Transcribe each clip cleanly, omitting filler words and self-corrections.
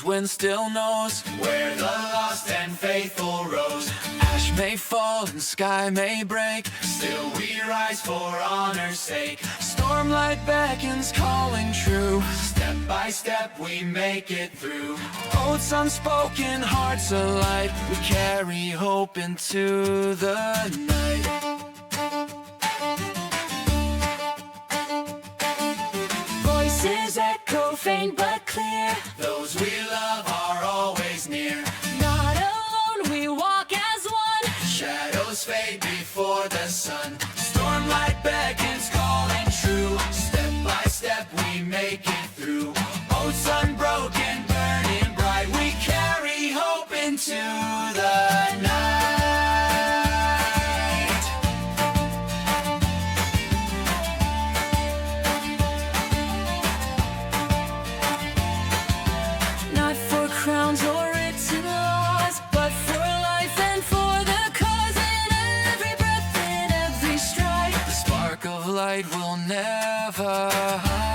Cold wind still knows where the lost and faithful rose. Ash may fall and sky may break, still we rise for honor's sake. Stormlight beckons, calling true. Step by step we make it through. Oaths unspoken, hearts alight. We carry hope into the night. Voices echo faint but clear. Those we love are always near. Not alone, we walk as one. Shadows fade before the sun. Stormlight beckons, calling true. Step by step we make it through. Oaths unbroken, burning bright. We carry hope into the night. Not for crowns or written laws, but for life and for the cause. In every breath, in every stride, the spark of light will never hide.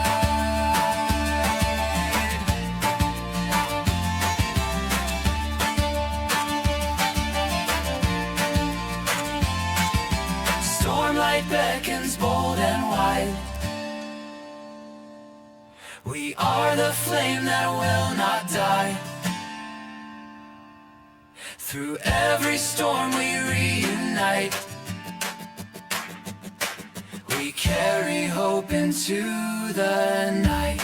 Stormlight beckons bold and wide. We are the flame that will not die. Through every storm we reunite. We carry hope into the night.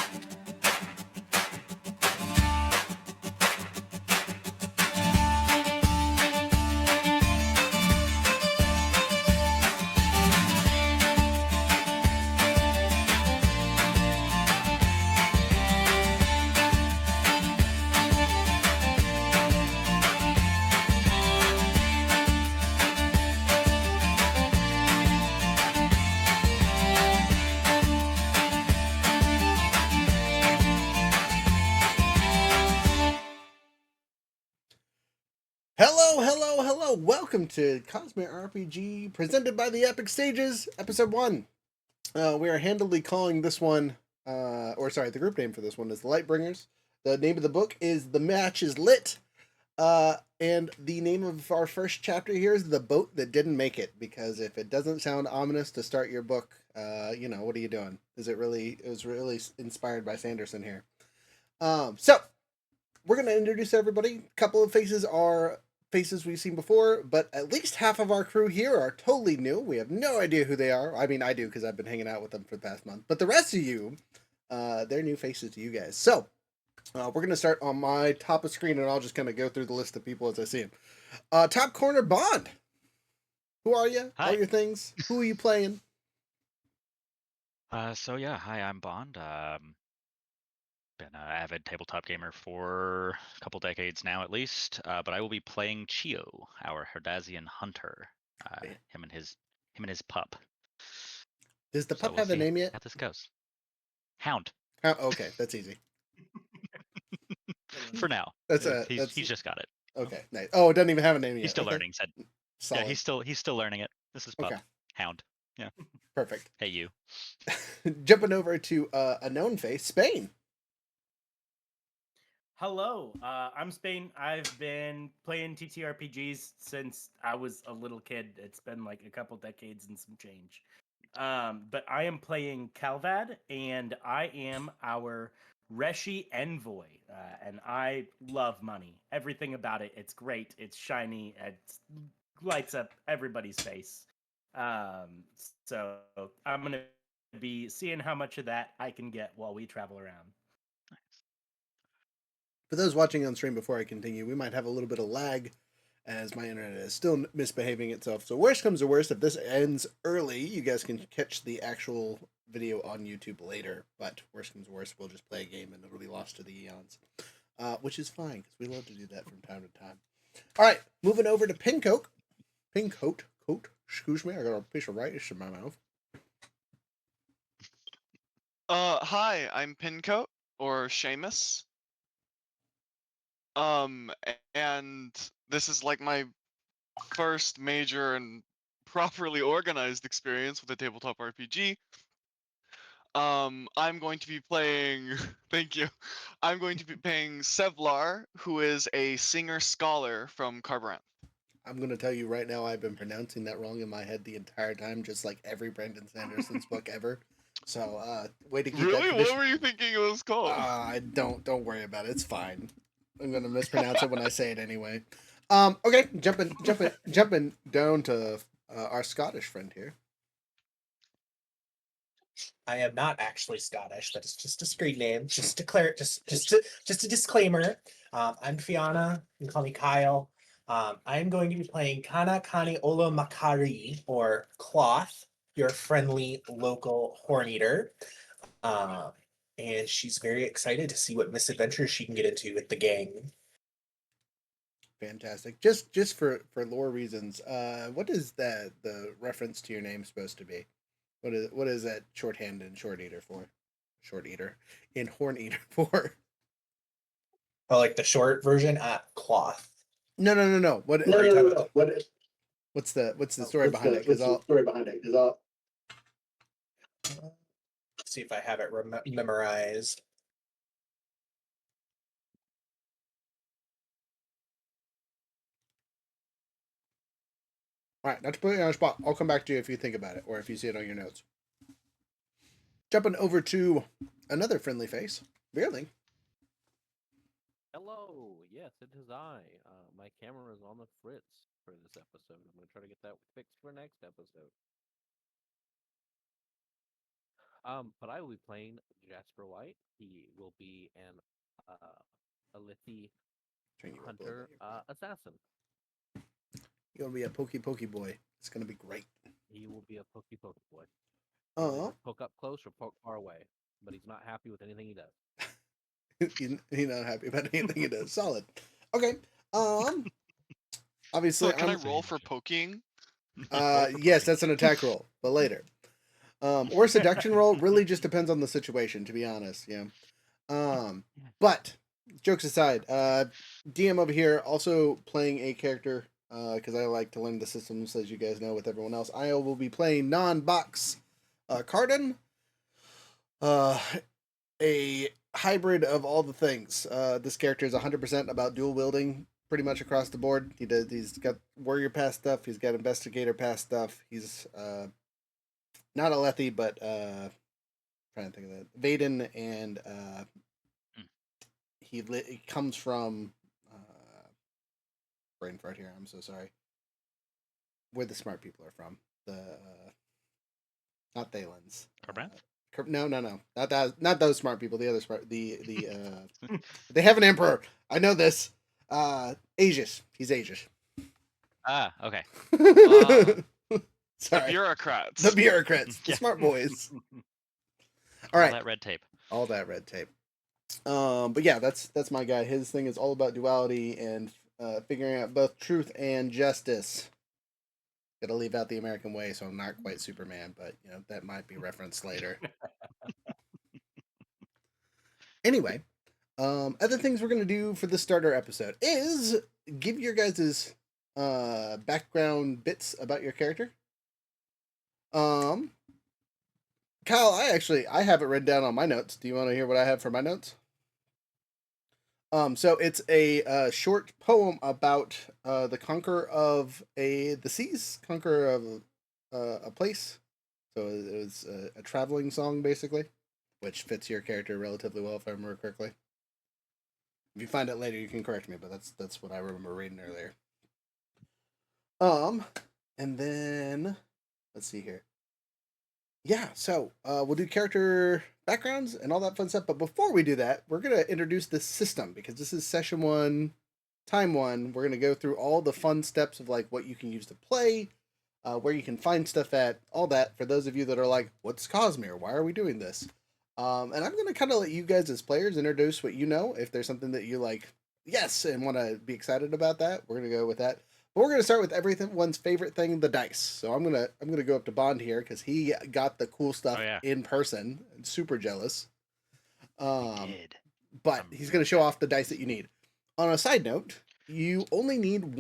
Hello! Welcome to Cosmere RPG, presented by the Epic Stages, Episode 1. We are handily calling this one, the group name for this one is The Lightbringers. The name of the book is The Match is Lit, and the name of our first chapter here is The Boat That Didn't Make It, because if it doesn't sound ominous to start your book, what are you doing? It was really inspired by Sanderson here. So, we're going to introduce everybody. A couple of faces are faces we've seen before, but at least half of our crew here are totally new. We have no idea who they are. I mean, I do because I've been hanging out with them for the past month. But the rest of you, they're new faces to you guys. So, we're going to start on my top of screen, and I'll just kind of go through the list of people as I see them. Top corner, Bond. Who are you? Hi. All your things. Who are you playing? Hi, I'm Bond. Been an avid tabletop gamer for a couple decades now, at least. But I will be playing Chio, our Herdazian hunter. Him and his pup. Does the pup we'll have a see name yet? how this goes. Hound. Oh, okay, that's easy. For now. He's just got it. Okay, nice. Oh, it doesn't even have a name yet. He's still okay. learning. Solid. Yeah, he's still learning it. This is pup. Okay. Hound. Yeah. Perfect. Hey, you. Jumping over to a known face, Spain. Hello, I'm Spain. I've been playing TTRPGs since I was a little kid. It's been like a couple decades and some change. But I am playing Calvad, and I am our Reshi envoy. And I love money. Everything about it. It's great. It's shiny. It lights up everybody's face. So I'm going to be seeing how much of that I can get while we travel around. For those watching on stream before I continue, we might have a little bit of lag as my internet is still misbehaving itself. So worst comes to worst, if this ends early, you guys can catch the actual video on YouTube later. But worst comes to worst, we'll just play a game and it'll be lost to the eons. Which is fine, because we love to do that from time to time. All right, moving over to Pincoat. Excuse me, I got a piece of rice in my mouth. Hi, I'm Pincoat, or Seamus. And this is like my first major and properly organized experience with a tabletop RPG. I'm going to be playing. Thank you. I'm going to be playing Sevlar, who is a singer scholar from Carburanth. I'm going to tell you right now, I've been pronouncing that wrong in my head the entire time, just like every Brandon Sanderson's book ever. So, way to keep that Really? tradition. What were you thinking it was called? Don't worry about it. It's fine. I'm gonna mispronounce it when I say it anyway. Okay, jumping down to our Scottish friend here. I am not actually Scottish. That is just a screen name. Just declare just a disclaimer. I'm Fiona. You can call me Kyle. I'm going to be playing Kana Kani Ola Makari, or Cloth, your friendly local horn eater. Um, and she's very excited to see what misadventures she can get into with the gang. Fantastic. Just for lore reasons, what is the reference to your name supposed to be? What is that shorthand in short eater for? Short eater in horn eater for? Oh, like the short version? Cloth. No. What? No, no, no, no. What's the story behind it? Because I'll story behind it? Because see if I have it memorized. all right. Not to put you on the spot. I'll come back to you if you think about it or if you see it on your notes. Jumping over to another friendly face, Veerling. Hello, yes, it is I. My camera is on the fritz for this episode. I'm going to try to get that fixed for next episode. But I will be playing Jasper White. He will be an Alithi Turn you up a little hunter bit. assassin. You're gonna be a pokey boy. It's gonna be great. He will be a pokey boy. He'll Oh, either poke up close or poke far away, but he's not happy with anything he does. he's not happy about anything he does. Solid. Okay. Obviously, So can I I'm. roll for poking? Yes, that's an attack roll, but later. Or seduction roll really just depends on the situation, to be honest. Yeah. But jokes aside, DM over here also playing a character because I like to learn the systems, as you guys know, with everyone else. I will be playing non-box Cardin, a hybrid of all the things. This character is 100% about dual wielding pretty much across the board. He's got warrior pass stuff. He's got investigator pass stuff. He's not a Lethe, but trying to think of that. Vaden, and he comes from brain fart here. I'm so sorry. Where the smart people are from. The not Thalens. Carbanth? No, not those smart people. The other smart. The they have an emperor. I know this. Aegis. He's Aegis. Ah, okay. The Sorry. bureaucrats. The bureaucrats. The Yeah. smart boys. All All right. that red tape. All that red tape. But yeah, that's my guy. His thing is all about duality and figuring out both truth and justice. Gotta leave out the American way, so I'm not quite Superman, but you know that might be referenced later. Anyway, other things we're gonna do for the starter episode is give your guys' background bits about your character. Kyle, I have it written down on my notes. Do you want to hear what I have for my notes? So it's a short poem about the conqueror of the seas, conqueror of a place. So it was a traveling song, basically, which fits your character relatively well, if I remember correctly. If you find it later, you can correct me, but that's what I remember reading earlier. And then let's see here. Yeah, so we'll do character backgrounds and all that fun stuff. But before we do that, we're going to introduce the system because this is session 1, time 1. We're going to go through all the fun steps of like what you can use to play, where you can find stuff at, all that. For those of you that are like, what's Cosmere? Why are we doing this? And I'm going to kind of let you guys as players introduce what you know. If there's something that you like, yes, and want to be excited about that, we're going to go with that. But we're gonna start with everyone's favorite thing, the dice. So I'm gonna go up to Bond here because he got the cool stuff in person. I'm super jealous. Did. But he's gonna show off the dice that you need. On a side note, you only need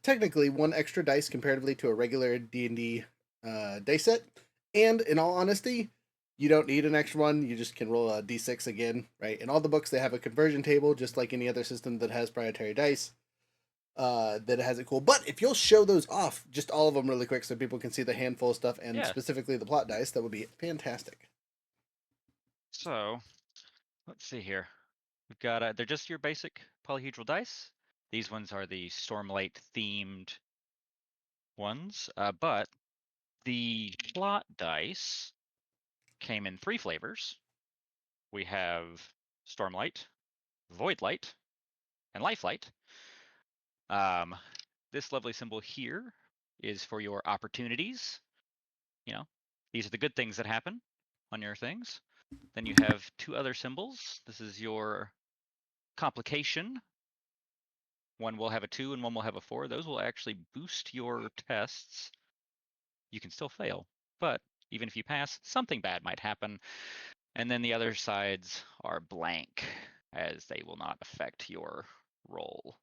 technically one extra dice comparatively to a regular D&D dice set. And in all honesty, You don't need an extra one. You just can roll a d6 again, right? In all the books, they have a conversion table, just like any other system that has proprietary dice. That has it cool. But if you'll show those off, just all of them really quick, so people can see the handful of stuff, and Yeah. specifically the plot dice, that would be fantastic. So, let's see here. We've got they're just your basic polyhedral dice. These ones are the Stormlight themed ones, but the plot dice came in 3 flavors. We have Stormlight, Voidlight, and Lifelight. This lovely symbol here is for your opportunities. You know, these are the good things that happen on your things. Then you have 2 other symbols. This is your complication. One will have a 2 and one will have a 4. Those will actually boost your tests. You can still fail, but even if you pass, something bad might happen. And then the other sides are blank, as they will not affect your roll.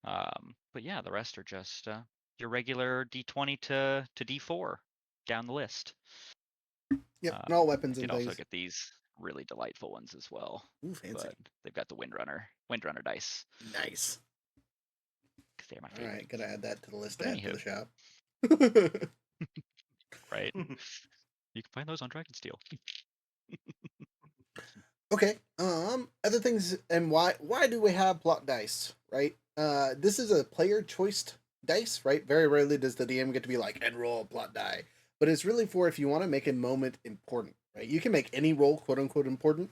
But yeah, the rest are just your regular D20 to D4 down the list. Yep, and all I weapons and did also things. get these really delightful ones as well. Ooh, fancy. But they've got the Windrunner dice. Nice. Because they're my All favorite. right, gotta add that to the list. But Add to anywho. the shop. Right? You can find those on Dragonsteel. Okay. Other things, and why do we have plot dice, right? This is a player choiced dice, right? Very rarely does the DM get to be like, and roll a plot die. But it's really for if you want to make a moment important, right? You can make any roll quote unquote important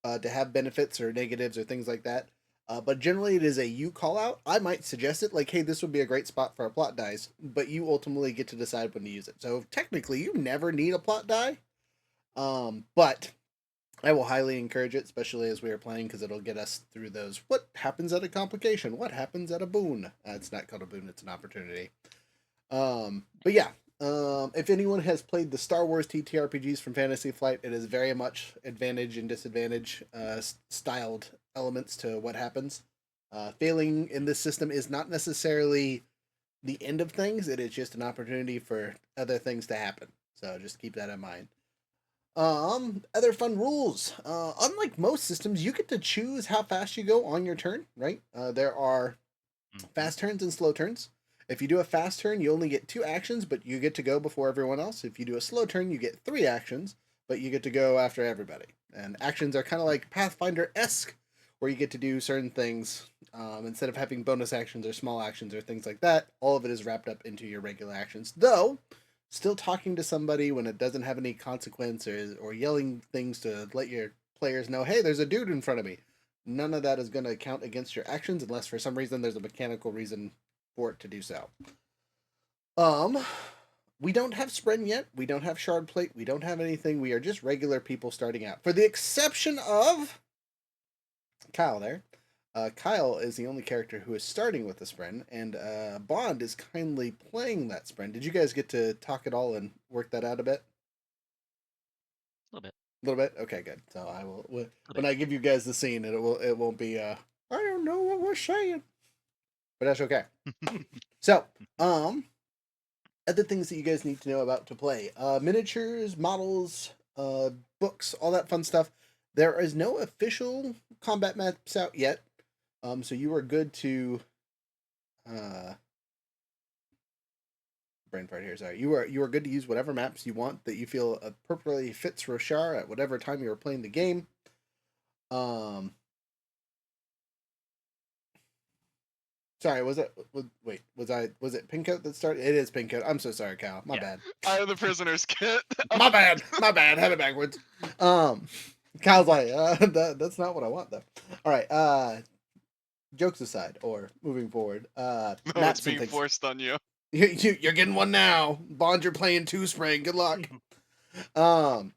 to have benefits or negatives or things like that. But generally, it is a you call out. I might suggest it like, hey, this would be a great spot for a plot dice, but you ultimately get to decide when to use it. So technically, you never need a plot die. But I will highly encourage it, especially as we are playing, because it'll get us through those. What happens at a complication? What happens at a boon? It's not called a boon; it's an opportunity. But yeah, if anyone has played the Star Wars TTRPGs from Fantasy Flight, it is very much advantage and disadvantage styled elements to what happens. Failing in this system is not necessarily the end of things; it is just an opportunity for other things to happen. So just keep that in mind. Other fun rules. Unlike most systems, you get to choose how fast you go on your turn, right? There are fast turns and slow turns. If you do a fast turn, you only get 2 actions, but you get to go before everyone else. If you do a slow turn, you get 3 actions, but you get to go after everybody. And actions are kind of like Pathfinder-esque, where you get to do certain things. Instead of having bonus actions or small actions or things like that, all of it is wrapped up into your regular actions. Though, still talking to somebody when it doesn't have any consequence or yelling things to let your players know, hey, there's a dude in front of me. None of that is going to count against your actions unless for some reason there's a mechanical reason for it to do so. We don't have Spren yet. We don't have Shard Plate. We don't have anything. We are just regular people starting out. For the exception of Kyle there. Kyle is the only character who is starting with the Spren, and Bond is kindly playing that Spren. Did you guys get to talk it all and work that out a bit? A little bit. A little bit? Okay, good. So I will, when I give you guys the scene, it won't be, I don't know what we're saying. But that's okay. So, other things that you guys need to know about to play. Miniatures, models, books, all that fun stuff. There is no official combat maps out yet. So you are good to brain fart here, sorry. You are good to use whatever maps you want that you feel appropriately fits Roshar at whatever time you are playing the game. Sorry, was it Pincoat that started? It is Pincoat. I'm so sorry, Cal. My bad. I have the prisoner's kit. My bad. My bad. Had it backwards. Kyle's like, that's not what I want though. All right. Jokes aside, or moving forward. No, it's maps and being things. forced on you. You're getting one now. Bond, you're playing 2 Spring. Good luck. That's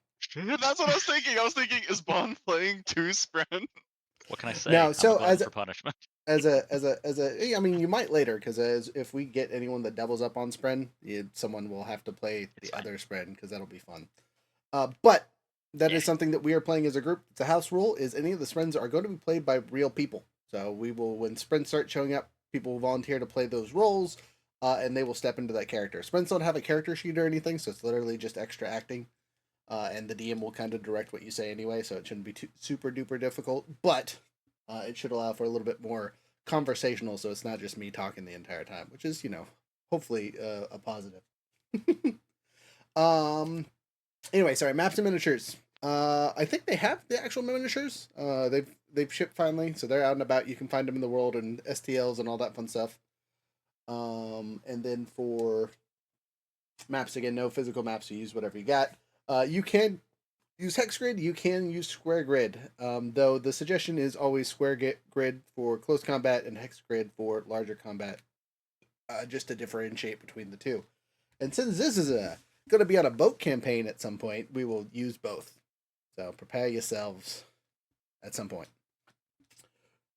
what I was thinking. I was thinking, is Bond playing 2 Spren? What can I say? Now, I'm so a glutton as for punishment. I mean, you might later, because if we get anyone that doubles up on Spren, someone will have to play It's the fine. other Spren, because that'll be fun. But that is Yeah. something that we are playing as a group. It's a house rule, is any of the Sprens are going to be played by real people. So we will, when Sprens start showing up, people will volunteer to play those roles, and they will step into that character. Sprens don't have a character sheet or anything, so it's literally just extra acting. and the DM will kind of direct what you say anyway, so it shouldn't be too super duper difficult. But it should allow for a little bit more conversational, so it's not just me talking the entire time, which is hopefully a positive. um. Anyway, sorry. Maps and miniatures. I think they have the actual miniatures. They've shipped finally, so they're out and about. You can find them in the world and STLs and all that fun stuff. And then for maps again, no physical maps. You use whatever you got. You can use hex grid. You can use square grid. Though the suggestion is always square grid for close combat and hex grid for larger combat. Just to differentiate between the two. And since this is going to be on a boat campaign at some point, we will use both. So prepare yourselves at some point.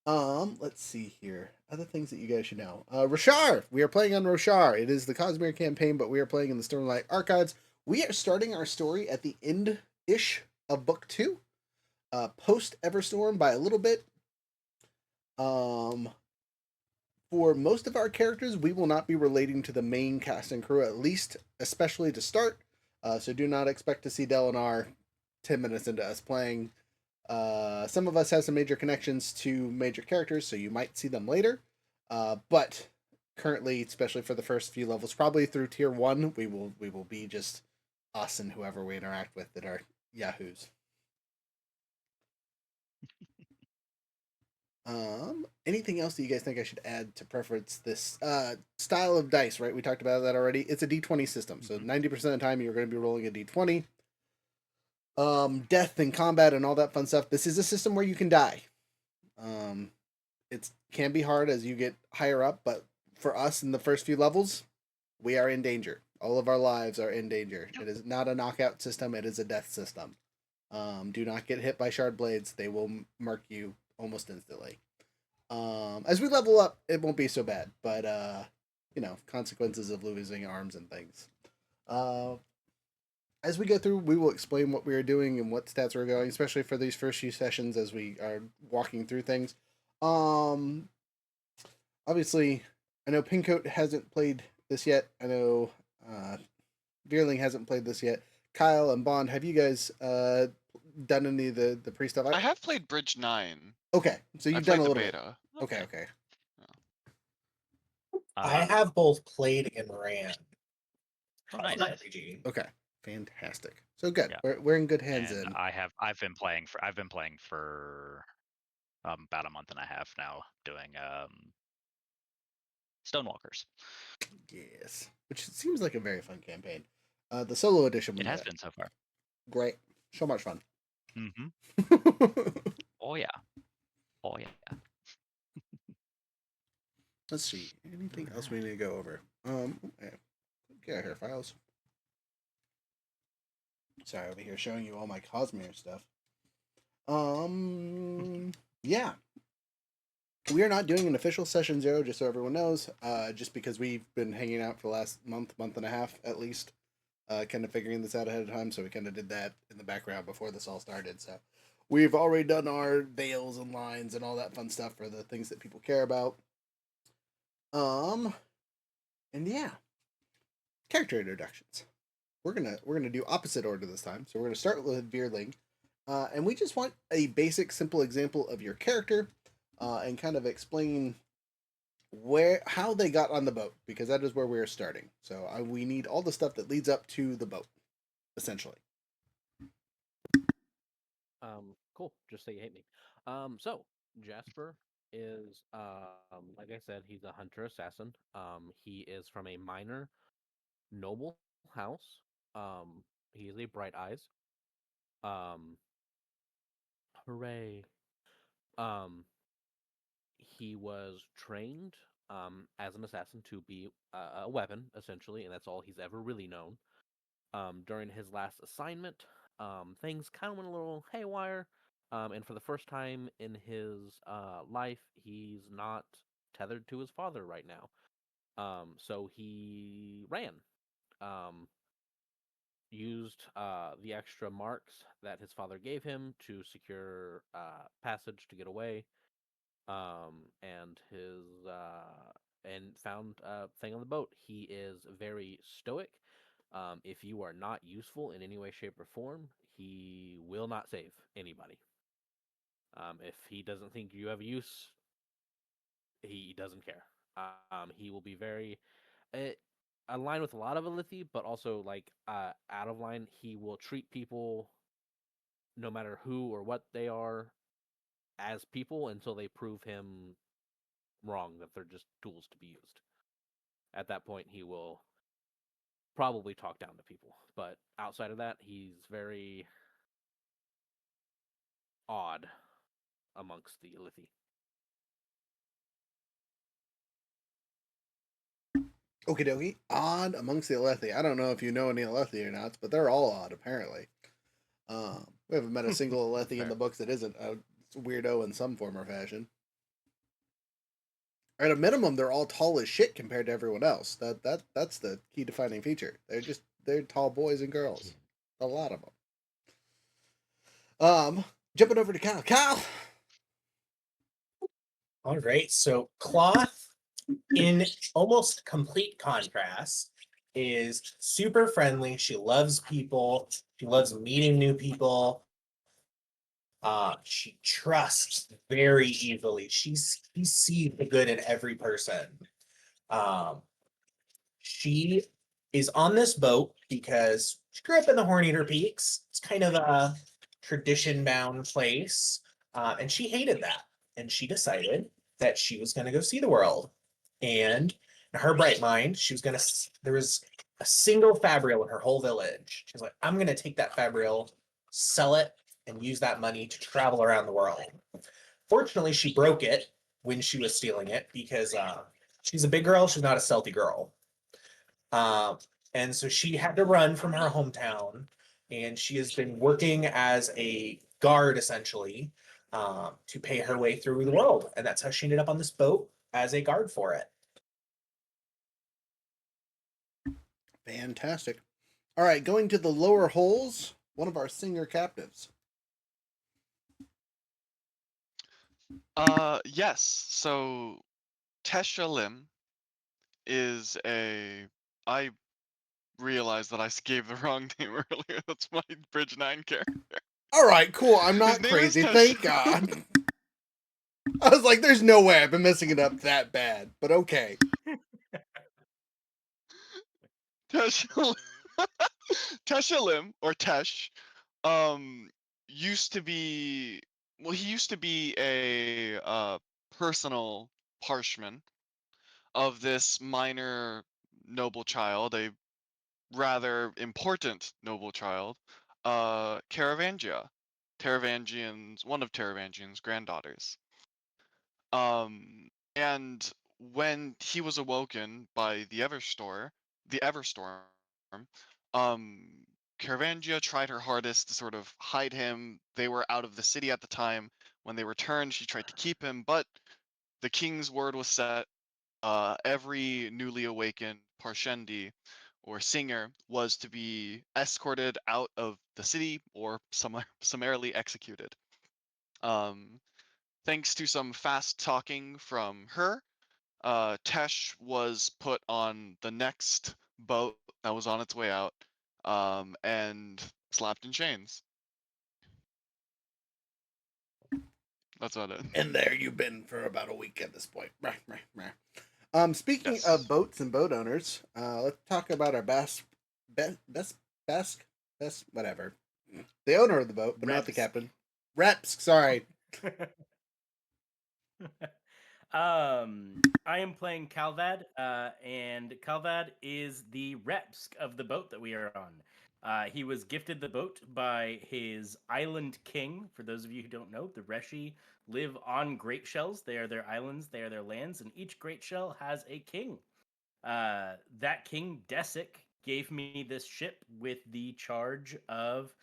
Let's see here. Other things that you guys should know. Roshar! We are playing on Roshar. It is the Cosmere campaign, but we are playing in the Stormlight Archives. We are starting our story at the end-ish of Book 2. Post Everstorm by a little bit. For most of our characters, we will not be relating to the main cast and crew, at least, especially to start. So do not expect to see Delinar 10 minutes into us playing. Some of us have some major connections to major characters, so you might see them later. But currently, especially for the first few levels, probably through tier 1, we will be just us and whoever we interact with that are yahoos. Anything else that you guys think I should add to preference this style of dice, right? We talked about that already. It's a D20 system, so 90% of the time you're going to be rolling a D20. Death and combat and all that fun stuff. This is a system where you can die. It can be hard as you get higher up, but for us in the first few levels, we are in danger. All of our lives are in danger. It is not a knockout system, it is a death system. Do not get hit by shard blades. They will mark you almost instantly. As we level up, it won't be so bad, but consequences of losing arms and things. As we go through, we will explain what we are doing and what stats we're going, especially for these first few sessions as we are walking through things. Obviously, I know Pincoat hasn't played this yet. I know Veerling hasn't played this yet. Kyle and Bond, have you guys done any of the pre stuff? I have played Bridge 9. Okay, so I you've played done a the little bit. beta. Okay. I have both played and ran. Oh, nice. RPG. Okay, fantastic. So good. Yeah. We're in good hands. And Then I've been playing for about a month and a half now, doing Stonewalkers. yes, which seems like a very fun campaign. The solo edition. It has been so far. Great, so much fun. Mm-hmm. Oh yeah. Let's see. Anything else we need to go over? Get out here, files. Sorry, over here showing you all my Cosmere stuff. Yeah. We are not doing an official session 0, just so everyone knows. Just because we've been hanging out for the last month and a half at least, kind of figuring this out ahead of time. So we kind of did that in the background before this all started. So we've already done our veils and lines and all that fun stuff for the things that people care about. And yeah, character introductions. We're gonna do opposite order this time. So we're gonna start with Veerling, and we just want a basic, simple example of your character, and kind of explain how they got on the boat, because that is where we're starting. So we need all the stuff that leads up to the boat, essentially. Cool. Just say you hate me. So Jasper is, like I said, he's a hunter assassin. He is from a minor noble house. He is a bright eyes. Hooray. Um, he was trained as an assassin to be a weapon, essentially, and that's all he's ever really known. During his last assignment, things kind of went a little haywire, and for the first time in his life, he's not tethered to his father right now. So he ran. Used the extra marks that his father gave him to secure passage to get away, and found a thing on the boat. He is very stoic. If you are not useful in any way, shape, or form, he will not save anybody. If he doesn't think you have use, he doesn't care. He will be very aligned with a lot of Alethi, but also like out of line. He will treat people, no matter who or what they are, as people until they prove him wrong, that they're just tools to be used. At that point, he will probably talk down to people. But outside of that, he's very odd amongst the Alethi. Okie dokie. Odd amongst the Alethi. I don't know if you know any Alethi or not, but they're all odd, apparently. We haven't met a single Alethi in the books that isn't a weirdo in some form or fashion. At a minimum, they're all tall as shit compared to everyone else. That's the key defining feature. They're tall boys and girls. A lot of them. Jumping over to Kyle. Kyle. All right, so Cloth, in almost complete contrast, is super friendly. She loves people. She loves meeting new people. She trusts very easily. She sees the good in every person. Um, she is on this boat because she grew up in the Horneater Peaks. It's kind of a tradition-bound place, and she hated that. And she decided that she was going to go see the world. And in her bright mind, she was going to. There was a single fabrial in her whole village. She's like, "I'm going to take that fabrial, sell it, and use that money to travel around the world." Fortunately, she broke it when she was stealing it because she's a big girl. She's not a stealthy girl. Um, and so she had to run from her hometown, and she has been working as a guard essentially to pay her way through the world. And that's how she ended up on this boat as a guard for it. Fantastic. All right, going to the lower holes, one of our singer captives. Yes. So Tesha Lim is a. I realized that I gave the wrong name earlier. That's my Bridge 9 character. All right, cool. I'm His not name is crazy. Thank Tesha. God. I was like, there's no way I've been messing it up that bad, but okay. Tesha Lim. Tesha Lim, or Tesh, um, used to be. Well, he used to be a personal parshman of this minor noble child, a rather important noble child, Caravangia. One of Taravangian's granddaughters. And when he was awoken by the Everstorm, um, Caravangia tried her hardest to sort of hide him. They were out of the city at the time. When they returned, she tried to keep him, but the king's word was set. Every newly awakened Parshendi or singer was to be escorted out of the city or summarily executed. Um, Thanks to some fast talking from her, Tesh was put on the next boat that was on its way out, and slapped in chains. That's about it. And there you've been for about a week at this point. Speaking of Yes. boats and boat owners, let's talk about our best, whatever. The owner of the boat, but not the Reps. captain. Reps, sorry. I am playing Calvad, and Calvad is the Repsk of the boat that we are on. He was gifted the boat by his island king. For those of you who don't know, the Reshi live on great shells. They are their islands, they are their lands, and each great shell has a king. That king, Desic, gave me this ship with the charge of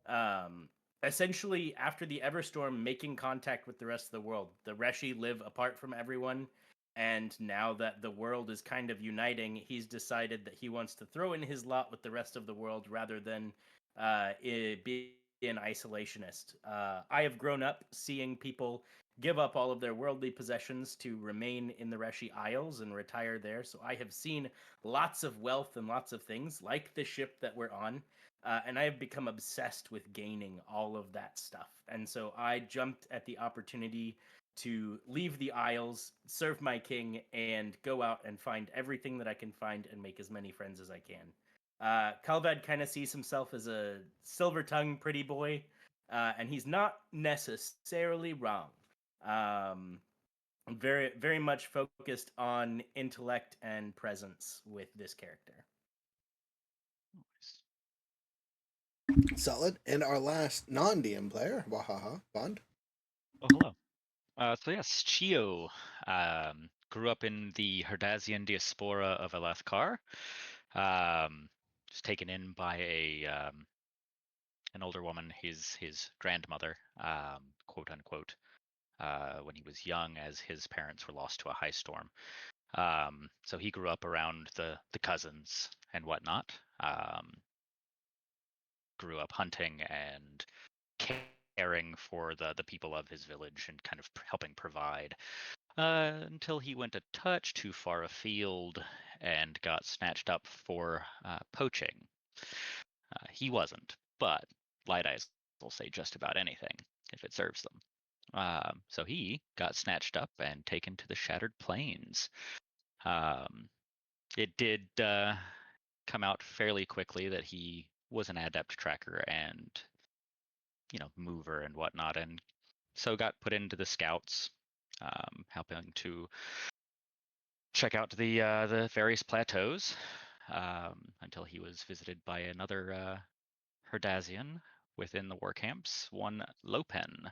um, essentially, after the Everstorm, making contact with the rest of the world. The Reshi live apart from everyone, and now that the world is kind of uniting, he's decided that he wants to throw in his lot with the rest of the world rather than it an isolationist. I have grown up seeing people give up all of their worldly possessions to remain in the Reshi Isles and retire there. So I have seen lots of wealth and lots of things, like the ship that we're on. And I have become obsessed with gaining all of that stuff. And so I jumped at the opportunity to leave the Isles, serve my king, and go out and find everything that I can find and make as many friends as I can. Kalvad kind of sees himself as a silver-tongued pretty boy, and he's not necessarily wrong. Um, very, very much focused on intellect and presence with this character. Solid. And our last non-DM player, Wahaha, Bond. Oh, hello. So yes, Chio grew up in the Herdazian diaspora of Elethkar. Was taken in by an older woman, his grandmother, quote unquote, when he was young, as his parents were lost to a high storm. So he grew up around the cousins and whatnot. Grew up hunting and caring for the people of his village and kind of helping provide, until he went a touch too far afield and got snatched up for poaching. He wasn't, but Light Eyes will say just about anything if it serves them. So he got snatched up and taken to the Shattered Plains. It did come out fairly quickly that he was an adept tracker and, mover and whatnot, and so got put into the scouts, helping to check out the various plateaus, until he was visited by another Herdazian within the war camps, one Lopen.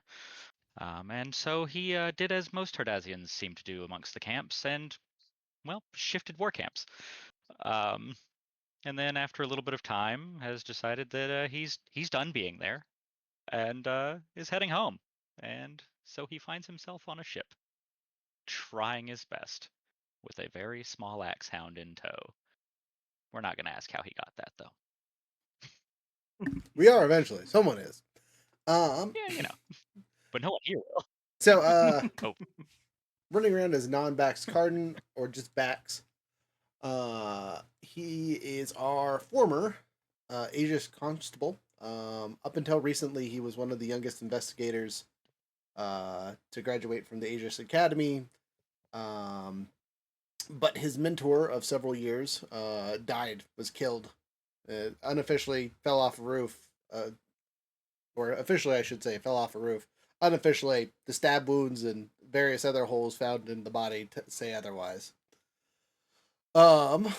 And so he did as most Herdazians seem to do amongst the camps, and, well, shifted war camps. And then after a little bit of time, has decided that he's done being there, and is heading home. And so he finds himself on a ship, trying his best, with a very small axe hound in tow. We're not going to ask how he got that, though. We are eventually. Someone is. Yeah, but no one here will. So, Oh, running around as non-Bax Carden or just Bax. He is our former Aegis constable. Up until recently, he was one of the youngest investigators to graduate from the Aegis Academy. But his mentor of several years died, was killed, unofficially fell off a roof, or officially, I should say, fell off a roof. Unofficially, the stab wounds and various other holes found in the body say otherwise. And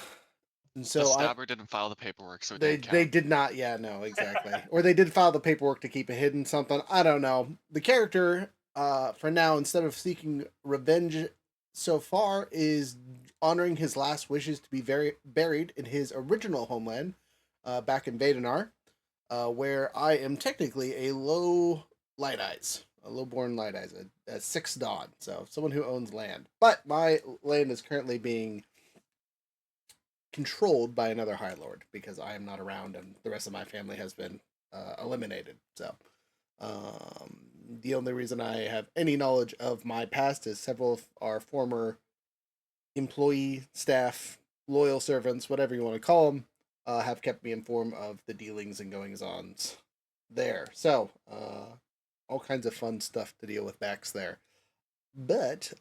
so The stabber didn't file the paperwork, so it they didn't count. did not. Yeah, no, exactly. Or they did file the paperwork to keep it hidden. Something, I don't know. The character, for now, instead of seeking revenge, so far is honoring his last wishes to be buried in his original homeland, back in Vadenar, where I am technically a low Light Eyes, a lowborn Light Eyes, a 6 Dawn, so someone who owns land. But my land is currently being controlled by another High Lord because I am not around and the rest of my family has been eliminated. So the only reason I have any knowledge of my past is several of our former employee, staff, loyal servants, whatever you want to call them, have kept me informed of the dealings and goings-ons there. So all kinds of fun stuff to deal with backs there. But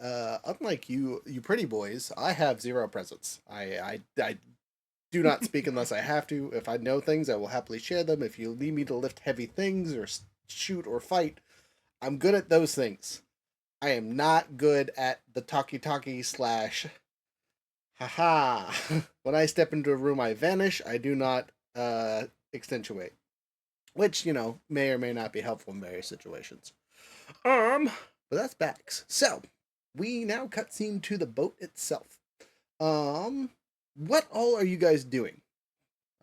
unlike you pretty boys, I have zero presence. I do not speak unless I have to. If I know things, I will happily share them. If you need me to lift heavy things or shoot or fight, I'm good at those things. I am not good at the talkie-talkie / haha. When I step into a room, I vanish. I do not accentuate. Which, may or may not be helpful in various situations. But that's Bax. So, we now cutscene to the boat itself. What all are you guys doing?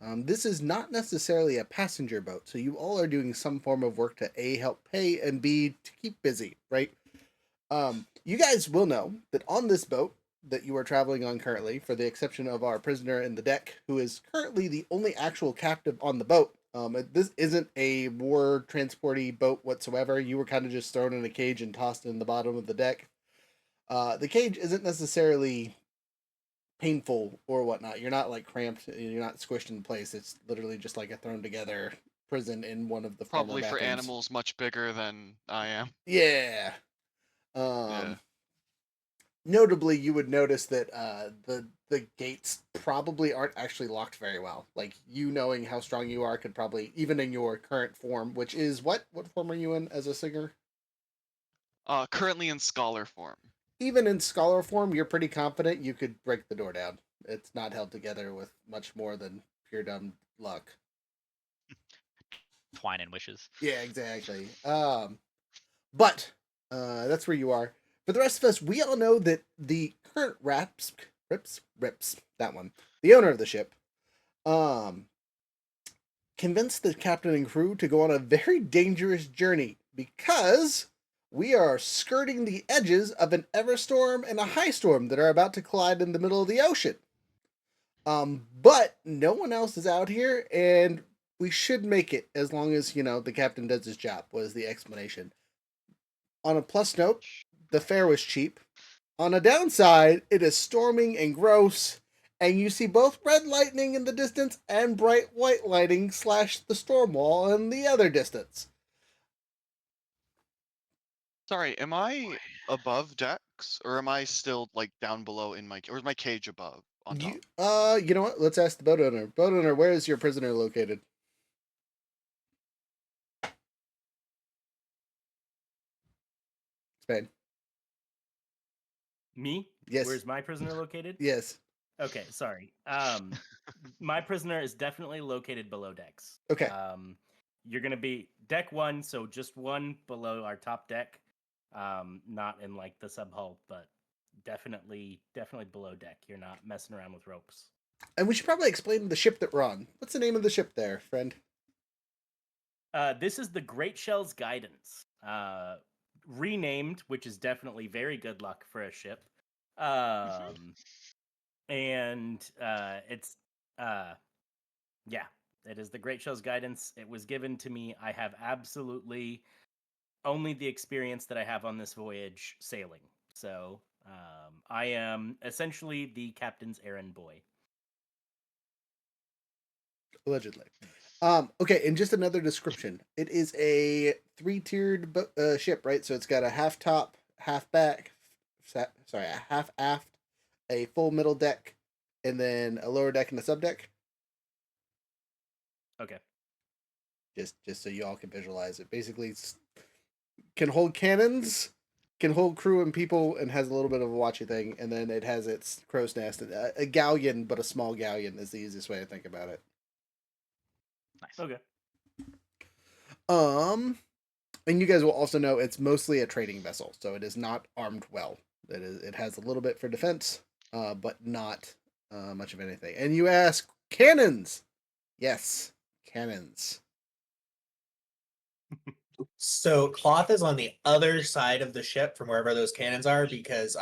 This is not necessarily a passenger boat, so you all are doing some form of work to A, help pay, and B, to keep busy, right? You guys will know that on this boat that you are traveling on currently, for the exception of our prisoner in the deck, who is currently the only actual captive on the boat, This isn't a war transporty boat whatsoever. You were kind of just thrown in a cage and tossed in the bottom of the deck. The cage isn't necessarily painful or whatnot. You're not like cramped. You're not squished in place. It's literally just like a thrown together prison in one of the former Probably for bathrooms. animals much bigger than I am. Yeah. Yeah. Notably, you would notice that the gates probably aren't actually locked very well. Like, you knowing how strong you are could probably, even in your current form, which is what form are you in as a singer? Currently in scholar form. Even in scholar form, you're pretty confident you could break the door down. It's not held together with much more than pure dumb luck. Twine and wishes. Yeah, exactly. But that's where you are. For the rest of us, we all know that the current Rips, that one, the owner of the ship, convinced the captain and crew to go on a very dangerous journey because we are skirting the edges of an everstorm and a high storm that are about to collide in the middle of the ocean. But no one else is out here, and we should make it as long as, the captain does his job, was the explanation. On a plus note, the fare was cheap. On a downside, it is storming and gross, and you see both red lightning in the distance and bright white lighting slash the storm wall in the other distance. Sorry, am I above decks, or am I still like down below in or is my cage above on top? You know what? Let's ask the boat owner. Boat owner, where is your prisoner located? Spain. Me? Yes. Where's my prisoner located? Yes. Okay, sorry. My prisoner is definitely located below decks. Okay. You're gonna be deck 1, so just one below our top deck. Not in like the sub hull, but definitely below deck. You're not messing around with ropes. And we should probably explain the ship that we're on. What's the name of the ship there, friend? This is the Great Shell's Guidance. Renamed, which is definitely very good luck for a ship. And it's yeah, it is the Great Shell's Guidance. It was given to me. I have absolutely only the experience that I have on this voyage sailing. So I am essentially the captain's errand boy. Allegedly. Okay, and just another description. It is a 3-tiered ship, right? So it's got a half top, half back, a half aft, a full middle deck, and then a lower deck and a sub deck. Okay. Just so you all can visualize it. Basically, can hold cannons, can hold crew and people, and has a little bit of a watchy thing. And then it has its crow's nest, a galleon, but a small galleon is the easiest way to think about it. Nice. Okay. And you guys will also know it's mostly a trading vessel, so it is not armed well. It has a little bit for defense, but not much of anything. And you ask, cannons? Yes, cannons. So cloth is on the other side of the ship from wherever those cannons are because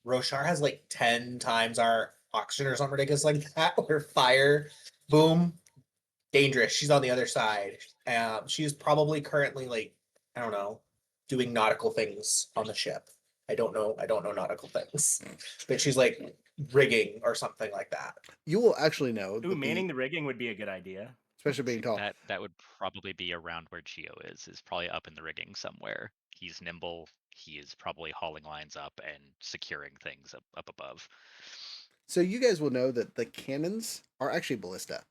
Roshar has like 10 times our oxygen or something ridiculous like that. Where fire, boom, dangerous. She's on the other side. She's probably currently like, I don't know, doing nautical things on the ship. I don't know nautical things. But she's like rigging or something like that. You will actually know. Ooh, manning the rigging would be a good idea. Especially being tall. That would probably be around where Chio is probably up in the rigging somewhere. He's nimble. He is probably hauling lines up and securing things up above. So you guys will know that the cannons are actually ballista.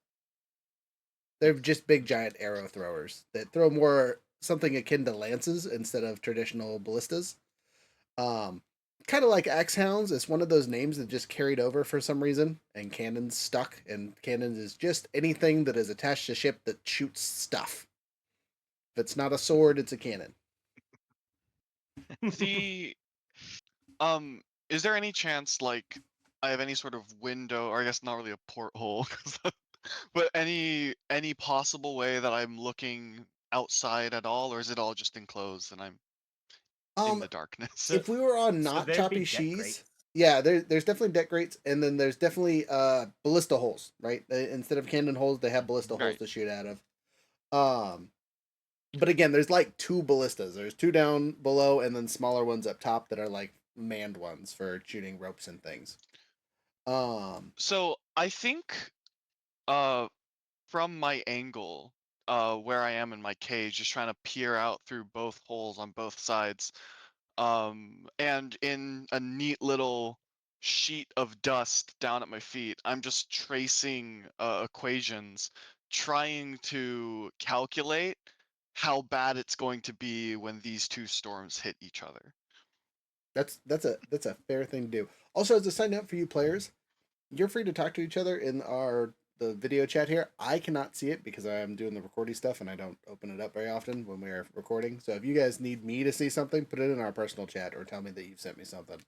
They're just big giant arrow throwers that throw more something akin to lances instead of traditional ballistas. Kind of like axe hounds. It's one of those names that just carried over for some reason, and cannons stuck. And cannons is just anything that is attached to ship that shoots stuff. If it's not a sword, it's a cannon. The is there any chance like I have any sort of window, or I guess not really a porthole, but any possible way that I'm looking outside at all, or is it all just enclosed and I'm in the darkness? If we were on So not there'd choppy be deck shees, grates. yeah, there's definitely deck grates, and then there's definitely ballista holes, right? Instead of cannon holes, they have ballista holes Right. to shoot out of. But again, there's like 2 ballistas. There's 2 down below, and then smaller ones up top that are like manned ones for shooting ropes and things. So I think from my angle, where I am in my cage, just trying to peer out through both holes on both sides, and in a neat little sheet of dust down at my feet, I'm just tracing equations, trying to calculate how bad it's going to be when these 2 storms hit each other. That's a fair thing to do. Also, as a side note for you players, you're free to talk to each other in the video chat here. I cannot see it because I am doing the recording stuff and I don't open it up very often when we are recording. So if you guys need me to see something, put it in our personal chat or tell me that you've sent me something.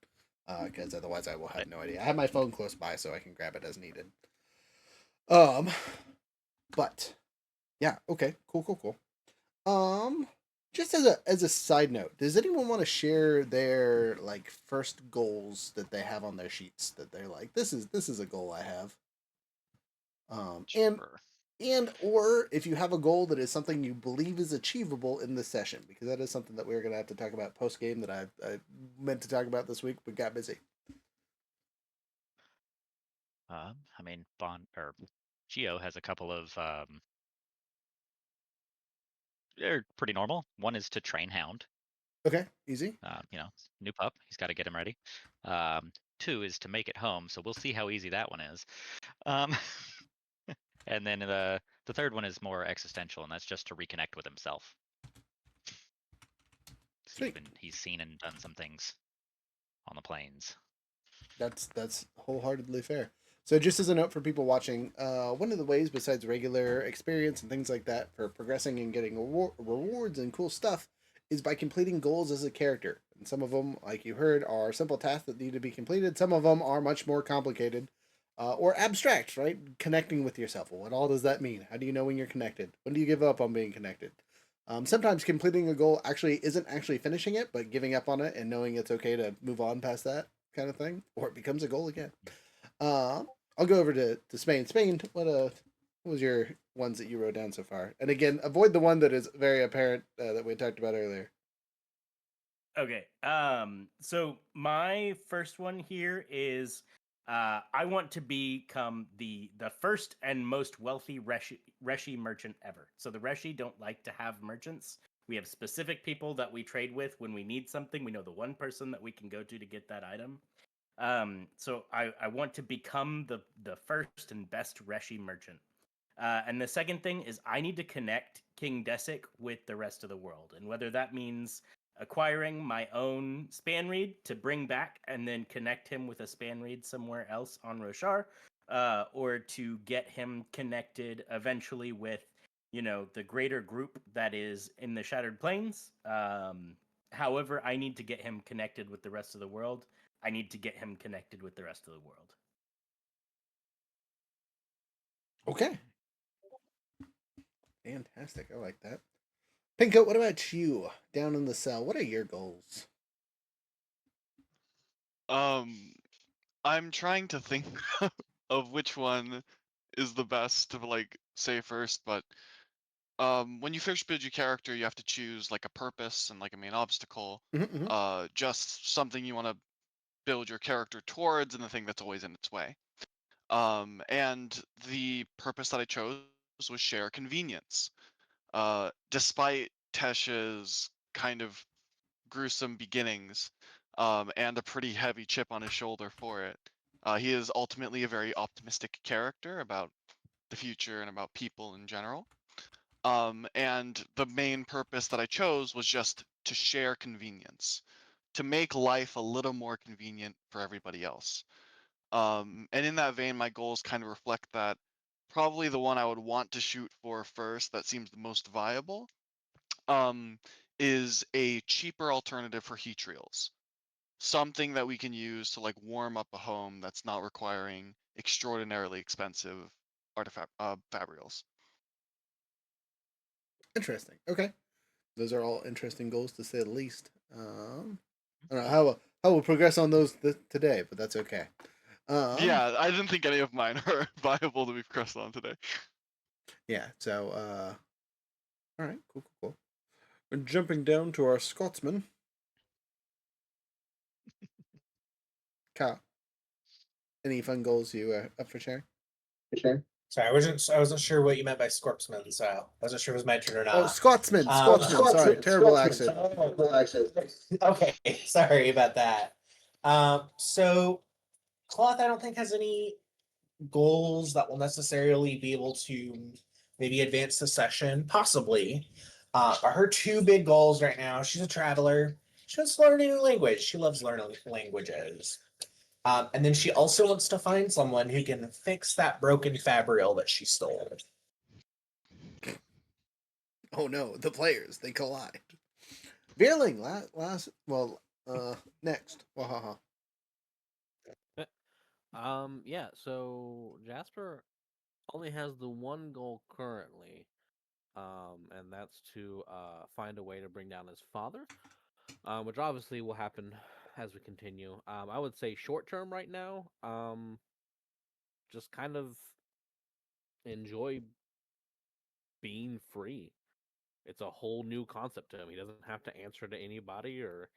Because otherwise I will have no idea. I have my phone close by so I can grab it as needed. But yeah, okay, cool. Just as a side note, does anyone want to share their like first goals that they have on their sheets that they're like, this is a goal I have. Sure. And or if you have a goal that is something you believe is achievable in this session, because that is something that we're gonna have to talk about post game that I meant to talk about this week but got busy. I mean, Bond or Geo has a couple of they're pretty normal. One is to train Hound. Okay, easy. New pup. He's got to get him ready. 2 is to make it home. So we'll see how easy that one is. Um, and then the third one is more existential, and that's just to reconnect with himself. Sweet. He's seen and done some things on the plains. That's wholeheartedly fair. So just as a note for people watching, one of the ways besides regular experience and things like that for progressing and getting rewards and cool stuff is by completing goals as a character. And some of them, like you heard, are simple tasks that need to be completed. Some of them are much more complicated or abstract, right? Connecting with yourself. Well, what all does that mean? How do you know when you're connected? When do you give up on being connected? Sometimes completing a goal actually isn't actually finishing it, but giving up on it and knowing it's okay to move on past that kind of thing, or it becomes a goal again. I'll go over to Spain. Spain, what was your ones that you wrote down so far? And again, avoid the one that is very apparent that we talked about earlier. Okay. So my first one here is I want to become the first and most wealthy Reshi merchant ever. So the Reshi don't like to have merchants. We have specific people that we trade with when we need something. We know the one person that we can go to get that item. So I want to become the first and best Reshi merchant. And the second thing is I need to connect King Desic with the rest of the world. And whether that means acquiring my own span reed to bring back and then connect him with a span reed somewhere else on Roshar, or to get him connected eventually with, the greater group that is in the Shattered Plains. However, I need to get him connected with the rest of the world. I need to get him connected with the rest of the world. Okay. Fantastic. I like that. Pinko, what about you? Down in the cell, what are your goals? I'm trying to think of which one is the best to like say first, but when you first build your character, you have to choose like a purpose and like a main obstacle, Mm-hmm. just something you want to build your character towards and the thing that's always in its way. And the purpose that I chose was share convenience. Despite Tesh's kind of gruesome beginnings, and a pretty heavy chip on his shoulder for it, he is ultimately a very optimistic character about the future and about people in general. And the main purpose that I chose was just to share convenience, to make life a little more convenient for everybody else. And in that vein, my goals kind of reflect that. Probably the one I would want to shoot for first, that seems the most viable, um, is a cheaper alternative for heat reels. Something that we can use to like warm up a home that's not requiring extraordinarily expensive artifact fabrials. Interesting. Okay. Those are all interesting goals to say the least. I don't know how we'll progress on those today, but that's okay. Yeah, I didn't think any of mine are viable to be pressed on today. Yeah. So All right, cool. And jumping down to our Scotsman, Kyle. Any fun goals you up for sharing? Sure. Sorry, I wasn't sure what you meant by Scorpsman, so I wasn't sure if it was my turn or Oh, not. Scotsman. Sorry, terrible accent. Okay, sorry about that. So Cloth, I don't think has any goals that will necessarily be able to maybe advance the session, possibly. But her two big goals right now, she's a traveler. She wants to learn a new language. She loves learning languages. And then she also wants to find someone who can fix that broken Fabrial that she stole. Oh no, the players, they collide. Veerling, next. Wahaha. Yeah, so Jasper only has the one goal currently, and that's to find a way to bring down his father, which obviously will happen as we continue. I would say short term right now, just kind of enjoy being free. It's a whole new concept to him. He doesn't have to answer to anybody or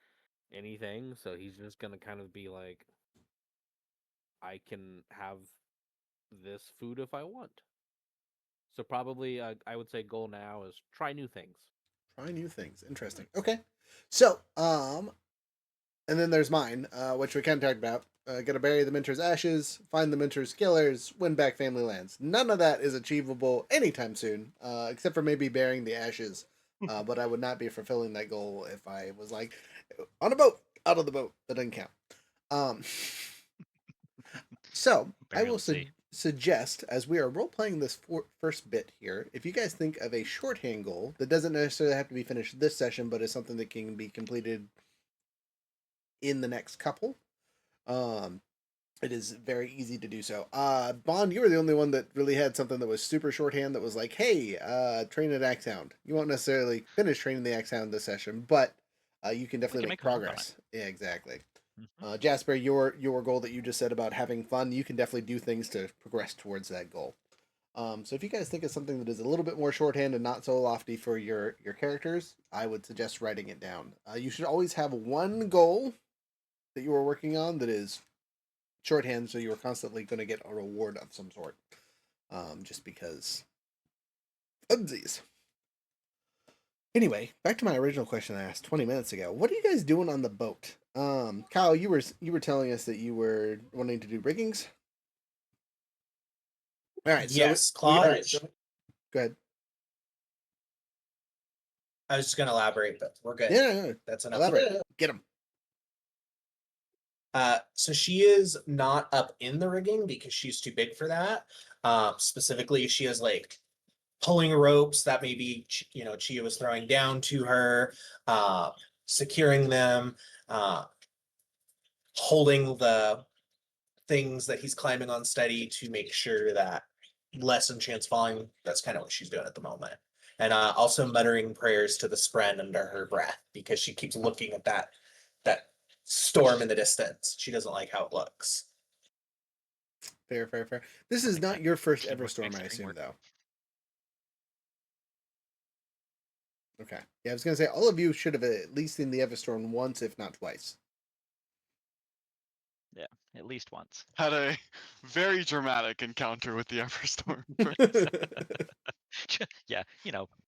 anything, so he's just gonna kind of be like, I can have this food if I want. So probably, I would say goal now is try new things. Try new things. Interesting. Okay. So, and then there's mine, which we kind of talked about. Gotta bury the Mentor's ashes, find the Mentor's killers, win back family lands. None of that is achievable anytime soon, except for maybe burying the ashes. But I would not be fulfilling that goal if I was like, on a boat, out of the boat. That doesn't count. Um, so I Barely will see. suggest, as we are role playing this first bit here, if you guys think of a shorthand goal that doesn't necessarily have to be finished this session, but is something that can be completed in the next couple, it is very easy to do so. Bond, you were the only one that really had something that was super shorthand that was like, hey, train an Axehound. You won't necessarily finish training the Axehound this session, but you can definitely make make a mark on progress. Yeah, exactly. Mhm. Jasper, your goal that you just said about having fun, you can definitely do things to progress towards that goal. So if you guys think of something that is a little bit more shorthand and not so lofty for your characters, I would suggest writing it down. You should always have one goal that you are working on that is shorthand, so you are constantly going to get a reward of some sort. Just because funsies. Anyway, back to my original question I asked 20 minutes ago. What are you guys doing on the boat? Kyle, you were telling us that you were wanting to do riggings. All right, Yes, so Claude. go ahead. I was just going to elaborate, but we're good. Yeah, That's enough. elaborate. Get them. So she is not up in the rigging because she's too big for that. Specifically, she has like pulling ropes that maybe Chia was throwing down to her, securing them, holding the things that he's climbing on steady to make sure that lessen chance falling. That's kind of what she's doing at the moment. And also muttering prayers to the spren under her breath because she keeps looking at that storm in the distance. She doesn't like how it looks. Fair. This is not your first ever Teamwork storm, makes I the dream assume, work. though. Okay. Yeah, I was gonna say all of you should have at least seen the Everstorm once, if not twice. Yeah, at least once. Had a very dramatic encounter with the Everstorm. Yeah,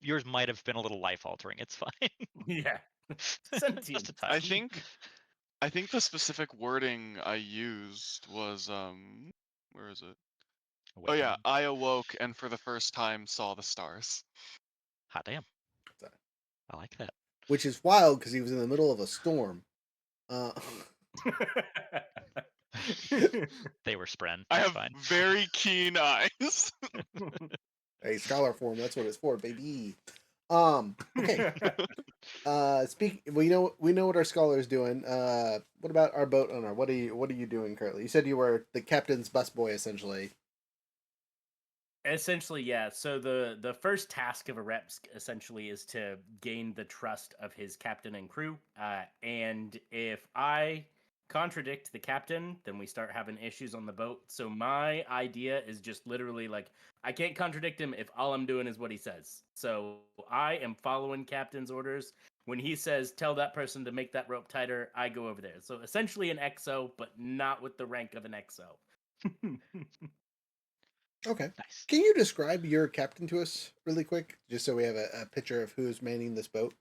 yours might have been a little life altering. It's fine. Yeah. Just Sentient. a touch. I think the specific wording I used was where is it? Oh yeah, Awakening. I awoke and for the first time saw the stars. Hot damn. I like that. Which is wild because he was in the middle of a storm. They were spren. I It's have fine. very keen eyes. A scholar form, that's what it's for, baby. Okay. We know what our scholar's doing. What about our boat owner? What are you doing currently? You said you were the captain's busboy, essentially. Essentially, yeah. So the first task of a rep essentially is to gain the trust of his captain and crew. And if I contradict the captain, then we start having issues on the boat. So my idea is just literally like, I can't contradict him if all I'm doing is what he says. So I am following captain's orders. When he says, tell that person to make that rope tighter, I go over there. So essentially an XO, but not with the rank of an XO. Okay. Nice. Can you describe your captain to us really quick, just so we have a picture of who's manning this boat?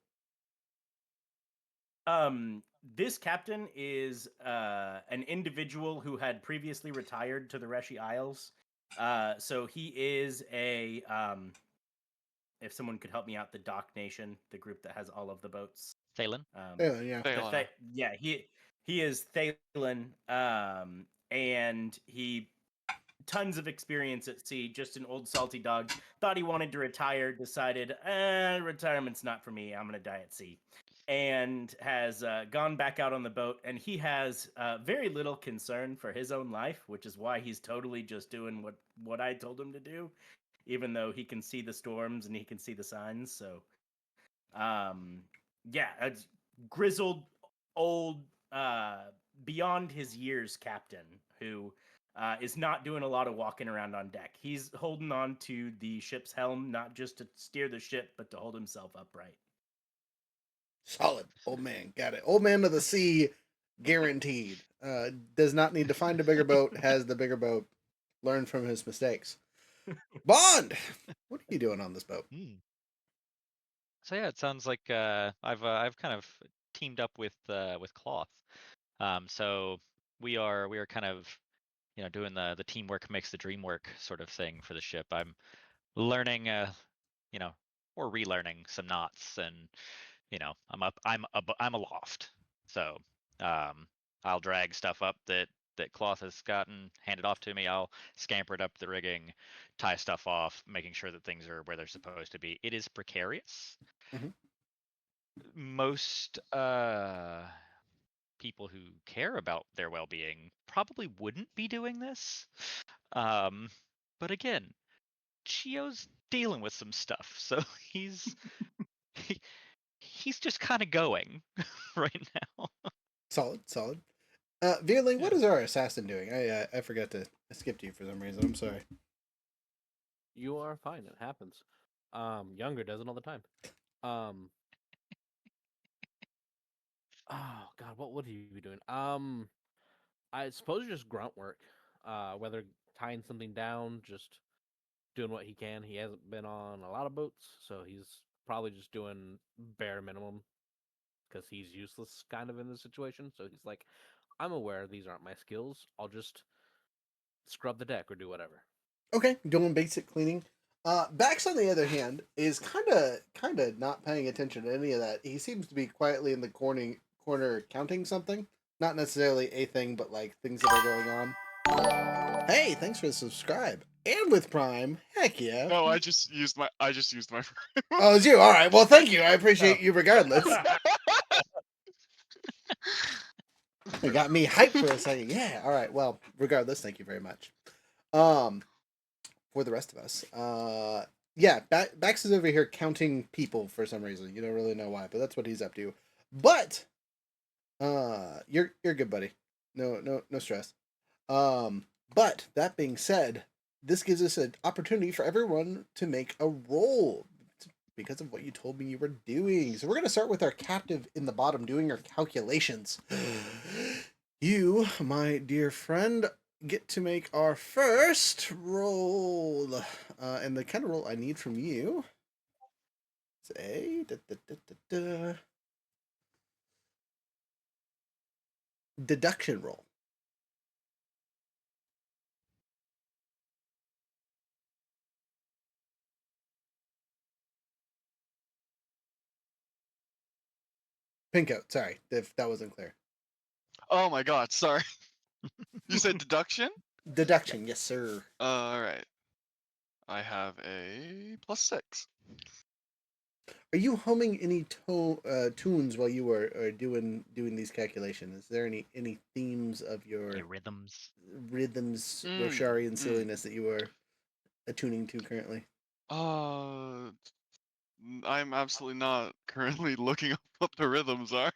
This captain is an individual who had previously retired to the Reshi Isles. So he is a if someone could help me out, the Dock Nation, the group that has all of the boats. Thalen? Yeah, yeah. The Phelan. yeah, he is Thalen, and he tons of experience at sea, just an old salty dog. Thought he wanted to retire, decided, retirement's not for me. I'm gonna die at sea, and has gone back out on the boat. And he has very little concern for his own life, which is why he's totally just doing what I told him to do, even though he can see the storms and he can see the signs. So, yeah, a grizzled, old, beyond his years captain who is not doing a lot of walking around on deck. He's holding on to the ship's helm, not just to steer the ship, but to hold himself upright. Solid. Old man. Got it. Old man of the sea, guaranteed. Does not need to find a bigger boat, has the bigger boat, learn from his mistakes. Bond! What are you doing on this boat? So yeah, it sounds like I've kind of teamed up with Cloth. So we are kind of doing the teamwork makes the dream work sort of thing for the ship. I'm learning you know or relearning some knots, and I'm aloft. So I'll drag stuff up that Cloth has gotten handed off to me. I'll scamper it up the rigging, tie stuff off, making sure that things are where they're supposed to be. It is precarious. Mhm. Most people who care about their well-being probably wouldn't be doing this. Um, but again, Chio's dealing with some stuff, so he's he, he's just kind of going right now. Solid, solid. Veerling, what Yeah. is our assassin doing? I forgot to. I skipped you for some reason. I'm sorry. You are fine. It happens. Younger does it all the time. Um. Oh God, what would he be doing? I suppose just grunt work. Whether tying something down, just doing what he can. He hasn't been on a lot of boats, so he's probably just doing bare minimum because he's useless kind of in this situation. So he's like, I'm aware these aren't my skills. I'll just scrub the deck or do whatever. Okay, doing basic cleaning. Bax, on the other hand, is kind of not paying attention to any of that. He seems to be quietly in the corner counting something. Not necessarily a thing, but like things that are going on. Hey, thanks for the subscribe. And with Prime, heck yeah. No, I just used my. Oh, it's you. All right. Well, thank you. I Oh. appreciate you regardless. It got me hyped for a second. Yeah. All right. Well, regardless, thank you very much. For the rest of us, yeah, Bax is over here counting people for some reason. You don't really know why, but that's what he's up to. But, you're good, buddy. No stress. But that being said, this gives us an opportunity for everyone to make a roll because of what you told me you were doing. So we're gonna start with our captive in the bottom doing our calculations. You, my dear friend, get to make our first roll. And the kind of roll I need from you is a deduction roll. Pinko, sorry if that wasn't clear. Oh my god, sorry. You said deduction? Deduction, yes, sir. All right. I have a +6. Are you humming any tunes while you are doing these calculations? Is there any themes of your Any rhythms? rhythms, Mm, Roshari, and mm. silliness that you are attuning to currently? I'm absolutely not currently looking up what the rhythms are.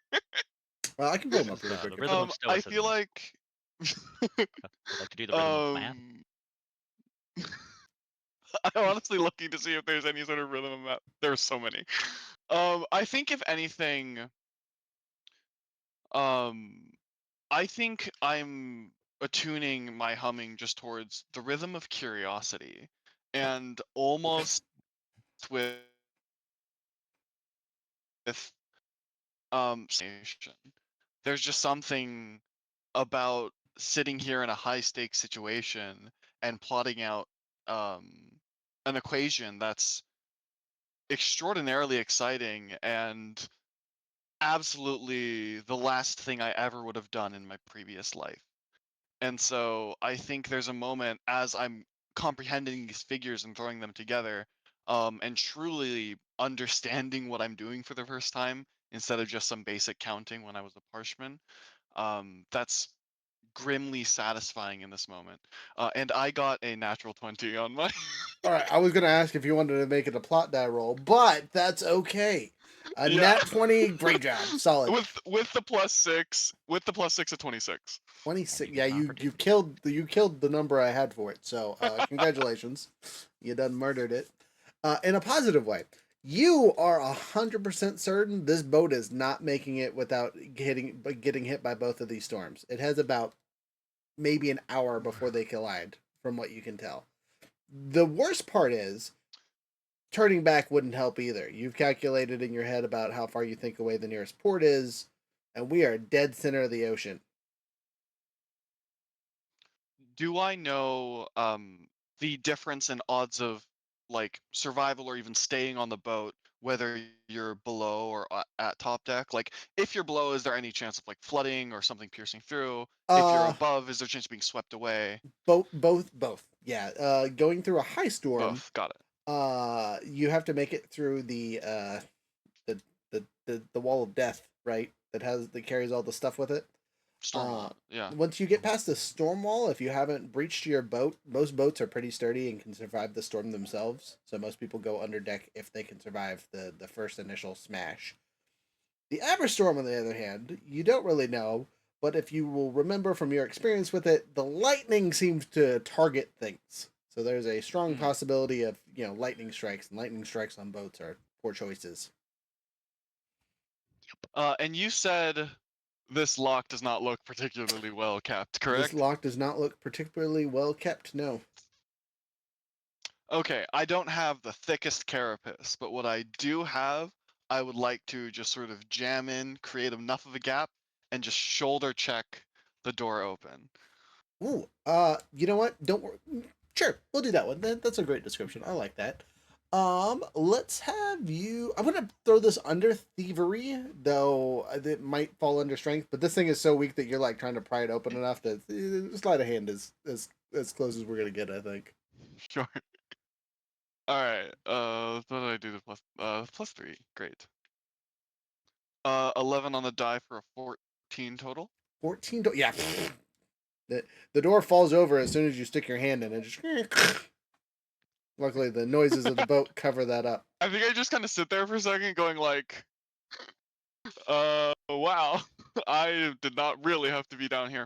Well, I can pull them up This is, really the quick. rhythm of I feel stoicism. like I'd like to do the rhythm of math. I'm honestly looking to see if there's any sort of rhythm of that. There's so many. I think if anything, um, I think I'm attuning my humming just towards the rhythm of curiosity, and almost with station. There's just something about sitting here in a high stakes situation and plotting out um, an equation that's extraordinarily exciting and absolutely the last thing I ever would have done in my previous life. And so I think there's a moment as I'm comprehending these figures and throwing them together, and truly understanding what I'm doing for the first time instead of just some basic counting when I was a parshman. That's grimly satisfying in this moment. And I got a natural 20 on my. All right, I was gonna ask if you wanted to make it a plot die roll, but that's okay. A Yeah. nat 20, great job, solid. with the +6, with the +6 at 26. 26. And Yeah, you get an you killed the number I had for it. So congratulations, you done murdered it, in a positive way. You are 100% certain this boat is not making it without getting hit by both of these storms. It has about maybe an hour before they collide, from what you can tell. The worst part is turning back wouldn't help either. You've calculated in your head about how far you think away the nearest port is, and we are dead center of the ocean. Do I know the difference in odds of like survival or even staying on the boat, whether you're below or at top deck? Like, if you're below, is there any chance of like flooding or something piercing through? If you're Uh, above, is there a chance of being swept away? both. Yeah. Going through a high storm, Both. Got it. you have to make it through the the wall of death, right? That carries all the stuff with it. Storm wall. Yeah. Once you get past the storm wall, if you haven't breached your boat, most boats are pretty sturdy and can survive the storm themselves. So most people go under deck if they can survive the first initial smash. The Storm, on the other hand, you don't really know, but if you will remember from your experience with it, the lightning seems to target things. So there's a strong Mhm. possibility of, lightning strikes, and lightning strikes on boats are poor choices. And you said this lock does not look particularly well kept, This correct? lock does not look particularly well kept, no. Okay, I don't have the thickest carapace, but what I do have, I would like to just sort of jam in, create enough of a gap, and just shoulder check the door open. Ooh, you know what? Don't worry. Sure, we'll do that one. That's a great description. I like that. Let's have you. I'm gonna throw this under thievery, though it might fall under strength. But this thing is so weak that you're like trying to pry it open enough that sleight of hand is as close as we're gonna get. I think. Sure. All right. What did I do? +3. Great. 11 on the die for a 14 total. 14. Yeah. The door falls over as soon as you stick your hand in it. Just. Luckily, the noises of the boat cover that up. I think I just kind of sit there for a second, going like, wow, I did not really have to be down here.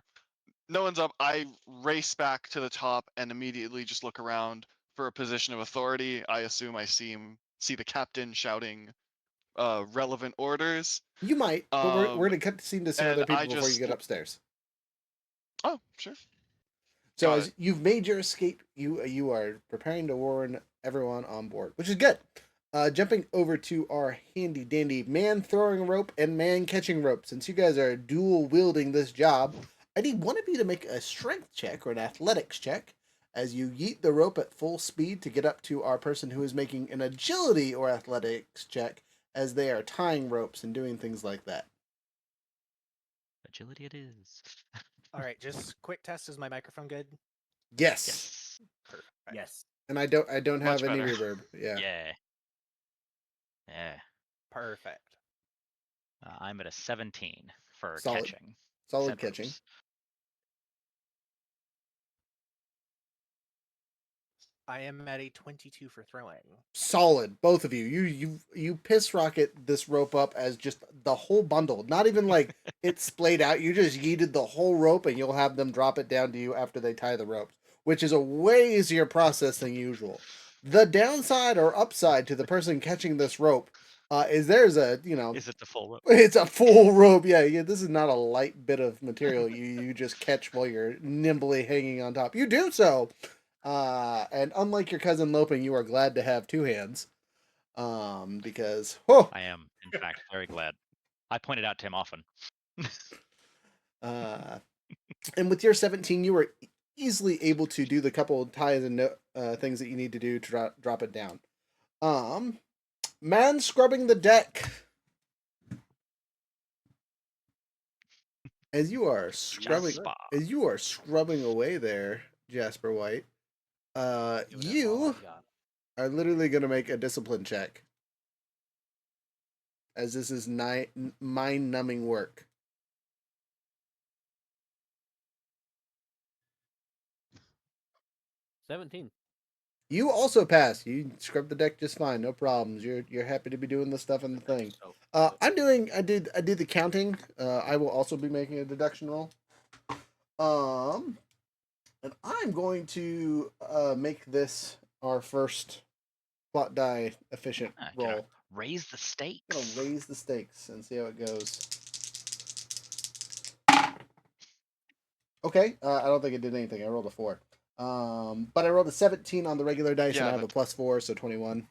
No one's up. I race back to the top and immediately just look around for a position of authority. I assume I see the captain shouting relevant orders. You might, but we're gonna cut the scene to some And other I people before you just get upstairs. oh sure, So got as it. you've made your escape, you are preparing to warn everyone on board, which is good. Jumping over to our handy dandy man throwing rope and man catching rope. Since you guys are dual wielding this job, I need one of you to make a strength check or an athletics check as you yeet the rope at full speed to get up to our person who is making an agility or athletics check as they are tying ropes and doing things like that. Agility it is. All right, just quick test. Is my microphone good? Yes, Yes. Perfect. Yes. and I don't Much have any better. reverb. Yeah, Yeah. Yeah. Perfect. I'm at a 17 for solid, catching solid said catching. ropes. I am at a 22 for throwing. Solid, both of you. You piss rocket this rope up as just the whole bundle. Not even like it splayed out. You just yeeted the whole rope, and you'll have them drop it down to you after they tie the ropes, which is a way easier process than usual. The downside or upside to the person catching this rope is there's a Is it the full rope? it's a full rope. Yeah. This is not a light bit of material you just catch while you're nimbly hanging on top. You do so. And unlike your cousin Loping, you are glad to have two hands. Because I am, in fact, very glad. I pointed out to him often. and with your 17, you were easily able to do the couple of ties and things that you need to do to drop it down. Man scrubbing the deck. As you are scrubbing away there, Jasper White, Giving it all you I've got. are literally going to make a discipline check. As this is mind-numbing work. 17. You also pass. You scrub the deck just fine, no problems. You're happy to be doing the stuff in the thing. So, I did the counting. I will also be making a deduction roll. And I'm going to make this our first plot die efficient Gonna roll. raise the I'm gonna stakes. raise the stakes and see how it goes. Okay, I don't think it did anything. I rolled a 4. But I rolled a 17 on the regular dice, and Yeah, I have a +4, so 21.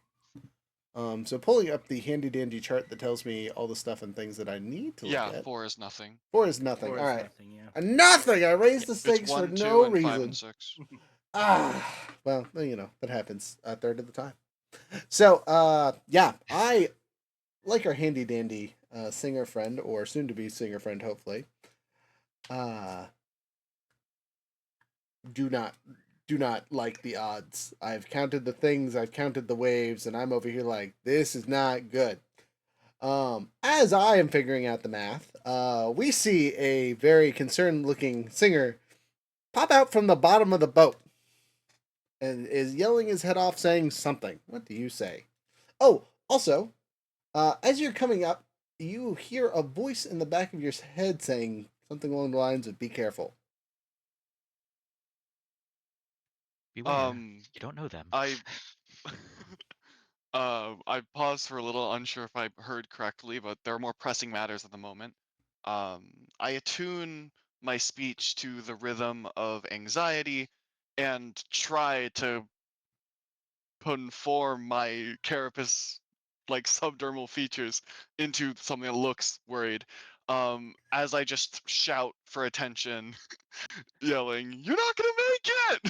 So pulling up the handy dandy chart that tells me all the stuff and things that I need to look Yeah, at. 4 is nothing. 4 is nothing. Or All is right, nothing, yeah. nothing. I raised the It's stakes for 1, 2, no and 5 reason. and 6. Well, that happens a third of the time. So, yeah, I like our handy dandy singer friend, or soon to be singer friend, hopefully. Do not like the odds. I've counted the things, I've counted the waves, and I'm over here like, this is not good. As I am figuring out the math, we see a very concerned looking singer pop out from the bottom of the boat and is yelling his head off saying something. What do you say? Oh, also, as you're coming up, you hear a voice in the back of your head saying something along the lines of, be careful. Beware. Um, You don't know them. I I paused for a little, unsure if I heard correctly, but there are more pressing matters at the moment. I attune my speech to the rhythm of anxiety and try to conform my carapace like subdermal features into something that looks worried. As I just shout for attention, yelling, "You're not gonna make it!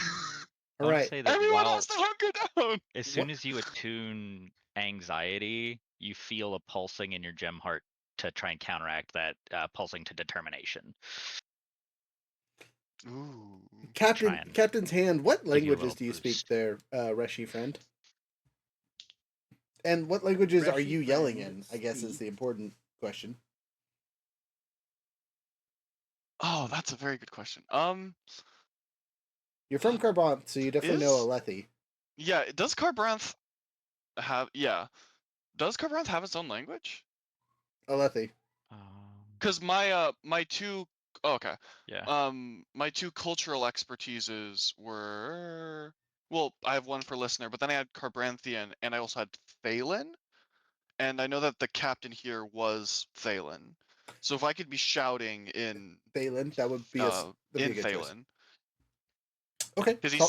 I All want to right. say that Everyone has to hunker down!" as soon as you attune anxiety, you feel a pulsing in your gem heart to try and counteract that pulsing to determination. Ooh. Try and Captain's hand, what give you a languages little do you speak boost. there, Reshi friend? And what languages are Reshi you yelling in? friend I guess is speak. the important question. Oh, that's a very good question. You're from Carbonth, so you definitely know Is Alethi. yeah, does Carbranth have Does Carbranth have its own language? Alethi. Because my two okay. Yeah. My two cultural expertises were, well, I have one for listener, but then I had Carbranthian and I also had Thalen. And I know that the captain here was Thalen. So if I could be shouting in Thalen, that'd be a good choice. Thalen, Okay. because he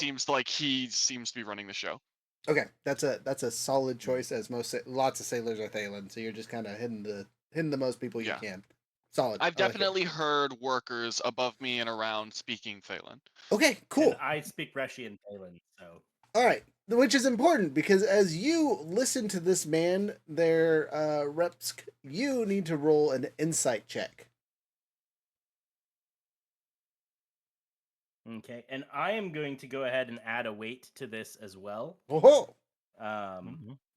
seems to be running the show. Okay, that's a solid choice, as lots of sailors are Thalen, so you're just kind of hitting the most people you Yeah. can. Solid. I've I like it. definitely heard workers above me and around speaking Thalen. Okay, cool. And I speak Reshi and Thalen, so. All right, which is important because as you listen to this man, their reps, you need to roll an insight check. Okay, and I am going to go ahead and add a weight to this as well. Oh,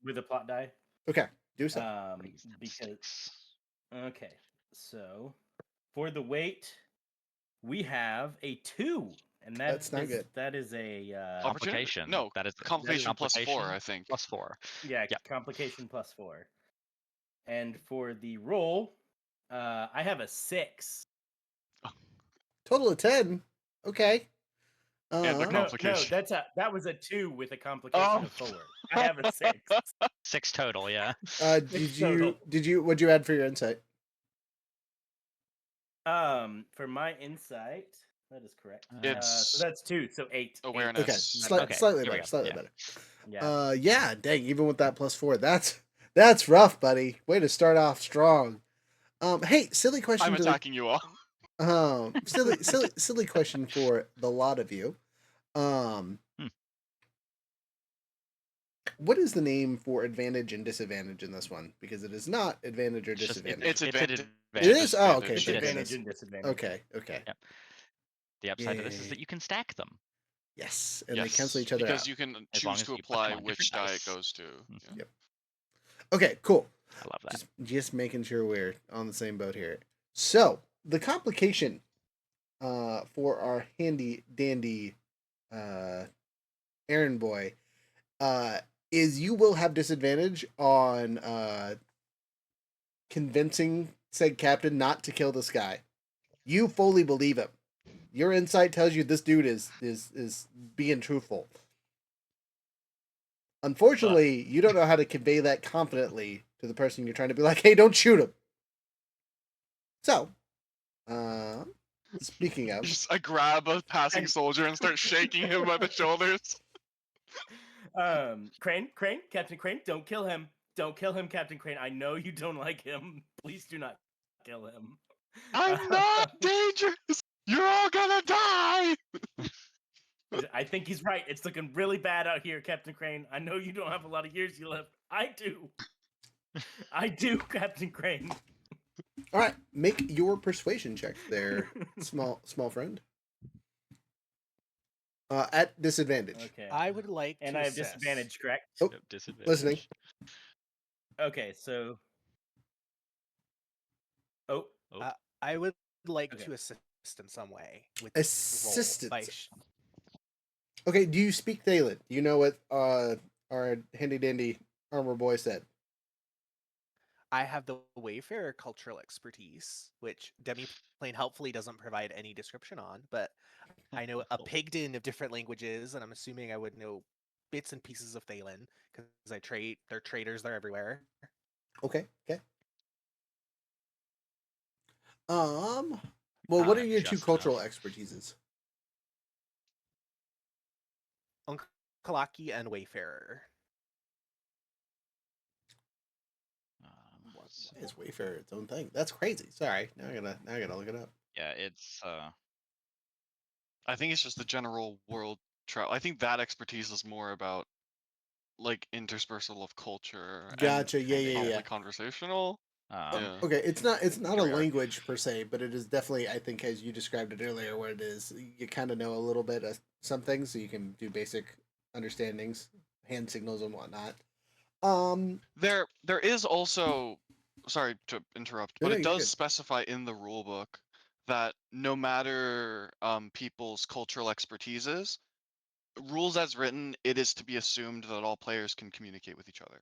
With a plot die. okay, do so. Raise them Because stakes. okay, so for the weight, we have a 2, And That's not good. that is a Opportunity? Complication. No, That is complication plus 4, complication I think. plus 4. yeah, Yep. complication plus 4. And for the roll, I have a 6. Total of 10. Okay. And a No, complication. that was a 2 with a complication Oh. of 4. I have a 6. 6 total, yeah. Did you what'd you add for your insight? For my insight, that is correct. It's So that's 2, so 8. awareness. Okay, Okay, slightly here we better, go. slightly Yeah. better. Yeah. Yeah, dang, even with that plus 4, that's rough, buddy. Way to start off strong. Hey, silly question. I'm attacking you all. Silly question for the lot of you. What is the name for advantage and disadvantage in this one? Because it is not advantage or It's just- disadvantage. It's advantage. It is? Oh, okay. It's thank advantage goodness. and disadvantage. Okay. Yep. The upside to this is Yay. that you can stack them. Yes, and they cancel each other because out. you can As long choose as to you put them apply on which different die it dice. goes to. Mhm. Yeah. Yep. Okay, cool. I love that. Just making sure we're on the same boat here. So the complication for our handy dandy errand boy is you will have disadvantage on convincing said captain not to kill this guy. You fully believe him. Your insight tells you this dude is being truthful. Unfortunately, you don't know how to convey that confidently to the person you're trying to be like, hey, don't shoot him. So, speaking of, I grab a passing soldier and start shaking him by the shoulders. Crane, Captain Crane, don't kill him. Don't kill him, Captain Crane. I know you don't like him. Please do not kill him. I'm not dangerous. You're all gonna die. I think he's right. It's looking really bad out here, Captain Crane. I know you don't have a lot of years you left. I do. I do, Captain Crane. all right, make your persuasion check there, small friend. At disadvantage. Okay. I would like And to I have assess- disadvantage, correct? Oh, Yep, disadvantage. listening. Okay, so. Oh. I would like Okay. to assist in some way with Assistance. Roll by Okay, do you speak Thalen? You know what our handy dandy armor boy said? I have the Wayfarer cultural expertise, which Demiplane helpfully doesn't provide any description on, but I know a pigden of different languages, and I'm assuming I would know bits and pieces of Thalen because I trade. They're traders. They're everywhere. Okay. Well, what are your two Just cultural enough. expertises? Unkalaki and Wayfarer. Why is Wayfarer its own thing? That's crazy. Sorry. Now I gotta look it up. Yeah, it's I think it's just the general world travel. I think that expertise is more about like interspersal of culture. Gotcha. And Yeah. probably conversational. Yeah. Okay, it's not a Here we are. language per se, but it is definitely, I think, as you described it earlier, where it is you kind of know a little bit of some things, so you can do basic understandings, hand signals and whatnot. There is also, sorry to interrupt, but No, it you're does good. specify in the rulebook that no matter people's cultural expertises, rules as written, it is to be assumed that all players can communicate with each other.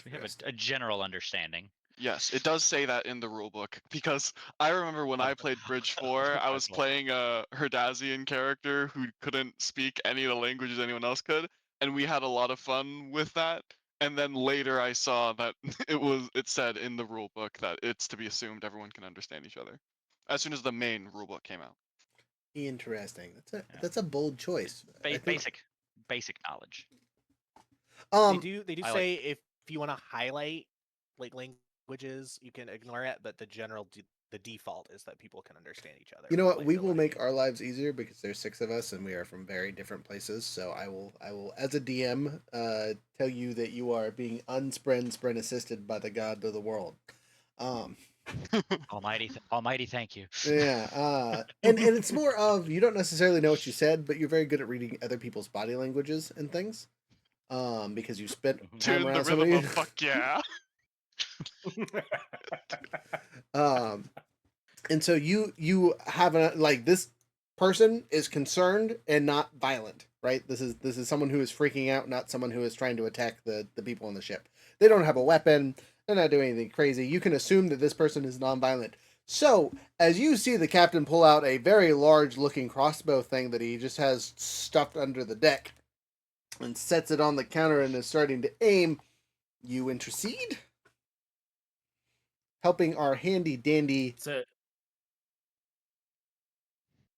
we have a general understanding. Yes, it does say that in the rulebook because I remember when I played Bridge 4, I was playing a Herdazian character who couldn't speak any of the languages anyone else could, and we had a lot of fun with that. And then later I saw that it said in the rulebook that it's to be assumed everyone can understand each other. As soon as the main rulebook came out. Interesting. That's a bold choice. I think- Basic knowledge. They do I say if you want to highlight like languages, you can ignore it, but the default is that people can understand each other. You know what? like We the will way- make our lives easier because there's 6 of us and we are from very different places. So I will, as a DM, tell you that you are being sprint assisted by the god of the world. Almighty, thank you. Yeah. And it's more of you don't necessarily know what you said, but you're very good at reading other people's body languages and things. Because you spent time Tune the around rhythm somebody. of fuck yeah. And so you have like this person is concerned and not violent, right? This is someone who is freaking out, not someone who is trying to attack the people on the ship. They don't have a weapon. They're not doing anything crazy. You can assume that this person is nonviolent. So, as you see the captain pull out a very large-looking crossbow thing that he just has stuffed under the deck and sets it on the counter and is starting to aim, you intercede, helping our handy-dandy So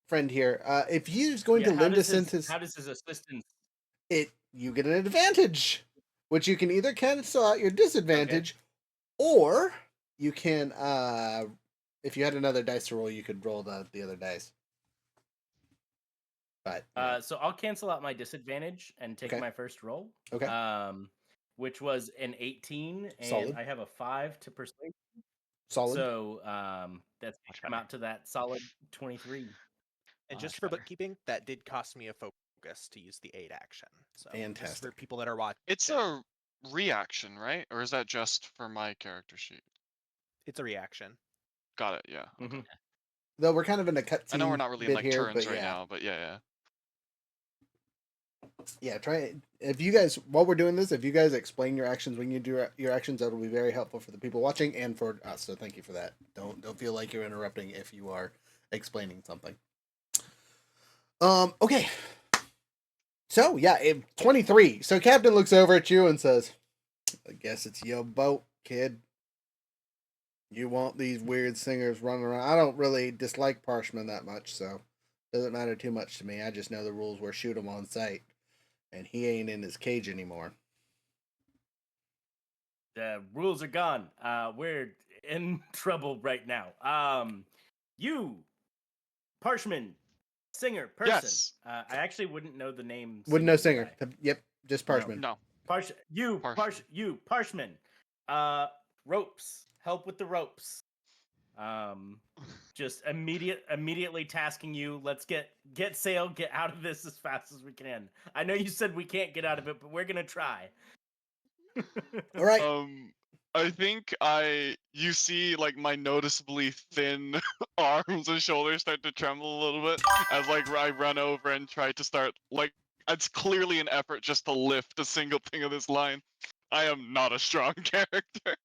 friend here. If he's going to lend us into how does his assistance? you get an advantage, which you can either cancel out your disadvantage, or you can, if you had another dice to roll, you could roll the other dice. But So I'll cancel out my disadvantage and take Okay. my first roll. Okay. Which was an 18, and Solid. I have a 5 to persuade. solid. So that's Much come better. out to that solid 23. And just Much for better. bookkeeping, that did cost me a focus to use the aid action. So just Fantastic. for people that are watching, It's a reaction, right? Or is that just for my character sheet? it's a reaction. Got it. Yeah. Mhm. Though we're kind of in a cutscene I know we're not really in bit like here, turns but right yeah. now, but yeah. Yeah, try if you guys, while we're doing this, if you guys explain your actions when you do your actions, that'll be very helpful for the people watching and for us. So thank you for that. Don't feel like you're interrupting if you are explaining something. Okay. So yeah, 23. So Captain looks over at you and says, "I guess it's your boat, kid. You want these weird singers running around. I don't really dislike Parshman that much, so it doesn't matter too much to me. I just know the rules were shoot him on sight. And he ain't in his cage anymore." The rules are gone. We're in trouble right now. You, Parshman, singer, person. Yes. I actually wouldn't know the name. Wouldn't know singer, singer. would I? Yep, just Parshman. No. Parshman. Ropes. Help with the ropes. Just immediately tasking you. Let's get sail, get out of this as fast as we can. I know you said we can't get out of it, but we're gonna try. All right. I think you see like my noticeably thin arms and shoulders start to tremble a little bit as like I run over and try to start like it's clearly an effort just to lift a single thing of this line. I am not a strong character.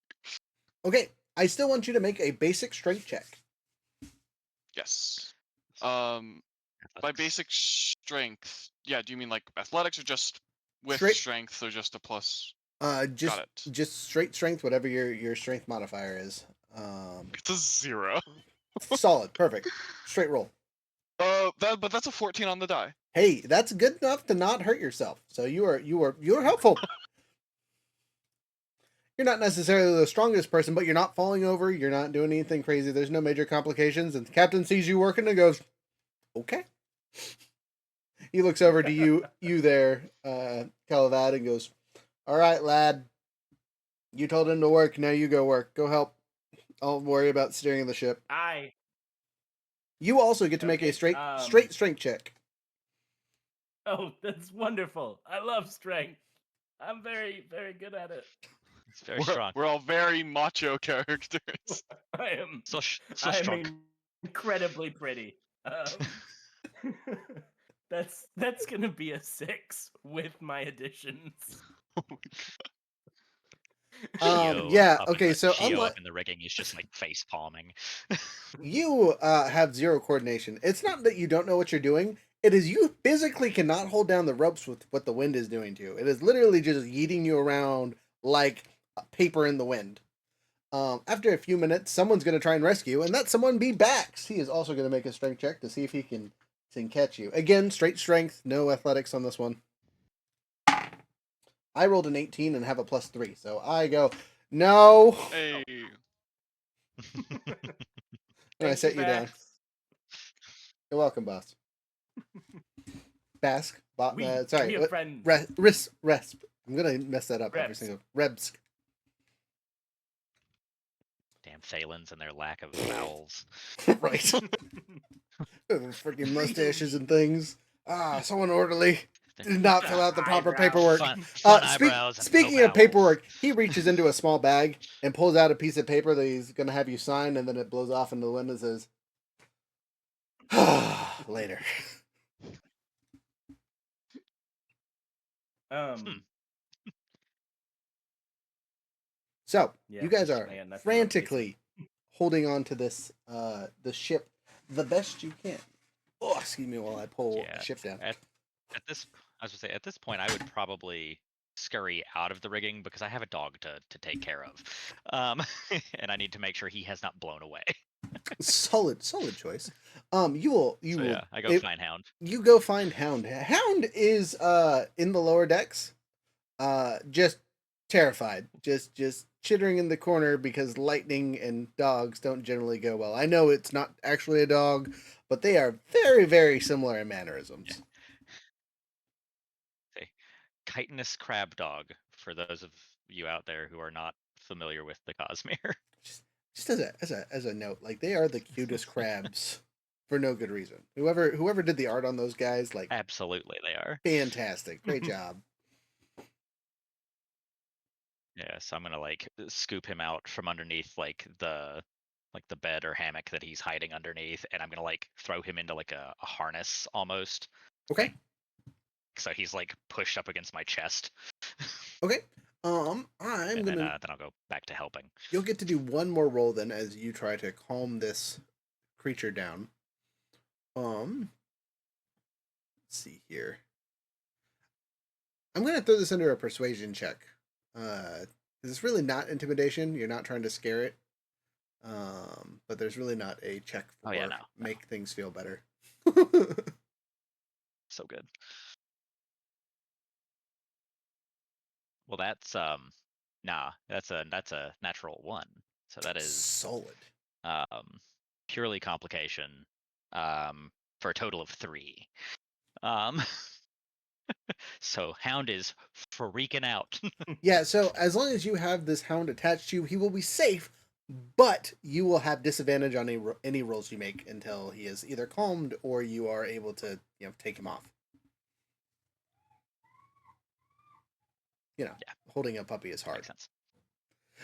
Okay, I still want you to make a basic strength check. Yes. By Athletics. basic strength, yeah, do you mean like athletics or just with Straight- strength or just a plus? Just Got it. just straight strength, whatever your strength modifier is. It's a 0. Solid, perfect, straight roll. But that's a 14 on the die. Hey, that's good enough to not hurt yourself. So you're helpful. You're not necessarily the strongest person, but you're not falling over. You're not doing anything crazy. There's no major complications. And the captain sees you working and goes, "Okay." He looks over to you there, Calavad, and goes, "All right, lad. You told him to work. Now you go work. Go help. I'll worry about steering the ship." You also get to make a straight strength check. Oh, that's wonderful. I love strength. I'm very, very good at it. It's very strong. We're all very macho characters. I am So I am strong. incredibly pretty. That's gonna be a 6 with my additions. Chio Yeah, up in okay, the- so Chio unlike up in the rigging, he's just like face palming. you have zero coordination. It's not that you don't know what you're doing. It is you physically cannot hold down the ropes with what the wind is doing to you. It is literally just yeeting you around like paper in the wind. After a few minutes, someone's going to try and rescue, and that someone be Bax. He is also going to make a strength check to see if he can catch you. Again, straight strength, no athletics on this one. I rolled an 18 and have a +3, so I go, no. Hey. And I set you down. Bax. You're welcome, boss. Bask. Sorry. We are friends. Resp. I'm going to mess that up every Rebs. single. Rebs. Damn Thalens and their lack of vowels. Right. Freaking mustaches and things. Someone orderly did not fill out the proper Eyebrows. paperwork. Fun eyebrows and Speaking no of paperwork, vowels. he reaches into a small bag and pulls out a piece of paper that he's going to have you sign, and then it blows off into the wind and says, Later. So Yeah, you guys are I got nothing about pacing. frantically holding on to this the ship the best you can. Oh, excuse me while I pull Yeah. a ship down. At this, I was gonna say, at this point, I would probably scurry out of the rigging because I have a dog to take care of, and I need to make sure he has not blown away. Solid choice. You So will yeah, I go find Hound. you go find Hound. Hound is in the lower decks, just terrified, just chittering in the corner because lightning and dogs don't generally go well. I know it's not actually a dog, but they are very similar in mannerisms. A chitinous crab dog for those of you out there who are not familiar with the Cosmere. Just as a note, like they are the cutest crabs for no good reason. Whoever did the art on those guys, like Absolutely, they are. fantastic, great job. Yeah, so I'm gonna like scoop him out from underneath like the bed or hammock that he's hiding underneath, and I'm gonna like throw him into like a harness almost. Okay, So he's like pushed up against my chest. okay. I'm And gonna. then I'll go back to helping. You'll get to do one more roll then as you try to calm this creature down. Let's see here. I'm gonna throw this under a persuasion check. It's really not intimidation. You're not trying to scare it. But there's really not a check for Oh yeah, no. make things feel better. So good. Well, that's that's a natural 1. So that is Solid. purely complication for a total of 3. Um so Hound is freaking out. Yeah, so as long as you have this hound attached to you, he will be safe, but you will have disadvantage on any rolls you make until he is either calmed or you are able to, take him off. Yeah, holding a puppy is hard. makes sense.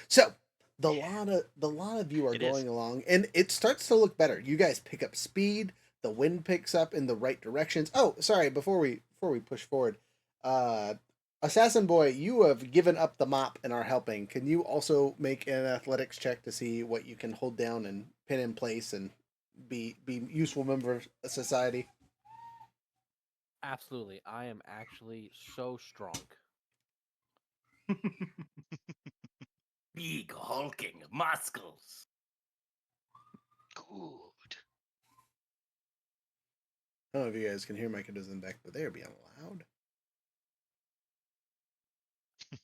So the lot of you are It is. going along, and it starts to look better. You guys pick up speed. The wind picks up in the right directions. Oh, sorry. Before we push forward, uh, Assassin Boy, you have given up the mop and are helping. Can you also make an athletics check to see what you can hold down and pin in place and be useful member of society? Absolutely. I am actually so strong. Big hulking muscles. Good. I don't know if you guys can hear my kiddos in the back, but they are being loud.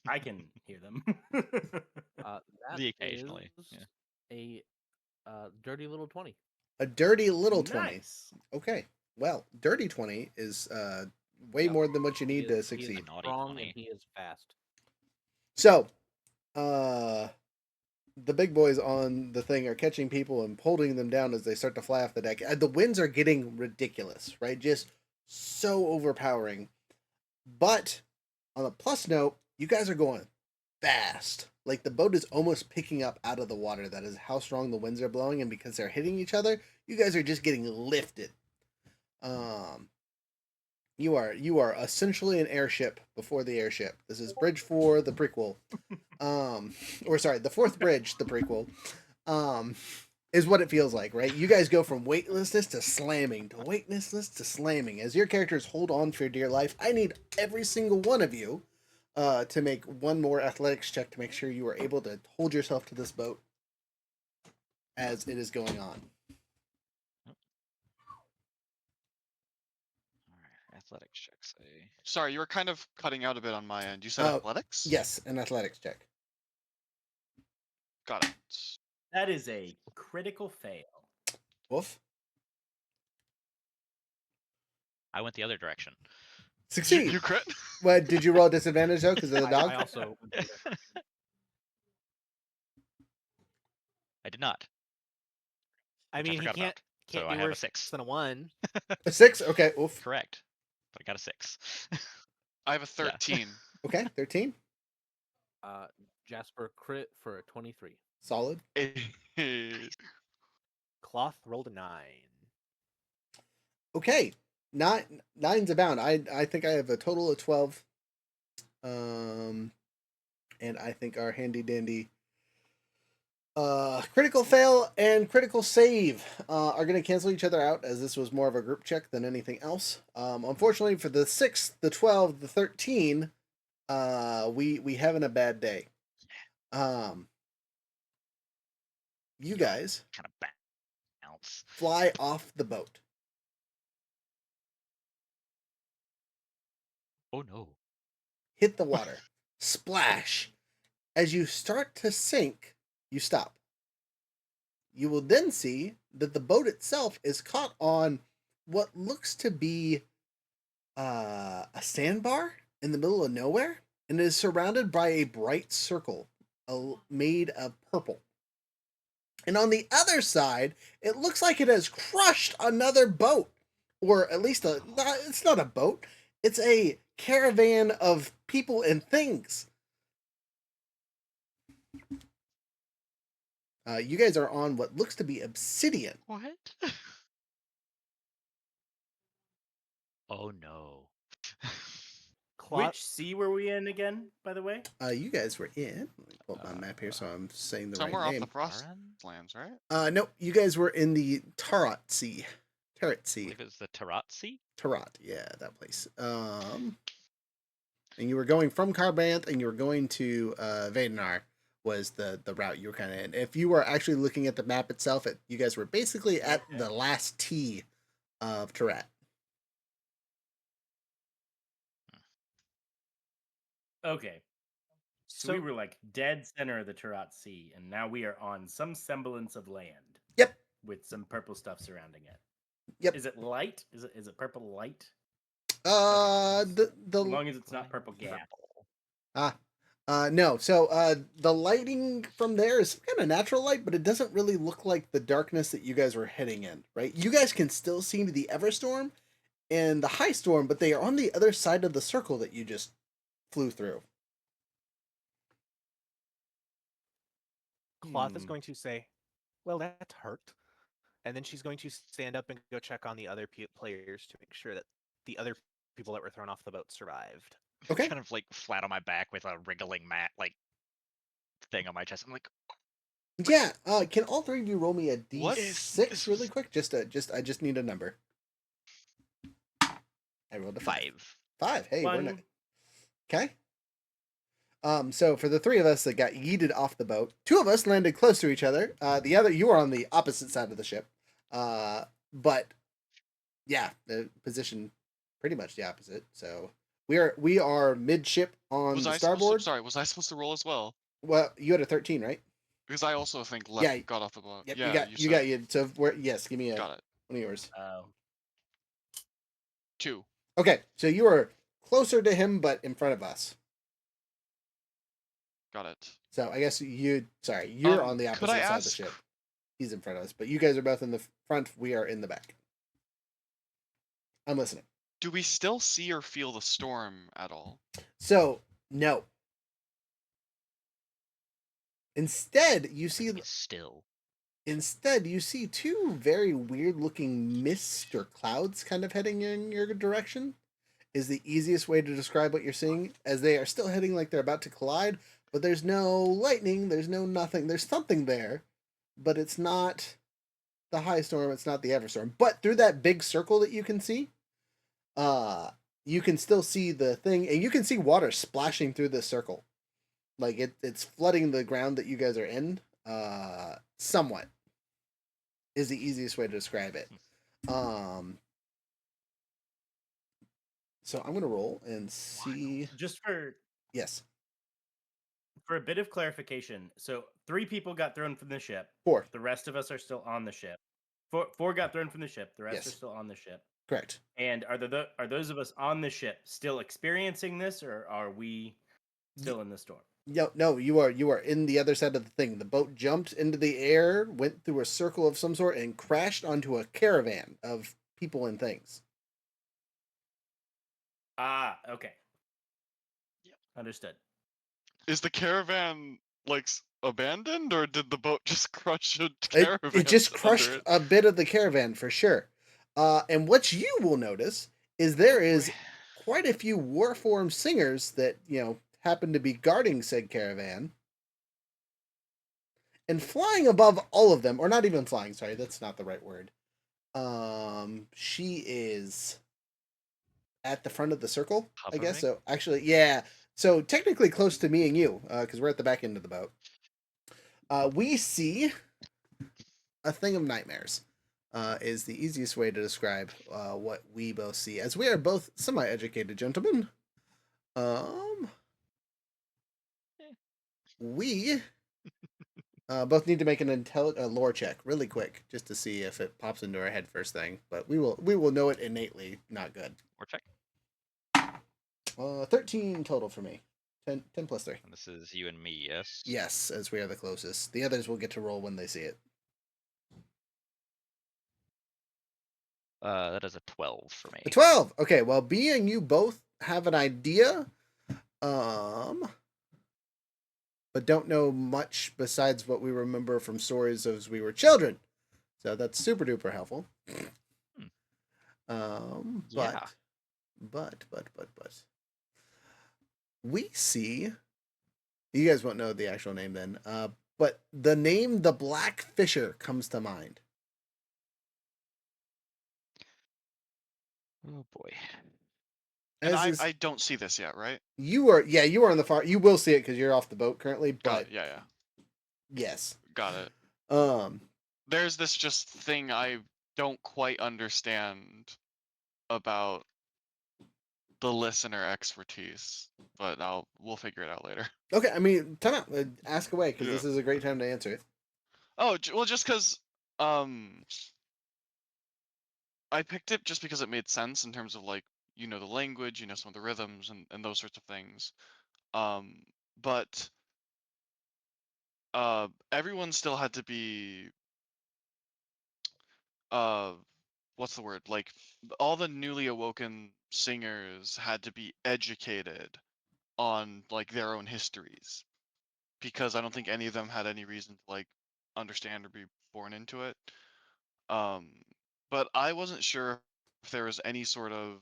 I can hear them. That Occasionally. is Yeah. a dirty little 20. A dirty little 20. Nice. Okay. Well, dirty 20 is way Yep. more than what you He need to is succeed. Naughty strong 20. and he is fast. So, the big boys on the thing are catching people and holding them down as they start to fly off the deck. The winds are getting ridiculous, right? Just so overpowering. But on a plus note, you guys are going fast. Like the boat is almost picking up out of the water. That is how strong the winds are blowing, and because they're hitting each other, you guys are just getting lifted. You are essentially an airship before the airship. This is Bridge 4, the prequel. Or sorry, the fourth bridge, the prequel. Is what it feels like, right? You guys go from weightlessness to slamming, to weightlessness to slamming. As your characters hold on for dear life, I need every single one of you to make one more athletics check to make sure you are able to hold yourself to this boat as it is going on. Alright, athletics checks. Sorry, you were kind of cutting out a bit on my end. You said Uh, athletics? Yes, an athletics check. Got it. That is a critical fail. Wolf? I went the other direction. Succeed. You crit? What, did you roll a disadvantage though because of the dog? I also. I did not. I Which I mean, he forgot can't about. So do I have a worse 6. than a 1. A 6? Okay, oof. Correct. But I got a 6. I have a 13. Okay, 13. Jasper crit for a 23. Solid. Cloth rolled a 9. Okay, nine's abound. I think I have a total of 12. And I think our handy dandy critical fail and critical save are going to cancel each other out, as this was more of a group check than anything else. Unfortunately, for the 6, the 12, the 13, we having a bad day. You guys Kind of bounce. fly off the boat. Oh no. Hit the water. Splash. As you start to sink, you stop. You will then see that the boat itself is caught on what looks to be a sandbar in the middle of nowhere, and is surrounded by a bright circle made of purple. And on the other side, it looks like it has crushed another boat, or at least it's not a boat, it's a caravan of people and things. You guys are on what looks to be obsidian. What? Oh no. Which sea were we in again, by the way? You guys were in. Let me pull up my map here so I'm saying the Somewhere right off name. the Baran? Frostlands, right? No, you guys were in the Tarot Sea. Tarot I Sea. believe it's the Tarat Sea. Tarot, yeah, that place. And you were going from Carbanth and you were going to Vadenar was the route you were kind of in. If you were actually looking at the map itself, you guys were basically at the last T of Tarot. Okay. So we were like dead center of the Tarat Sea, and now we are on some semblance of land. Yep. With some purple stuff surrounding it. Yep. Is it light? Is it purple light? The As long as it's not purple gas. No. So the lighting from there is kind of natural light, but it doesn't really look like the darkness that you guys were heading in, right? You guys can still see the Everstorm and the High Storm, but they are on the other side of the circle that you just flew through. Cloth is going to say, "Well, that hurt," and then she's going to stand up and go check on the other players to make sure that the other people that were thrown off the boat survived. Okay. Kind of like flat on my back with a wriggling mat like thing on my chest. I'm like, Yeah. Can all three of you roll me a What d6 is- really quick? I just need a number. I rolled a 5. 5. Hey, we're not. Okay. So for the three of us that got yeeted off the boat, 2 of us landed close to each other. The other, you were on the opposite side of the ship. But yeah, the position pretty much the opposite. So we are midship on the starboard. Was I supposed to roll as well? Well, you had a 13, right? Because I also think got off the boat. Yep, Yeah, you got you. So yes, give me got it. One of yours. 2. Okay, so you are closer to him, but in front of us. Got it. So I guess you're on the opposite side of the ship. He's in front of us, but you guys are both in the front. We are in the back. I'm listening. Do we still see or feel the storm at all? So no. Instead, you see Instead, you see 2 very weird-looking mist or clouds kind of heading in your direction. Is the easiest way to describe what you're seeing, as they are still heading like they're about to collide, but there's no lightning, there's no nothing. There's something there, but it's not the High Storm, it's not the Everstorm. But through that big circle that you can see, you can still see the thing, and you can see water splashing through this circle. Like it's flooding the ground that you guys are in, somewhat. Is the easiest way to describe it. So I'm gonna roll and see. Just for yes, for a bit of clarification. So 3 people got thrown from the ship. 4. The rest of us are still on the ship. 4 got thrown from the ship. The rest are still on the ship. Correct. And are those of us on the ship still experiencing this, or are we still in the storm? No, you are in the other side of the thing. The boat jumped into the air, went through a circle of some sort, and crashed onto a caravan of people and things. Okay. Yep. Understood. Is the caravan like abandoned, or did the boat just crush a caravan? It just crushed a bit of the caravan for sure. And what you will notice is there is Boy. quite a few Warform singers that, happen to be guarding said caravan. And flying above all of them, or not even flying, sorry, that's not the right word. She is at the front of the circle, I guess. Hovering? So actually, yeah. So technically close to me and you, because we're at the back end of the boat. We see a thing of nightmares. Is the easiest way to describe what we both see, as we are both semi-educated gentlemen. We both need to make an lore check really quick, just to see if it pops into our head first thing. But we will know it innately. Not good. Or check. 13 total for me. 10 plus 3. And this is you and me, yes? Yes, as we are the closest. The others will get to roll when they see it. That is a 12 for me. A 12. Okay, well, B and you both have an idea, but don't know much besides what we remember from stories as we were children. So that's super duper helpful. Yeah. But we see, you guys won't know the actual name then, but the name the Black Fisher comes to mind. Oh boy. And As is, I don't see this yet, right? you are on the far, you will see it because you're off the boat currently, Got but it. Yeah. yes. Got it. Um, There's this just thing I don't quite understand about the listener expertise, but we'll figure it out later. okay, I mean, time out. Ask away, because Yeah. this is a great time to answer it. Oh, well, just because I picked it just because it made sense in terms of like, the language, some of the rhythms and those sorts of things. But everyone still had to be what's the word? Like all the newly awoken singers had to be educated on like their own histories because I don't think any of them had any reason to like understand or be born into it. But I wasn't sure if there was any sort of,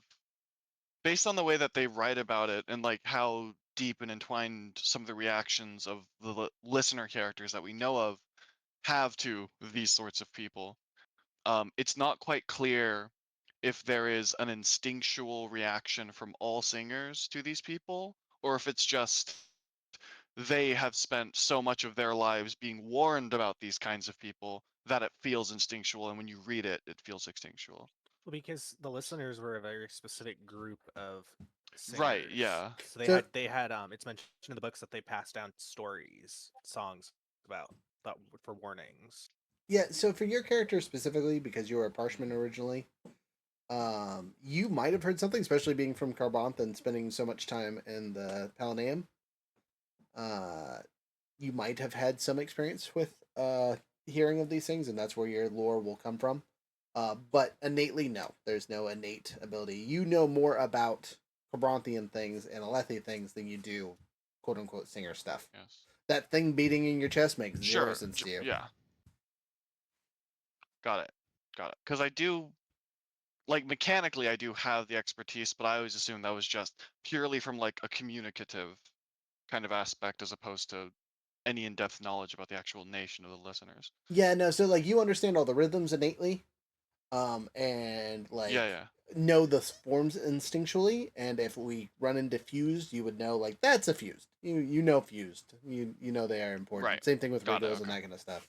based on the way that they write about it and like how deep and entwined some of the reactions of the listener characters that we know of have to these sorts of people. It's not quite clear if there is an instinctual reaction from all singers to these people, or if it's just they have spent so much of their lives being warned about these kinds of people that it feels instinctual, and when you read it, it feels instinctual. Well, because the listeners were a very specific group of Right, singers. yeah. So they So- had it's mentioned in the books that they passed down stories, songs about that for warnings. Yeah, so for your character specifically, because you were a Parchman originally, you might have heard something, especially being from Carbonth and spending so much time in the Palaneum. You might have had some experience with hearing of these things, and that's where your lore will come from. But innately, no. There's no innate ability. You know more about Cabronthian things and Alethi things than you do, quote unquote, singer stuff. Yes. That thing beating in your chest makes zero Sure. sense to you. Yeah. Got it. Because I do, like, mechanically, I do have the expertise, but I always assumed that was just purely from, like, a communicative kind of aspect as opposed to any in-depth knowledge about the actual nation of the listeners. Yeah, no, so like you understand all the rhythms innately, and Yeah. know the forms instinctually, and if we run into fused, you would know like that's a fused. You know fused. You know they are important. Right. Same thing with Got it, Regals and okay. that kind of stuff.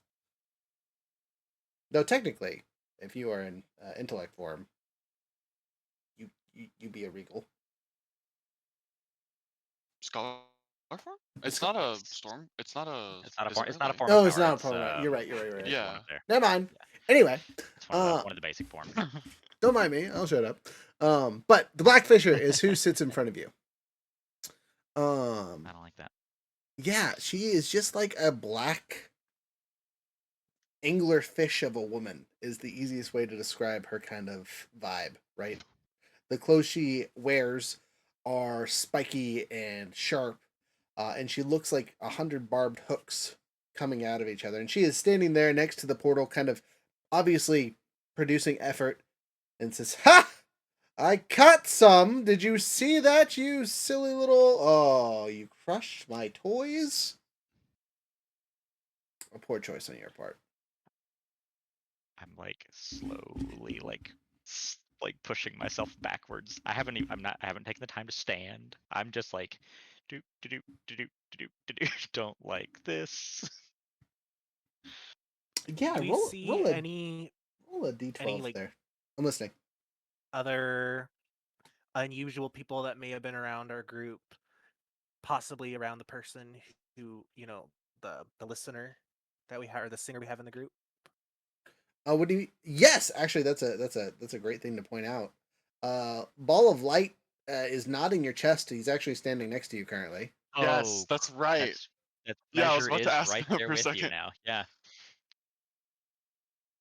Though technically, if you are in intellect form, you be a Regal. Scholar form? It's not a storm. It's not a. It's not a is form. it It's not a really? form. No, of it's power, not a it's, form. Right. You're right. You're right. You're right. it's one Yeah. of their. Never mind. Yeah. Anyway, It's one of the basic forms. don't mind me. I'll shut up. But the Black Fisher is who sits in front of you. I don't like that. Yeah, she is just like a black angler fish of a woman is the easiest way to describe her kind of vibe, right? The clothes she wears are spiky and sharp, and she looks like 100 barbed hooks coming out of each other. And she is standing there next to the portal, kind of obviously producing effort, and says, "Ha! I caught some. Did you see that, you silly little... Oh, you crushed my toys?" A poor choice on your part. I'm like slowly like pushing myself backwards. I haven't even, I haven't taken the time to stand. I'm just like do do do do do do do do. Don't like this. Yeah, Do we see any roll a d12 like there. I'm listening. other unusual people that may have been around our group, possibly around the person who, the listener that we have, or the singer we have in the group? What do you... Yes, actually, that's a great thing to point out. Ball of Light is not in your chest. He's actually standing next to you currently. Yes, Oh, that's right. that Yeah, I was measure about to is ask right that there for a with you second. now. Yeah.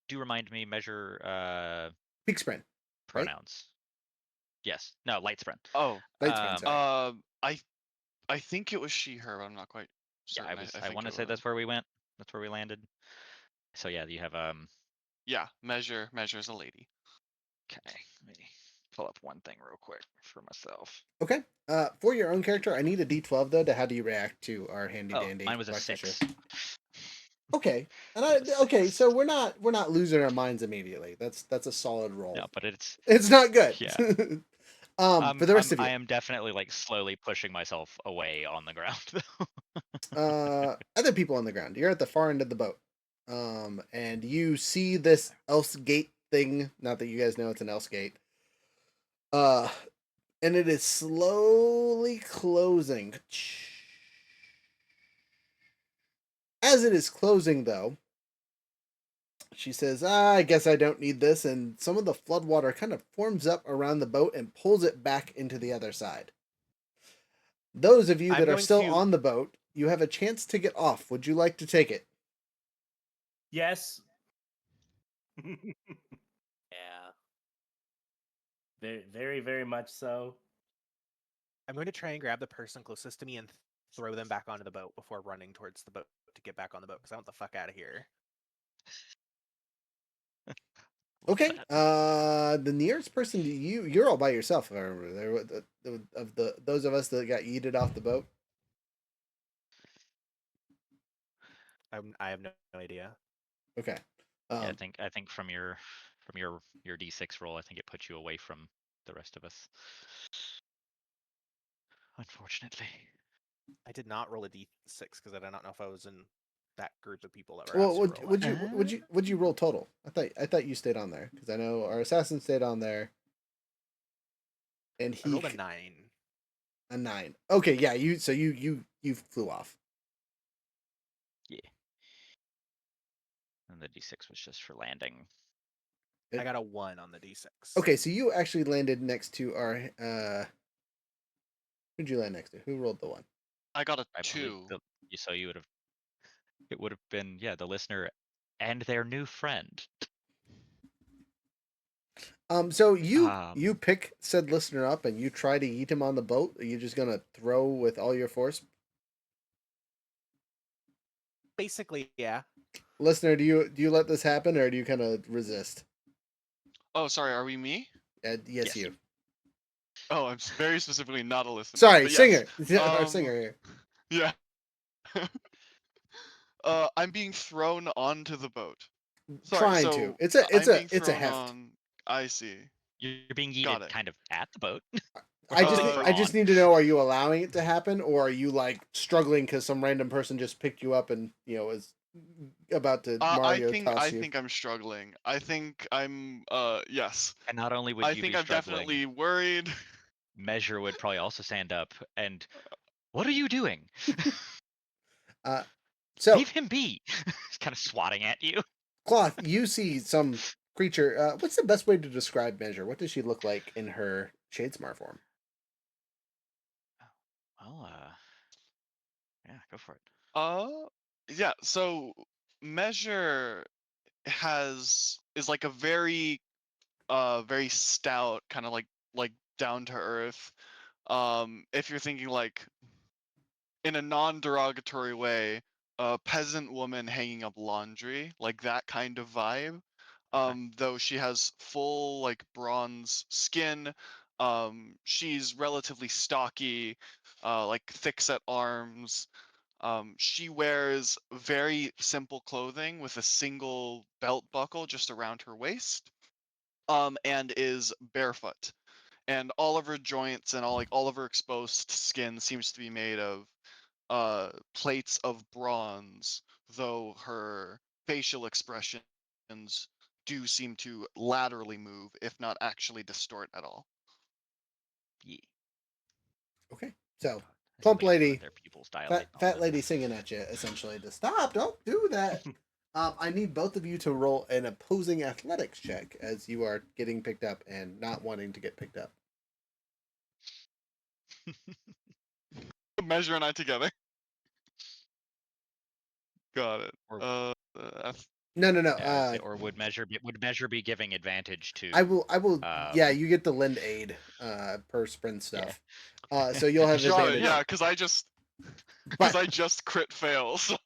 Do remind me, measure Peak Sprint. Right? pronouns. Yes. No, light sprint. Oh, Light Sprint, sorry. I think it was she, her, but I'm not quite Yeah, certain. I I think want it to say was. that's where we went. That's where we landed. So yeah, you have Yeah, measure's a lady. okay. Let me pull up one thing real quick for myself. Okay. For your own character, I need a d12 though. To how do you react to our handy Oh, dandy mine was a Lexus here? 6. Okay. And It was a okay, 6. so we're not losing our minds immediately. That's a solid roll. No, but it's It's not good. yeah. For the rest of I you, am definitely like slowly pushing myself away on the ground though. other people on the ground. You're at the far end of the boat, and you see this Elf's Gate thing. Not that you guys know it's an Elf's Gate. Uh, and it is slowly closing. As it is closing, though, she says, "I guess I don't need this," and some of the floodwater kind of forms up around the boat and pulls it back into the other side. Those of you I'm that are going still to on the boat, you have a chance to get off. Would you like to take it? Yes. Yeah. Very, very, very much so. I'm going to try and grab the person closest to me and throw them back onto the boat before running towards the boat to get back on the boat because I want the fuck out of here. Okay. The nearest person to you, you're all by yourself. If I remember, of the those of us that got yeeted off the boat. I have no idea. Okay. Yeah, I think from your D6 roll, I think it puts you away from the rest of us. Unfortunately. I did not roll a d6 because I do not know if I was in that group of people that were Well, asked to roll. would you roll total? I thought you stayed on there because I know our assassin stayed on there, and I he rolled a 9. a 9. Okay, yeah, you flew off. Yeah. And the D6 was just for landing. I got a 1 on the d6. Okay, so you actually landed next to our who'd you land next to? Who rolled the 1? I got a I believe 2. so you would have it would have been the listener and their new friend. So you Um pick said listener up and you try to eat him on the boat. Are you just gonna throw with all your force? Basically, yeah. Listener, do you let this happen or do you kind of resist? Oh, sorry. Are we me? Yes, Yes. you. Oh, I'm very specifically not a listener. Sorry, but singer. yes. Our singer here. Yeah. I'm being thrown onto the boat. Sorry. Trying to. So I'm being It's a thrown heft. on. I see. you're being Got yeeted it. kind of at the boat. Or I specifically just on. need to know: are you allowing it to happen, or are you like struggling because some random person just picked you up and is about to Mario I toss you? think I'm struggling. I think I'm. Yes. And not only would I you think be I'm struggling, definitely worried. Measure would probably also stand up and what are you doing? Uh, so Leave him be. He's kind of swatting at you. Cloth, you see some creature. What's the best way to describe Measure? What does she look like in her shadesmar form? Well, yeah, go for it. Yeah. So measure is like a very very stout kind of like down to earth. If you're thinking like in a non-derogatory way, a peasant woman hanging up laundry, like that kind of vibe. Though she has full like bronze skin. She's relatively stocky, like thick-set arms. She wears very simple clothing with a single belt buckle just around her waist. And is barefoot. And all of her joints and all of her exposed skin seems to be made of plates of bronze, though her facial expressions do seem to laterally move, if not actually distort at all. Yeah. Okay, so God, I plump somebody lady, let their pupils dilate on fat them. lady singing at you essentially to stop. Don't do that. I need both of you to roll an opposing athletics check as you are getting picked up and not wanting to get picked up. Measure and I together. Got it. Or- No. Yeah, I'd say, or would measure be giving advantage to? I will. Yeah, Um, you get the lend aid per sprint Yeah. stuff. So you'll have Got advantage. it. Yeah, because But I just crit fail. So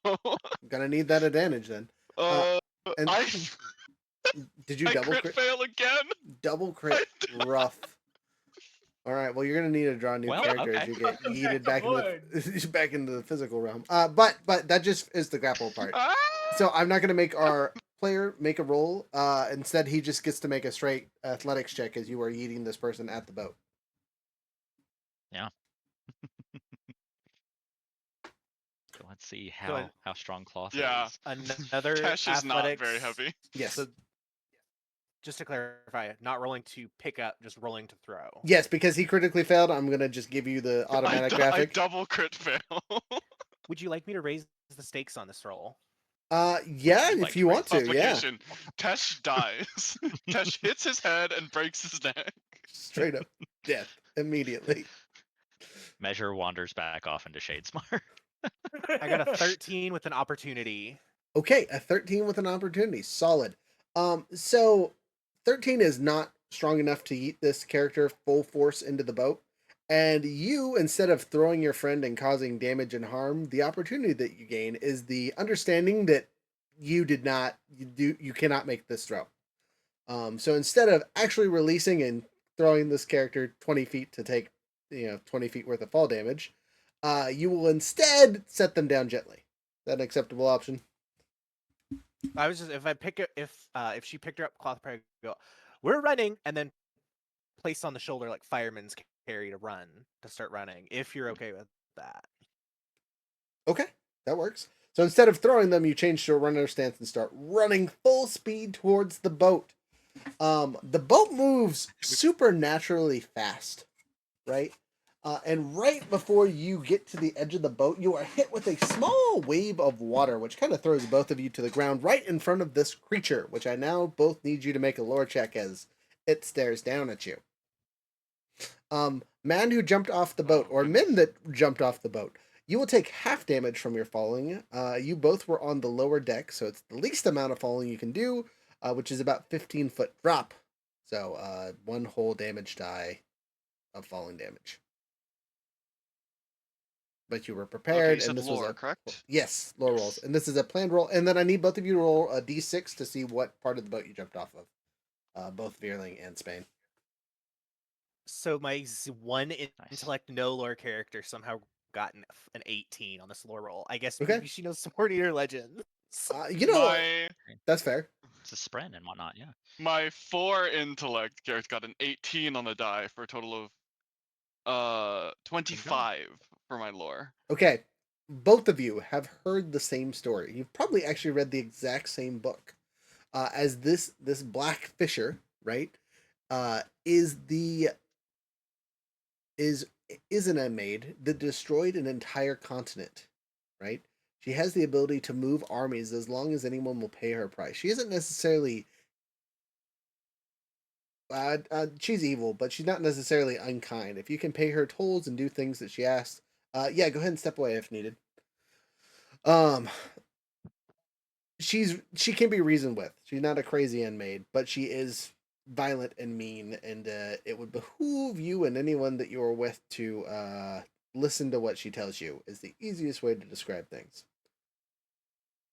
gonna need that advantage then. And I did you I double crit fail again. Double crit rough. All right. Well, you're gonna need to draw a new Well, character as okay. you get yeeted Across back into the physical realm. But that just is the grapple part. Ah! So I'm not gonna make our player make a roll. Instead, he just gets to make a straight athletics check as you are yeeting this person at the boat. Yeah. So let's see So how strong Cloth Yeah. is. another Tesh is not athletics. very heavy. Yes. So just to clarify, not rolling to pick up, just rolling to throw. Yes, because he critically failed. I'm gonna just give you the automatic I graphic. double crit fail. Would you like me to raise the stakes on this roll? Yeah, I'd if like you to want to, yeah. Complication. Tesh dies. Tesh hits his head and breaks his neck. Straight up death immediately. Measure wanders back off into Shadesmar. I got a 13 with an opportunity. Okay, a 13 with an opportunity. Solid. So 13 is not strong enough to eat this character full force into the boat. And you, instead of throwing your friend and causing damage and harm, the opportunity that you gain is the understanding that you cannot make this throw. So instead of actually releasing and throwing this character 20 feet to take 20 feet worth of fall damage, you will instead set them down gently. Is that an acceptable option? I was just if she picked her up, Cloth probably go, we're running, and then place on the shoulder like fireman's carry to run to start running. If you're okay with that. Okay, that works. So instead of throwing them, you change to a runner stance and start running full speed towards the boat. The boat moves supernaturally fast, right? And right before you get to the edge of the boat, you are hit with a small wave of water, which kind of throws both of you to the ground right in front of this creature, which I now both need you to make a lore check as it stares down at you. Man who jumped off the boat, or men that jumped off the boat, you will take half damage from your falling. You both were on the lower deck, so it's the least amount of falling you can do, which is about 15-foot drop. So one whole damage die of falling damage. But you were prepared, Okay, you and said this lore, was correct? yes, lore rolls, and this is a planned roll. And then I need both of you to roll a d6 to see what part of the boat you jumped off of, both Veerling and Spain. So my one Nice. intellect no lore character somehow got an 18 on this lore roll. I guess Okay. maybe she knows some more Eater legends. That's fair. It's a spread and whatnot, yeah. My 4 intellect character got an 18 on the die for a total of 25 for my lore. Okay, both of you have heard the same story. You've probably actually read the exact same book. As this black fisher, right? Is an unmade that destroyed an entire continent, right? She has the ability to move armies as long as anyone will pay her a price. She isn't necessarily she's evil, but she's not necessarily unkind. If you can pay her tolls and do things that she asks, yeah, go ahead and step away if needed. She can be reasoned with. She's not a crazy unmade, but she is violent and mean, and it would behoove you and anyone that you are with to listen to what she tells you. Is the easiest way to describe things.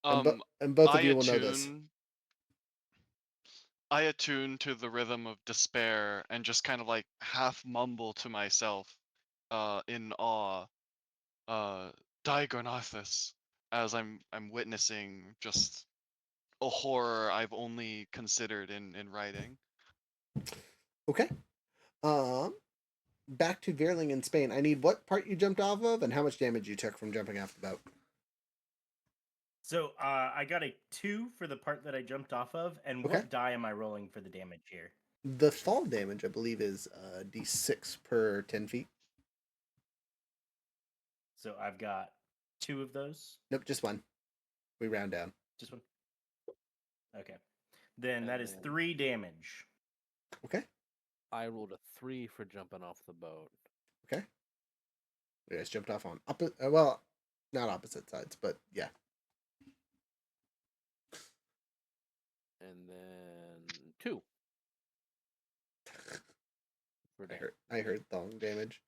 And both of I you will know this. I attune to the rhythm of despair and just kind of like half mumble to myself, in awe, Diagonarthus, as I'm witnessing just a horror I've only considered in writing. Okay. Back to Verling in Spain. I need what part you jumped off of and how much damage you took from jumping off the boat. So I got a 2 for the part that I jumped off of, and Okay. what die am I rolling for the damage here? The fall damage, I believe, is d6 per 10 feet. So I've got 2 of those. Nope, just one. We round down. Just one. Okay. Then that is And 3 damage. Okay. I rolled a 3 for jumping off the boat. Okay. You guys jumped off on well, not opposite sides, but yeah. And then 2. For I heard thong damage.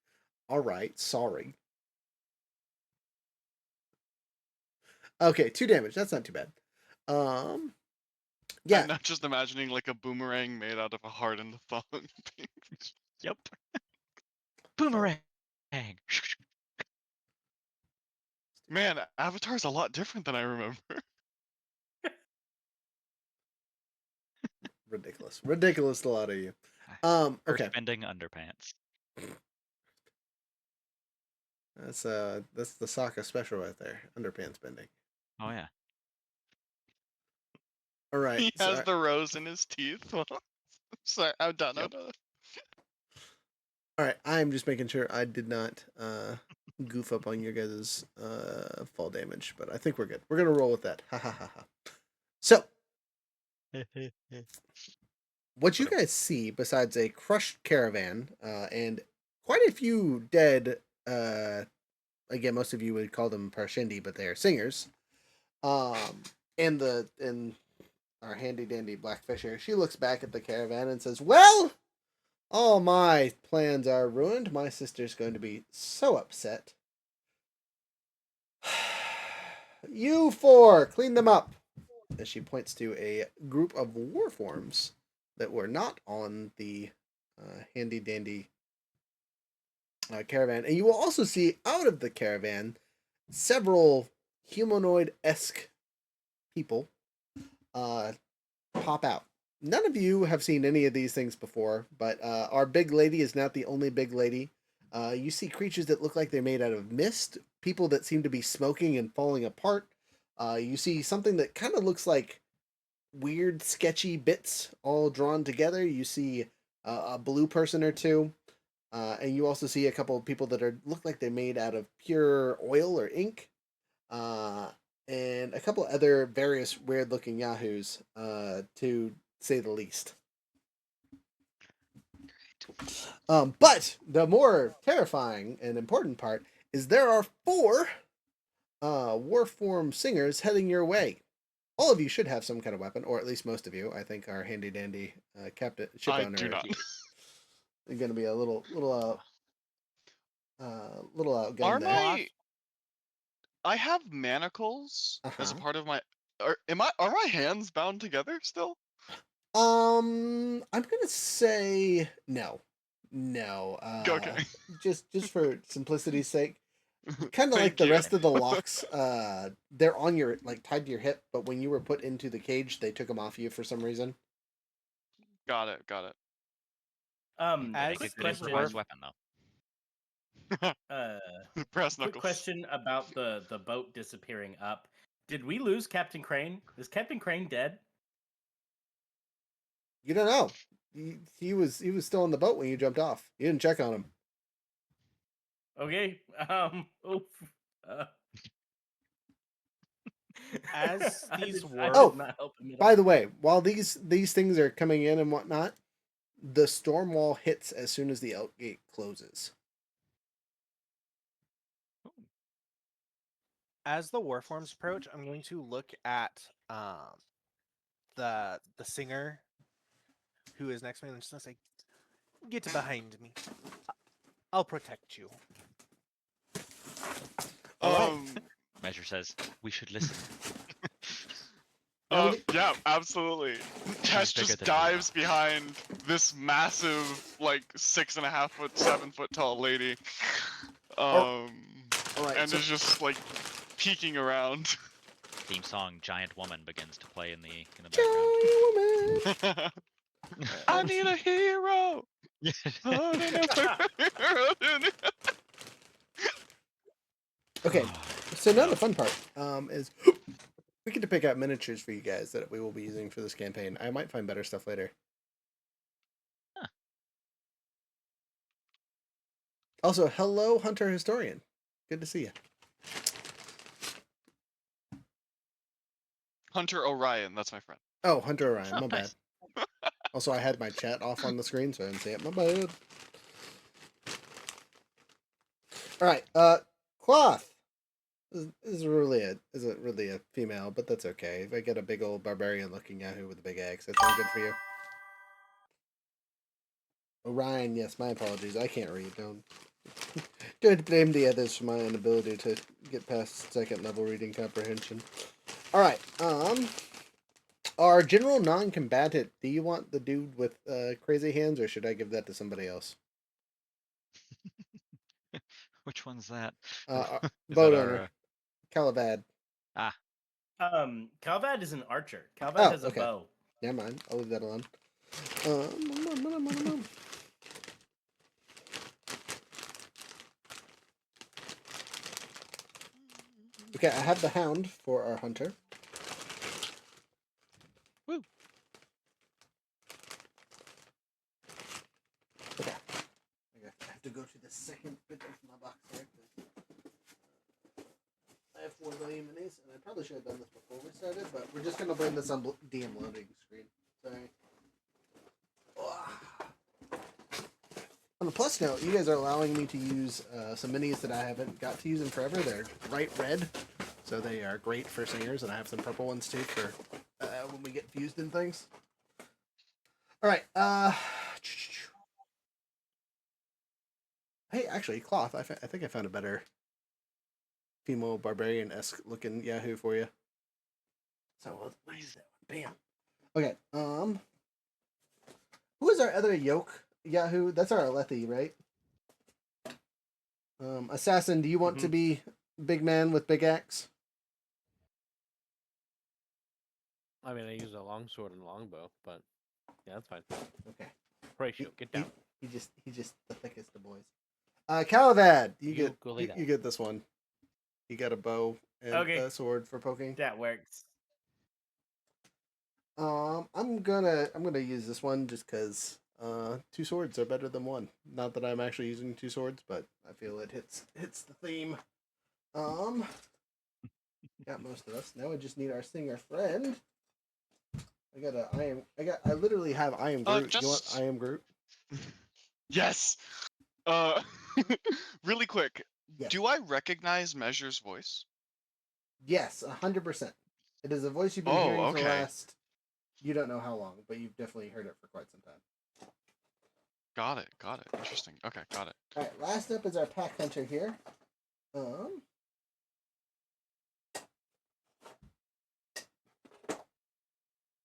All right, sorry. Okay, 2 damage. That's not too bad. Yeah. I'm not just imagining like a boomerang made out of a heart in the thong. Yep. Boomerang. Man, Avatar's a lot different than I remember. Ridiculous. Ridiculous, a lot of you. Okay. Earthbending underpants. That's the Sokka special right there. Underpants bending. Oh yeah. All right. He has the rose in his teeth. Sorry, I'm done. Yep. I'm done. All right. I'm just making sure I did not goof up on your guys' fall damage, but I think we're good. We're gonna roll with that. Ha ha ha ha. So, what you guys see besides a crushed caravan and quite a few dead, again, most of you would call them Parshindi, but they are singers. And our handy dandy Blackfisher, she looks back at the caravan and says, "Well, all my plans are ruined. My sister's going to be so upset. You 4, clean them up." As she points to a group of warforms that were not on the handy dandy caravan. And you will also see out of the caravan several humanoid-esque people pop out. None of you have seen any of these things before, but our big lady is not the only big lady. You see creatures that look like they're made out of mist, people that seem to be smoking and falling apart. You see something that kind of looks like weird, sketchy bits all drawn together. You see a blue person or two, and you also see a couple of people that look like they're made out of pure oil or ink, and a couple other various weird-looking yahoos, to say the least. But the more terrifying and important part is there are 4 warform singers heading your way. All of you should have some kind of weapon, or at least most of you. I think our handy dandy captain ship I owner do not. is going to be a little outgunned Are there. I have manacles as a Uh-huh. part of my. Are my hands bound together still? I'm gonna say no. Okay. Just for simplicity's sake, kind of like Thank the you. rest of the locks. They're on your tied to your hip, but when you were put into the cage, they took them off you for some reason. Got it. Got it. As Make Quick a good these improvised were- weapon though. Brass Quick knuckles. question about the boat disappearing up. Did we lose Captain Crane? Is Captain Crane dead? You don't know. He was still on the boat when you jumped off. You didn't check on him. Okay. Oof. Uh, As I these did were- not help him at By all. the way, while these things are coming in and whatnot, the storm wall hits as soon as the outgate closes. As the warforms approach, I'm going to look at the singer who is next to me and just gonna say, "Get behind me. I'll protect you." All right. Measure says we should listen. Yeah, absolutely. Tess bigger just than we are. dives behind this massive, like 6.5 foot, 7 foot tall lady, All right. and So, is just like peeking around. Theme song "Giant Woman" begins to play in the giant woman. I need a hero. background. I need a hero. Okay. So now the fun part is we get to pick out miniatures for you guys that we will be using for this campaign. I might find better stuff later. Huh. Also, hello, Hunter Historian. Good to see you. Hunter Orion, that's my friend. Oh, Hunter Orion. Oh, My bad. nice. Also, I had my chat off on the screen, so I didn't see it. My bad. All right. Cloth. Is really isn't really a female, but that's okay. If I get a big old barbarian looking Yahoo with a big axe, that's not good for you. Orion, yes, my apologies. I can't read. Don't blame the others for my inability to get past second level reading comprehension. All right. Our general non-combatant. Do you want the dude with crazy hands, or should I give that to somebody else? Which one's that? Is Boat that owner, Calavad. Calvad is an archer. Calvad Oh, has a okay. bow. Never mind. I'll leave that alone. Okay, I have the hound for our hunter. Woo. Okay. I have to go to the second bit of my box here. I have 4 million minis, and I probably should have done this before we started, but we're just going to blame this on DM loading screen. Sorry. On a plus note, you guys are allowing me to use some minis that I haven't got to use in forever. They're bright red, so they are great for singers, and I have some purple ones too for when we get fused in things. All right. Hey, actually, Cloth. I think I found a better female barbarian-esque looking Yahoo for you. So we'll use that one. Bam. Okay. Who is our other yoke Yahoo? That's our Alethi, right? Assassin, do you want to be big man with big axe? I mean, I use a longsword and a longbow, but yeah, that's fine. Okay. Horatio, get down. He just the thickest of boys. Calavad, you go lay down. you get this one. You got a bow and a sword for poking. That works. I'm gonna use this one just because 2 swords are better than 1. Not that I'm actually using 2 swords, but I feel it hits the theme. Got most of us. Now I just need our singer friend. I literally have I am Groot. You want I am Groot? Yes. Really quick. Yes. Do I recognize Measure's voice? Yes, 100%. It is a voice you've been hearing for the okay. last. You don't know how long, but you've definitely heard it for quite some time. Got it. Interesting. Okay, got it. All right, last up is our pack hunter here.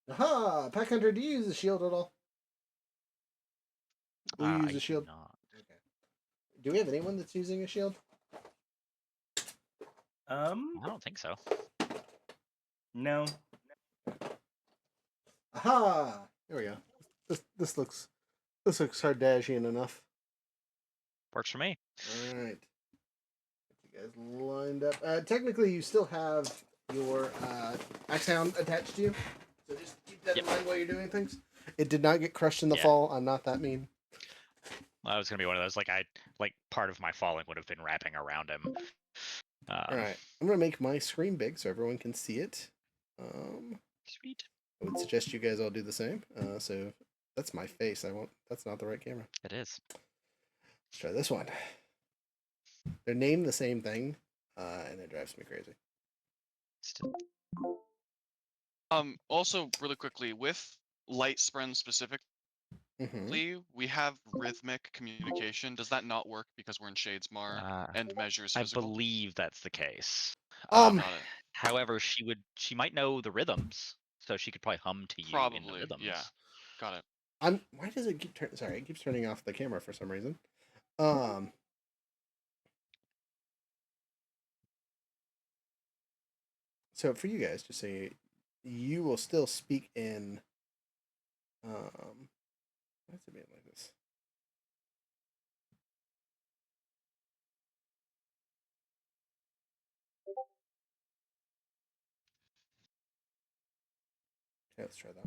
Aha! Pack hunter, do you use a shield at all? Will you use a shield? Not. Okay. Do we have anyone that's using a shield? I don't think so. No. Aha! There we go. This looks Kardashian enough. Works for me. All right. Get you guys lined up. Technically, you still have your axe hound attached to you, so just keep that in mind while you're doing things. It did not get crushed in the fall. I'm not that mean. Well, I was gonna be one of those. Like part of my falling would have been wrapping around him. All right, I'm gonna make my screen big so everyone can see it. Sweet. I would suggest you guys all do the same. So that's my face. That's not the right camera. It is. Let's try this one. They're named the same thing, and it drives me crazy. Still. Also, really quickly, with Light Spren specifically, we have rhythmic communication. Does that not work because we're in shadesmar and Measure's physical? I believe that's the case. Got it. However, she might know the rhythms, so she could probably hum to you in the Probably, rhythms. yeah. Got it. Why does it keep turning? Sorry, it keeps turning off the camera for some reason. So for you guys, just say you will still speak in. Why is it being like this? Okay, let's try that.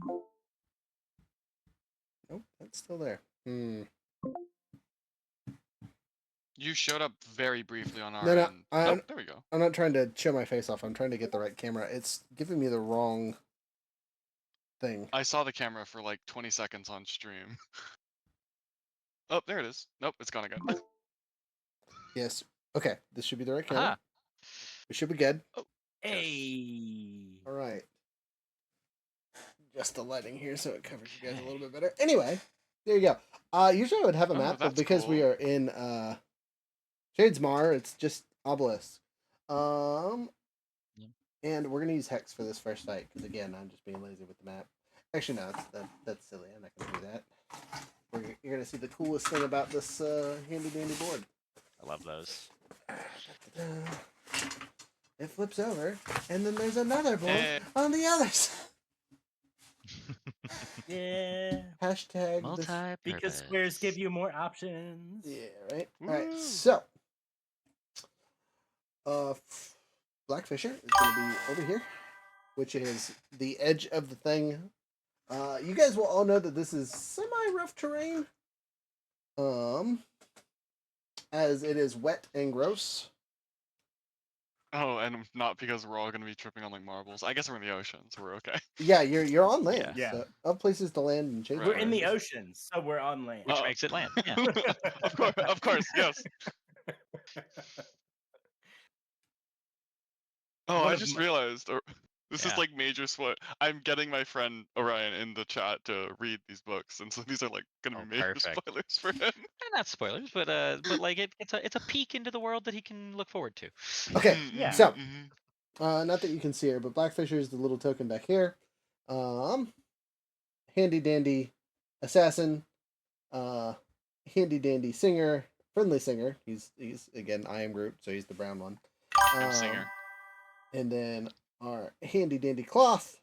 Nope, that's still there. You showed up very briefly on our No, end. Oh, there we go. I'm not trying to show my face off. I'm trying to get the right camera. It's giving me the wrong thing. I saw the camera for like 20 seconds on stream. Oh, there it is. Nope, it's gone again. Yes. Okay, this should be the right camera. Aha. We should be good. Yes. Hey. All right. Just the lighting here so it covers you guys a little bit better. Anyway, there you go. Usually I would have a Oh, map, but that's because we cool. are in shadesmar, it's just obelisk. And we're gonna use hex for this first fight because again, I'm just being lazy with the map. Actually, no, that's silly. I'm not gonna do that. You're gonna see the coolest thing about this handy dandy board. I love those. It flips over, and then there's another board Eh. on the other side. Yeah. Hashtag this. Multi-purpose. Because squares give you more options. Yeah, right. All right, Woo. so Black Fisher is going to be over here, which is the edge of the thing. You guys will all know that this is semi-rough terrain, as it is wet and gross. Oh, and not because we're all gonna be tripping on like marbles. I guess we're in the ocean, so we're okay. Yeah, you're on land. Yeah. So, of places to land and chase. Right, We're in the right. ocean, so we're on land. Which makes it land. Yeah. Of course, yes. Oh, One I of just my- realized this is Yeah. like major spoil. I'm getting my friend Orion in the chat to read these books, and so these are like gonna Oh, be major perfect. spoilers for him. Not spoilers, but like it's a peek into the world that he can look forward to. Okay, Yeah. so Mhm. not that you can see her, but Black Fisher is the little token back here. Handy dandy assassin, handy dandy singer, friendly singer. He's again I am Groot, so he's the brown one. I'm singer. And then our handy dandy cloth,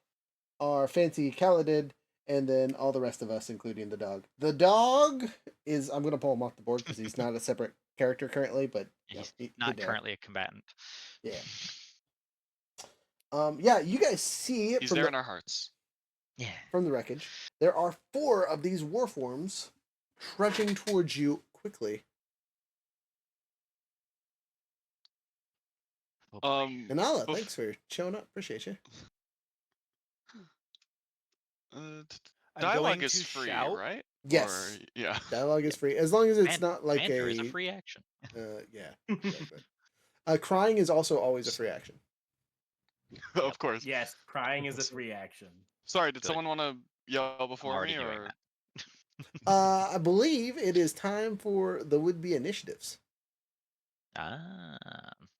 our fancy Kaladid, and then all the rest of us, including the dog. The dog is I'm gonna pull him off the board because he's not a separate character currently, but He's he not there. currently a combatant. Yeah. Yeah, you guys see it He's from there the, in our hearts. Yeah. from the wreckage. There are 4 of these warforms trudging towards you quickly. Oh, boy. Manala, Oof. thanks for showing up. Appreciate you. I'm Dialogue going is to free, shout. right? Yes. Or, yeah. Dialogue is free. As long as it's not like Banter is a free action. yeah. Exactly. Crying is also always a free action. Of course. Yes, crying is a free action. Sorry, did Good. someone want to yell I'm before already me, doing or? that. I believe it is time for the would-be initiatives. Ah.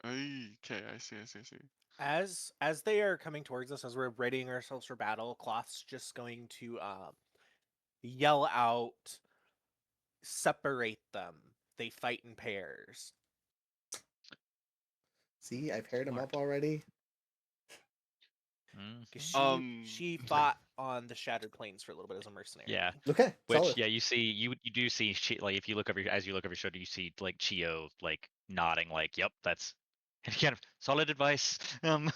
Okay, I see. As they are coming towards us, as we're readying ourselves for battle, Cloth's just going to yell out, "Separate them! They fight in pairs." See, I've paired them Smart. up already. 'Cause Mhm. she fought on the Shattered Plains for a little bit as a mercenary. Yeah. Okay, Which solid. yeah, you see you do see like if you look over as you look over your shoulder, you see like Chio like nodding like, yep, that's kind of solid advice. I'm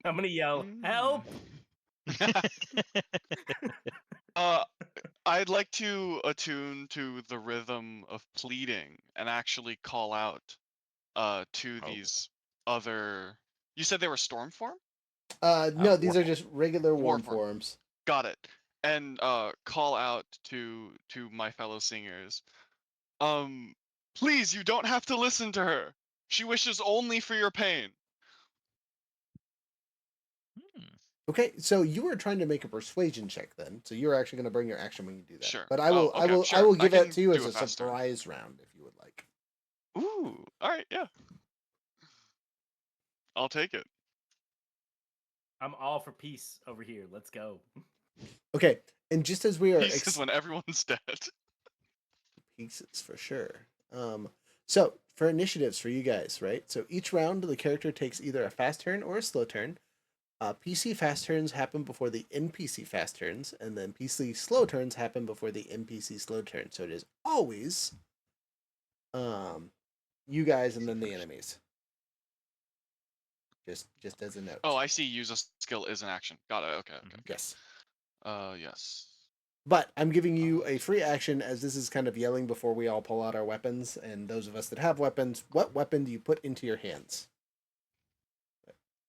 gonna yell, "Help!" I'd like to attune to the rhythm of pleading and actually call out to Oh. these other. You said they were storm form? No, these war are just regular warm Warform. forms. Got it. And call out to my fellow singers. Please, you don't have to listen to her. She wishes only for your pain. Okay, so you were trying to make a persuasion check then. So you're actually going to bring your action when you do that. Sure. But I Oh, will okay, I will sure. I give that can to you do as it a faster. surprise round if you would like. Ooh. All right. Yeah. I'll take it. I'm all for peace over here. Let's go. Okay, and just as we are Peace is when everyone's dead. pieces for sure. So for initiatives for you guys, right? So each round the character takes either a fast turn or a slow turn. PC fast turns happen before the NPC fast turns, and then PC slow turns happen before the NPC slow turn. So it is always you guys and then the enemies. Just as a note. Oh, I see. Use a skill is an action. Got it. Okay. Okay. Yes. Yes. But I'm giving you a free action as this is kind of yelling before we all pull out our weapons. And those of us that have weapons, what weapon do you put into your hands?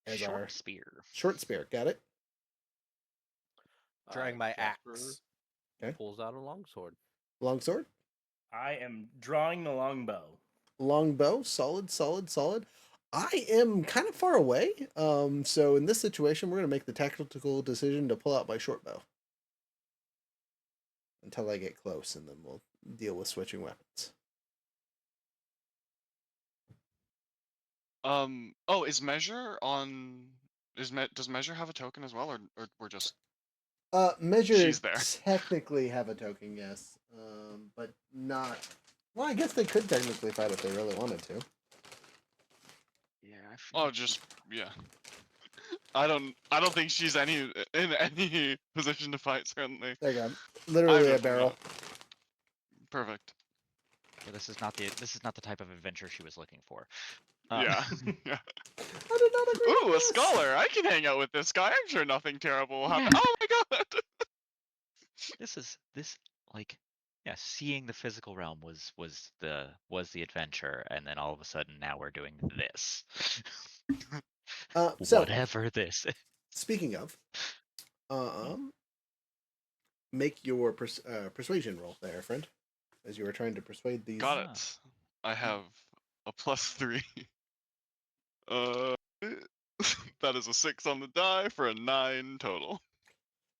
As our Short spear. short spear. Got it? Drawing my Jasper axe. Okay. Pulls out a longsword. Longsword? I am drawing the longbow. Longbow. Solid, solid, solid. I am kind of far away. So in this situation, we're going to make the tactical decision to pull out my short bow. Until I get close, and then we'll deal with switching weapons. Oh, is measure on? Does measure have a token as well, or we're just? Measure She's there. technically have a token, yes. But not. Well, I guess they could technically fight if they really wanted to. Yeah. I feel Oh, just yeah. I don't think she's in any position to fight. Certainly. There you go. Literally a definitely barrel. not. Perfect. yeah, this is not the type of adventure she was looking for. Yeah. Yeah. I did not agree. Ooh, with a this. scholar! I can hang out with this guy. I'm sure nothing terrible will happen. Yeah. Oh my god! Seeing the physical realm was the adventure, and then all of a sudden now we're doing this. So Whatever this is. speaking of, make your persuasion roll there, friend, as you were trying to persuade these. Got it. I have a +3. That is a 6 on the die for a 9 total.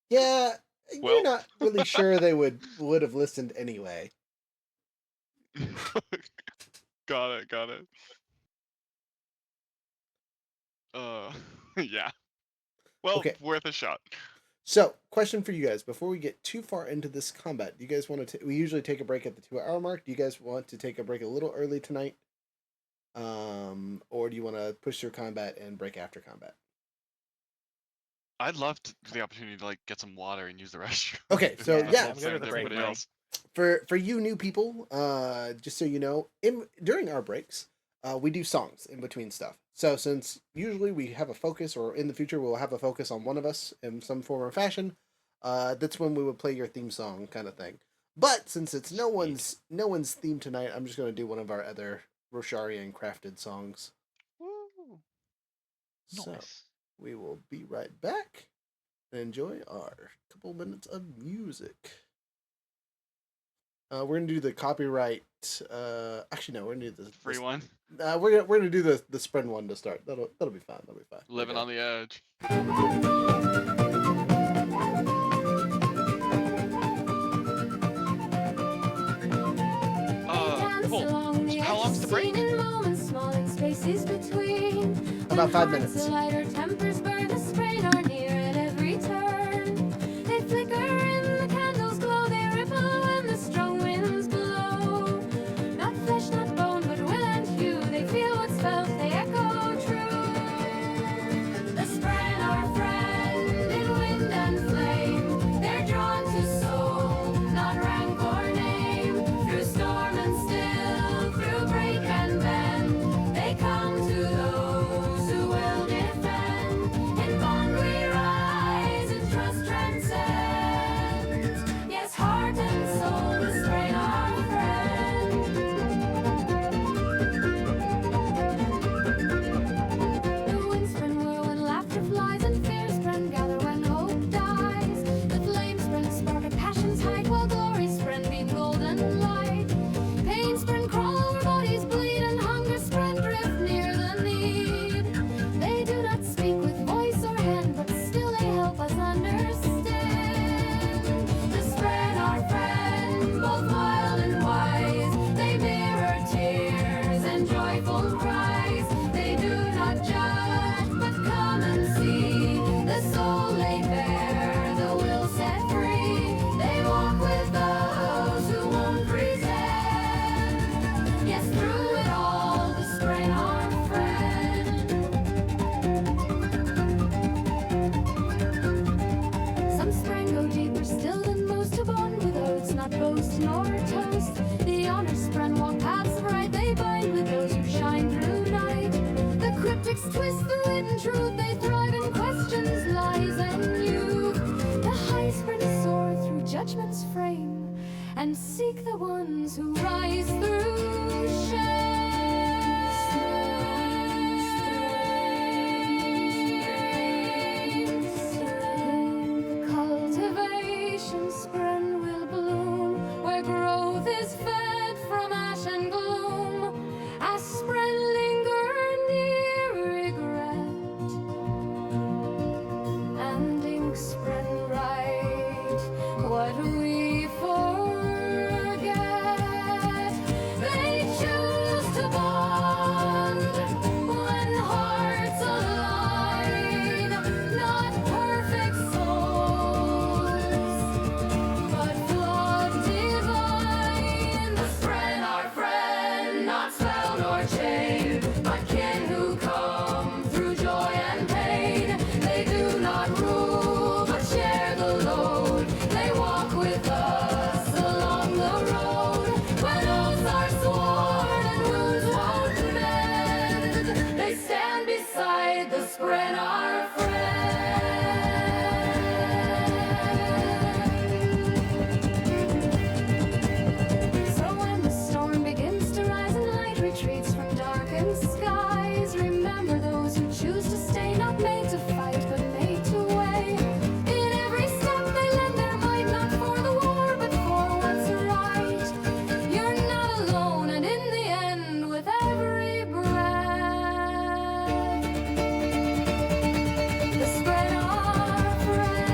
Yeah, Well. you're not really sure they would have listened anyway. Got it. Yeah. Well, Okay. worth a shot. So, question for you guys before we get too far into this combat. Do you guys want to? We usually take a break at the 2-hour mark. Do you guys want to take a break a little early tonight? Or do you want to push through combat and break after combat? I'd love the opportunity to like get some water and use the restroom. Okay, If so that's yeah. the I'm good same with to the break. everybody else. For you new people, just so you know, during our breaks, we do songs in between stuff. So since usually we have a focus, or in the future we'll have a focus on one of us in some form or fashion, that's when we would play your theme song kind of thing. But since it's no one's theme tonight, I'm just going to do one of our other Rosharian crafted songs. Woo. So Nice. we will be right back and enjoy our couple minutes of music. We're gonna do the copyright. Actually, no, we're gonna do the Free one. We're gonna do the sprint one to start. That'll be fun. That'll be fun. Living on the edge. Cool. How long's the break? About 5 minutes. They come to those who will defend. like the ones who rise through shame. Cultivation spring will bloom where growth is fed from ash and gloom. As spring linger near regret and ink spring right what we forget. They choose to bond when hearts align, not perfect souls, but flawed divine. The spread our friend, not spell nor chain, but kin who come through joy and pain. They do not rule, but share the load. They walk with us along the road. When oaths are sworn and wounds won't mend, they stand beside the spread our friend. So when the storm begins to rise and light retreats from darkened skies, remember those who choose to stay, not made to fight, but made to wait. In every step they lend their might, not for the war, but for what's right. You're not alone, and in the end, with every breath, the spread our friend.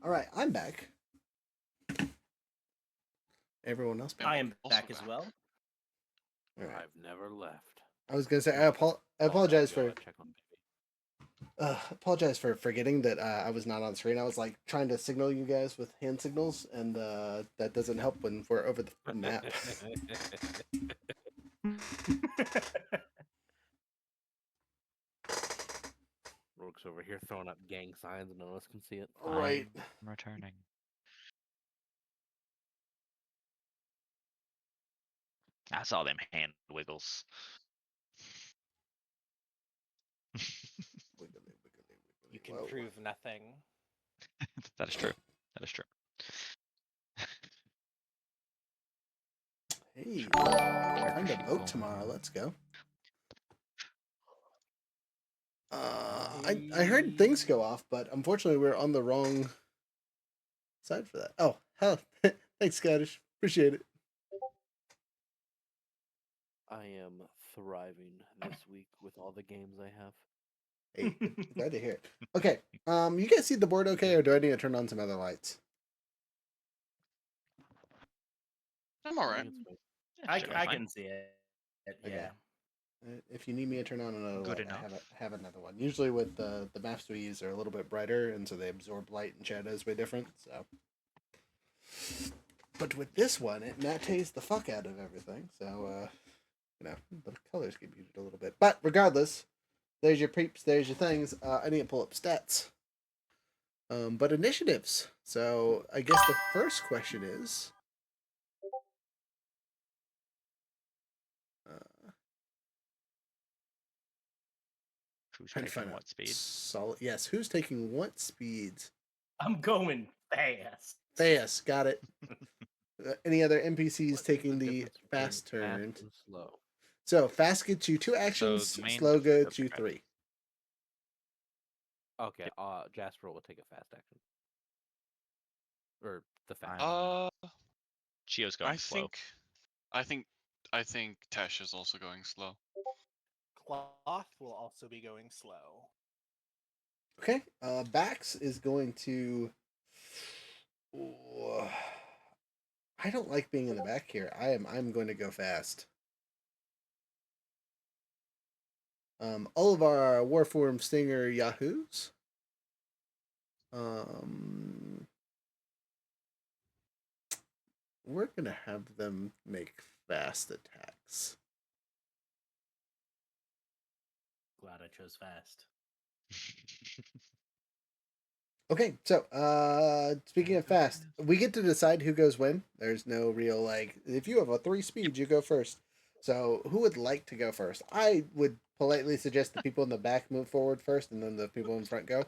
All right, I'm back. Everyone else back? I am Also back as back. well. All right. I've never left. I was gonna say I apologize for Check on baby. apologize for forgetting that I was not on screen. I was like trying to signal you guys with hand signals, and that doesn't help when we're over the map. Rourke's over here throwing up gang signs and none of us can see it. Right. I'm returning. I saw them hand wiggles. You can Whoa. prove nothing. That is true. That is true. Hey, Character time to sheet vote full. tomorrow. Let's go. I heard things go off, but unfortunately we're on the wrong side for that. Oh, hell. Thanks, Scottish. Appreciate it. I am thriving this week with all the games I have. Hey, glad to hear it. Okay, you guys see the board okay, or do I need to turn on some other lights? I'm all I right. think it's fine. Yeah, I generally fine. can see it. Okay. Yeah. If you need me to turn on another Good light, enough. I have another one. Usually with the maps we use are a little bit brighter, and so they absorb light and shadows way different. So, but with this one, it mattes the fuck out of everything. So, the colors get muted a little bit. But regardless, there's your peeps, there's your things. I need to pull up stats. But initiatives. So I guess the first question is, Who's trying to taking find what out. speed? Solid. Yes. Who's taking what speeds? I'm going fast. Fast. Got it. Any other NPCs What taking is the difference between fast turn? and slow? So fast gets you 2 actions. So the main- Slow gets you okay. 3. Okay, Jasper will take a fast action. or the fast? Chio's going I slow. I think Tesh is also going slow. Cloth will also be going slow. Okay. Bax is going to. Ooh, I don't like being in the back here. I'm going to go fast. All of our Warform Stinger Yahoos. We're gonna have them make fast attacks. Glad I chose fast. Okay, so speaking of fast, we get to decide who goes when. There's no real like if you have a 3 speed, you go first. So who would like to go first? I would politely suggest the people in the back move forward first and then the people in front go.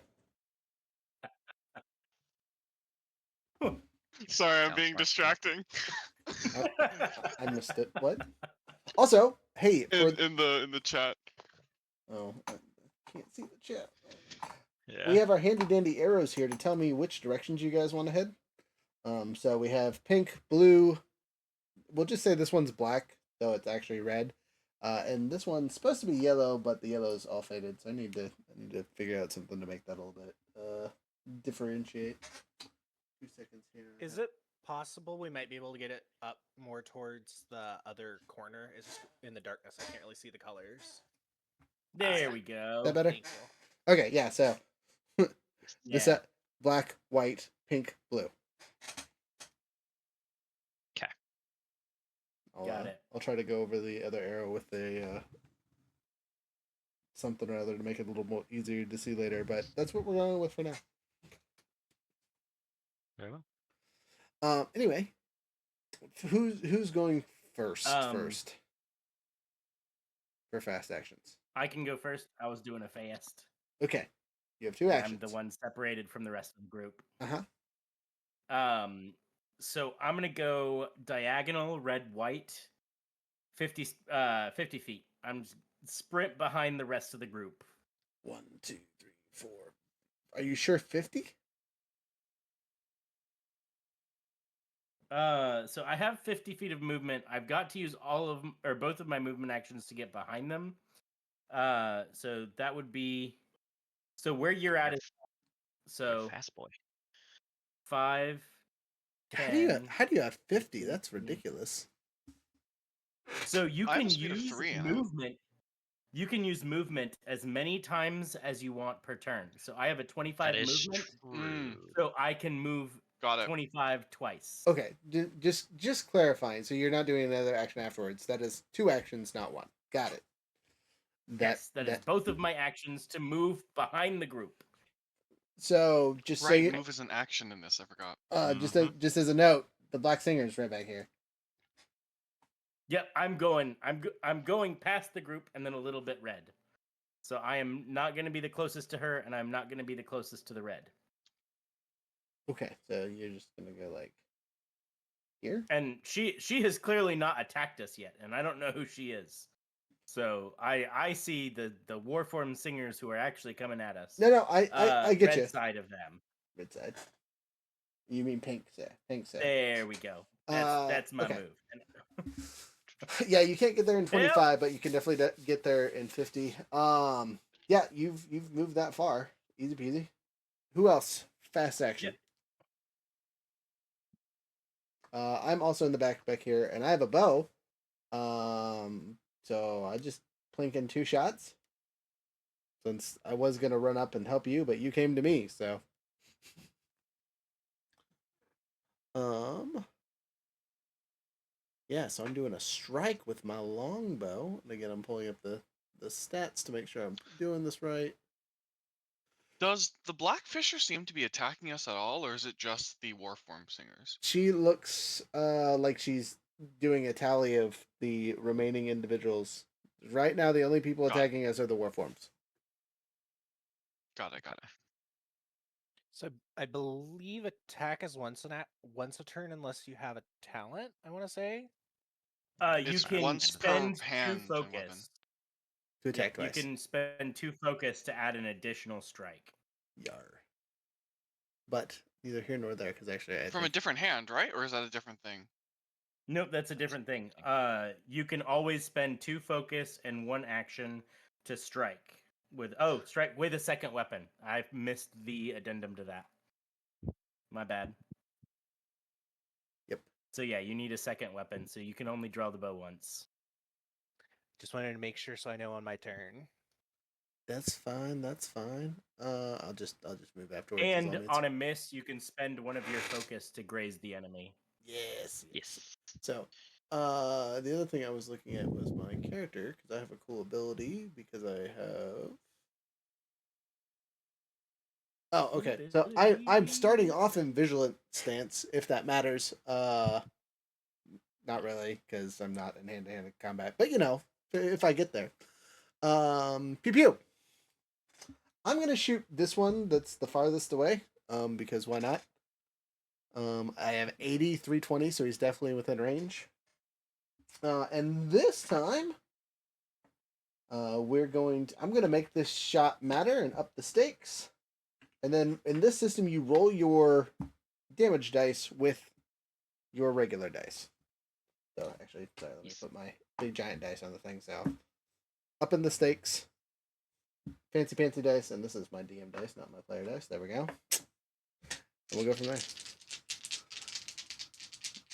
Sorry, I'm Sounds being smart. distracting. I missed it. What? Also, hey, for in the chat. oh, I can't see the chat. Yeah. We have our handy dandy arrows here to tell me which directions you guys want to head. So we have pink, blue. We'll just say this one's black, though it's actually red. And this one's supposed to be yellow, but the yellow's all faded. So I need to figure out something to make that a little bit differentiate. 2 seconds here. Is it possible we might be able to get it up more towards the other corner? It's just in the darkness. I can't really see the colors. There we go. Is that better? Thank you. Okay, yeah. So the set black, white, pink, blue. Okay. Got it. I'll try to go over the other arrow with a something or other to make it a little more easier to see later. But that's what we're going with for now. Very well. Anyway, who's going first? For fast actions. I can go first. I was doing a fast. Okay, you have 2 actions. I'm the one separated from the rest of the group. Uh-huh. So I'm gonna go diagonal red white, 50 feet. I'm sprint behind the rest of the group. 1, 2, 3, 4. Are you sure 50? So I have 50 feet of movement. I've got to use both of my movement actions to get behind them. So that would be where you're at is so Fast boy. 5, 10. How do you have 50? That's ridiculous. So you I have can a speed of use 3, huh? movement. You can use movement as many times as you want per turn. So I have a 25 That is movement. true. So I can move Got it. 25 twice. Okay, just clarifying. So you're not doing another action afterwards. That is 2 actions, not 1. Got it. That is both of my actions to move behind the group. So just so Right, you move is an action in this. I forgot. just as a note, the black singer's right back here. Yep, I'm going past the group and then a little bit red. So I am not going to be the closest to her, and I'm not going to be the closest to the red. Okay, so you're just gonna go like here. And she has clearly not attacked us yet, and I don't know who she is. So I see the Warform singers who are actually coming at us. No, I get red you. side of them. Red side. You mean pink side? Pink side. There we go. That's my move. Yeah, you can't get there in 25, but you can definitely get there in 50. Yeah, you've moved that far. Easy peasy. Who else? Fast action. Yep. I'm also in the back here, and I have a bow. So I just plink in 2 shots. Since I was gonna run up and help you, but you came to me, so. Yeah, so I'm doing a strike with my longbow. And again, I'm pulling up the stats to make sure I'm doing this right. Does the Blackfisher seem to be attacking us at all, or is it just the Warform singers? She looks like she's doing a tally of the remaining individuals. Right now, the only people attacking us are the Warforms. Got it. So I believe attack is once a turn unless you have a talent. I want to say. You It's can once per spend 2 hand and weapon. focus. To attack You twice. can spend 2 focus to add an additional strike. Yar. But neither here nor there, because actually I From a think different hand, right? Or is that a different thing? Nope, that's a different thing. You can always spend 2 focus and 1 action to strike strike with a second weapon. I missed the addendum to that. My bad. Yep. So yeah, you need a second weapon, so you can only draw the bow once. Just wanted to make sure so I know on my turn. that's fine. That's fine. I'll just move afterwards. as long And as on a miss, you can spend 1 of your focus to graze the enemy. yes. Yes. So, the other thing I was looking at was my character because I have a cool ability because I have. Oh, okay. So I'm starting off in vigilant stance, if that matters. Not really because I'm not in hand-to-hand combat, but if I get there. Pew pew. I'm gonna shoot this one that's the farthest away. Because why not? I have 80, 320, so he's definitely within range. And this time, I'm gonna make this shot matter and up the stakes. And then in this system, you roll your damage dice with your regular dice. So actually, sorry, let me put my big giant dice on the thing. So up in the stakes, fancy dice, and this is my DM dice, not my player dice. There we go. And we'll go from there.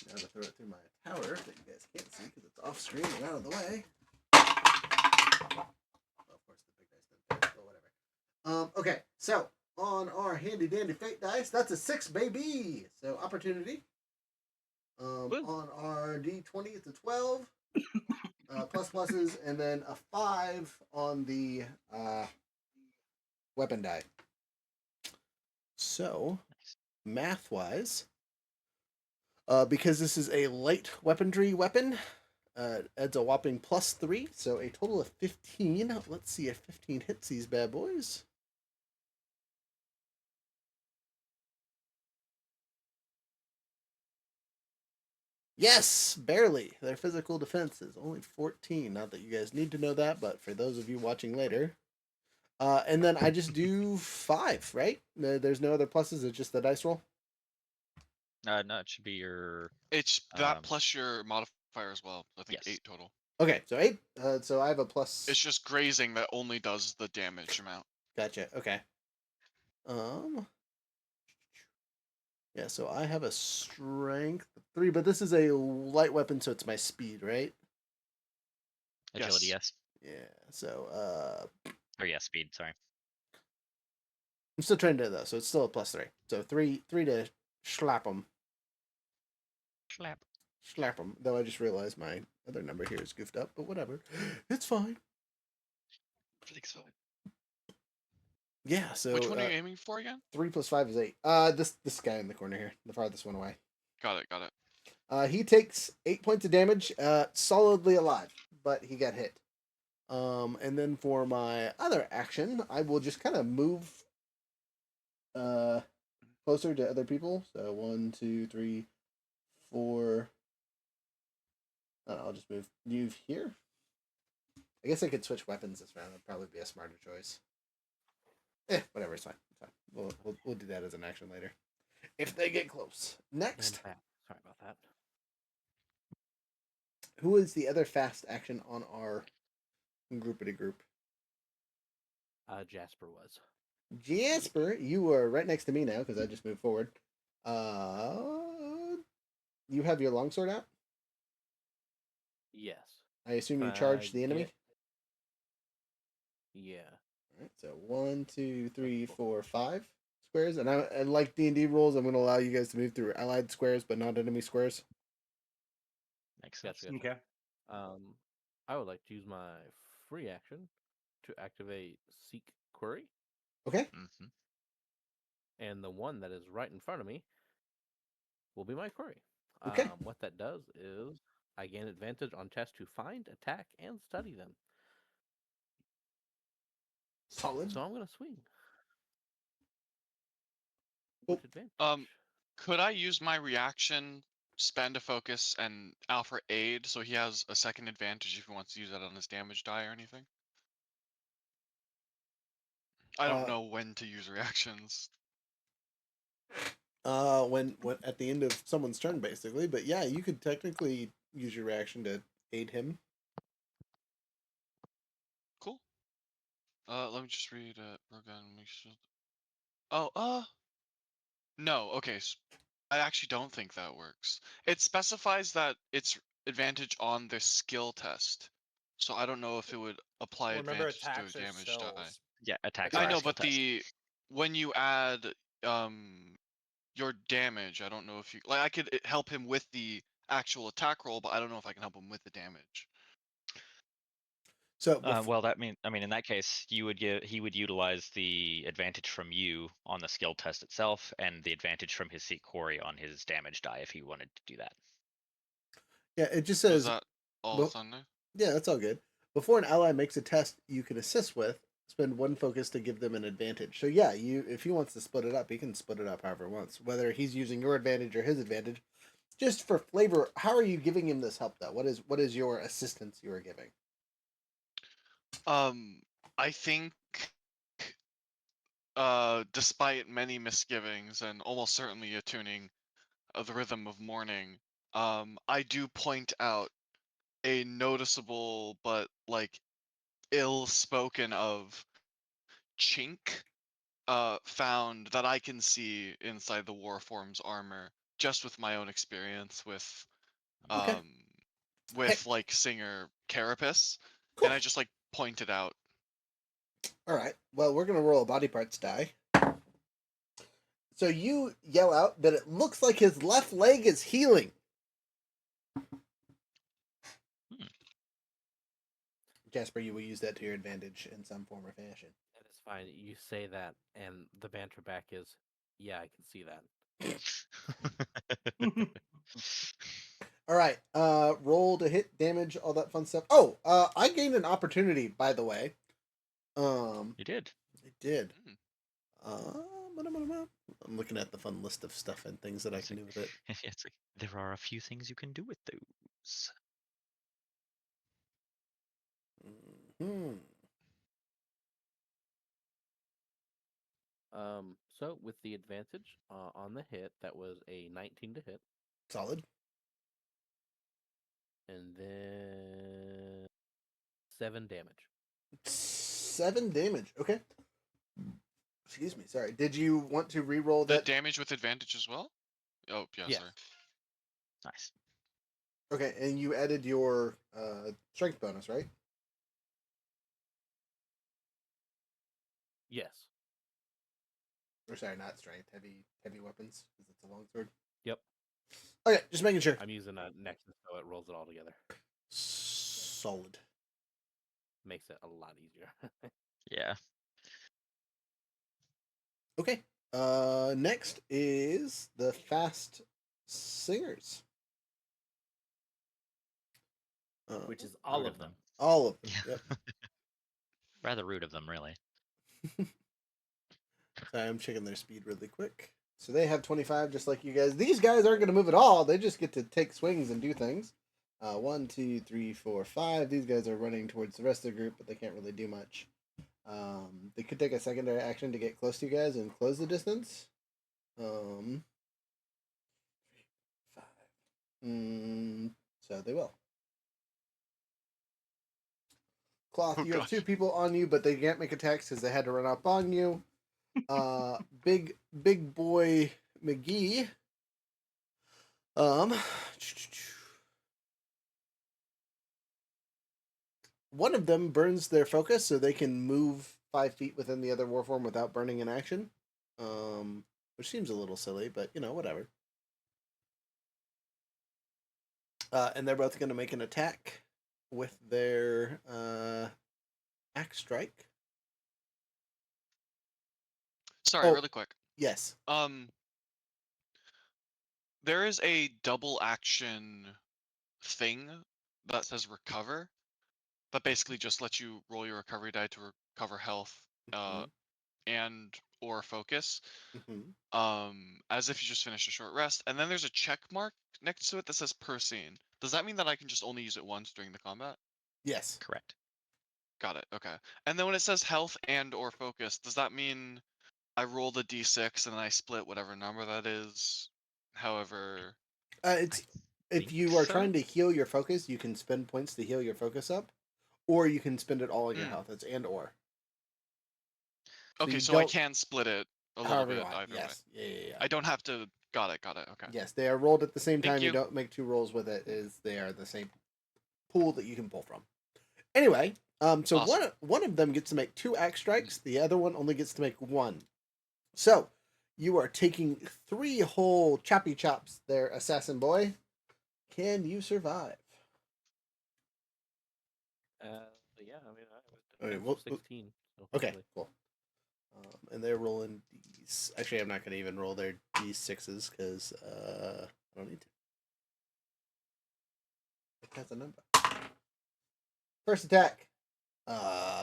Now to throw it through my tower that you guys can't see because it's off screen and out of the way. Well, of course, the big dice didn't fit, but whatever. Okay, so on our handy dandy fate dice, that's a 6, baby. So opportunity. On our D20, it's a 12. Pluses, and then a 5 on the weapon die. So, math-wise, because this is a light weaponry weapon, adds a whopping +3, so a total of 15. Let's see if 15 hits these bad boys. Yes, barely. Their physical defense is only 14. Not that you guys need to know that, but for those of you watching later. And then I just do 5, right? There's no other pluses, it's just the dice roll? No, it should be your. It's that plus your modifier as well. I think Yes. 8 total. Okay, so 8. So I have a plus. It's just grazing that only does the damage amount. Gotcha. Okay. Yeah, so I have a strength 3, but this is a light weapon, so it's my speed, right? Agility, yes. Yeah. So Or yeah, speed. Sorry. I'm still trained to though, so it's still a +3. So 3 to slap them. Slap them. Though I just realized my other number here is goofed up, but whatever. It's fine. Everything's fine. Yeah, so Which one are you aiming for again? 3 + 5 is 8. This guy in the corner here, the farthest one away. Got it. He takes 8 points of damage, solidly alive, but he got hit. And then for my other action, I will just kind of move closer to other people. So 1, 2, 3, 4. I'll just move here. I guess I could switch weapons this round. That'd probably be a smarter choice. Whatever, it's fine. It's fine. We'll do that as an action later. If they get close. Next. Sorry about that. Who is the other fast action on our groupity group? Jasper was. Jasper, you are right next to me now because I just moved forward. You have your longsword out? Yes. I assume you charge the enemy? Yeah. Alright, so 1, 2, 3, 4, 5 squares. And like D&D rules, I'm going to allow you guys to move through allied squares, but not enemy squares. Makes sense. Gotcha. Okay. I would like to use my free action to activate Seek Query, Okay. Mm-hmm. and the one that is right in front of me will be my query. Okay. What that does is I gain advantage on tests to find, attack, and study them. Solid. So I'm going to swing. Oh. With advantage. Could I use my reaction, spend a focus, and Alfred aid so he has a second advantage if he wants to use that on his damage die or anything? I don't know when to use reactions. When at the end of someone's turn, basically. But yeah, you could technically use your reaction to aid him. Cool. Let me just read Oh, no. Okay. I actually don't think that works. It specifies that it's advantage on the skill test, so I don't know if it would apply Well, remember, advantage to a attacks are damage die. spells. Yeah, attacks I are know, skill but test. when you add your damage, I don't know if you like. I could help him with the actual attack roll, but I don't know if I can help him with the damage. So Well, I mean, in that case, he would utilize the advantage from you on the skill test itself, and the advantage from his seat quarry on his damage die if he wanted to do that. yeah, it just So is says. that all Well, thunder? yeah, that's all good. Before an ally makes a test you can assist with, spend one focus to give them an advantage. So yeah, if he wants to split it up, he can split it up however he wants. Whether he's using your advantage or his advantage. Just for flavor, how are you giving him this help though? What is your assistance you are giving? I think despite many misgivings and almost certainly attuning of the rhythm of morning, I do point out a noticeable but like ill-spoken of chink found that I can see inside the Warform's armor just with my own experience Okay. um Hey, like Singer Carapace, cool. and I just like pointed out. All right. Well, we're gonna roll a body parts die. So you yell out that it looks like his left leg is healing. Jasper, you will use that to your advantage in some form or fashion. That is fine. You say that, and the banter back is, "Yeah, I can see that." All right. Roll to hit, damage, all that fun stuff. Oh, I gained an opportunity, by the way. You did. I did. Hmm. I'm looking at the fun list of stuff and things that I can do with it. It's like, there are a few things you can do with those. Hmm. So with the advantage on the hit, that was a 19 to hit, Solid. and then 7 damage. 7 damage. Okay. Excuse me. Sorry. Did you want to re-roll The that? damage with advantage as well? Oh, yeah, Yes. sorry. Nice. Okay, and you added your strength bonus, right? Yes. Or sorry, not strength. Heavy weapons because it's a longsword. Yep. Okay, just making sure. I'm using a Nexus, so it rolls it all together. Solid. Makes it a lot easier. Yeah. Okay. Next is the fast singers. Which is all Rude of them. all of them. Yeah. Yep. Rather rude of them, really. Sorry, I'm checking their speed really quick. So they have 25, just like you guys. These guys aren't going to move at all. They just get to take swings and do things. 1, 2, 3, 4, 5. These guys are running towards the rest of the group, but they can't really do much. They could take a secondary action to get close to you guys and close the distance. 5. So they will. Cloth, Oh, you have gosh. 2 people on you, but they can't make attacks because they had to run up on you. Big boy McGee. One of them burns their focus so they can move 5 feet within the other warform without burning an action. Which seems a little silly, but whatever. And they're both going to make an attack with their axe strike. Sorry, Oh. really quick. Yes. There is a double action thing that says recover that basically just lets you roll your recovery die to recover health and or focus. As if you just finished a short rest, and then there's a check mark next to it that says per scene. Does that mean that I can just only use it once during the combat? Yes. Correct. Got it. Okay. And then when it says health and or focus, does that mean I roll the d6 and then I split whatever number that is. However, It's if think you are so. trying to heal your focus, you can spend points to heal your focus up, or you can spend it all on your Mm. health. It's and or. So okay, you so I don't, can split it a little however you bit want. either way. Yes. Yeah. I don't have to. Got it. Okay. Yes, they are rolled at the same Thank time. You you. don't make two rolls with it. Is they are the same pool that you can pull from. Anyway, so Awesome. one of them gets to make 2 axe strikes. The other one only gets to make 1. So you are taking 3 whole choppy chops there, assassin boy. Can you survive? Yeah, I mean, Okay, I well, 16. So okay, hopefully. cool. And they're rolling these. Actually, I'm not going to even roll their d6s because I don't need to. It has a number. First attack.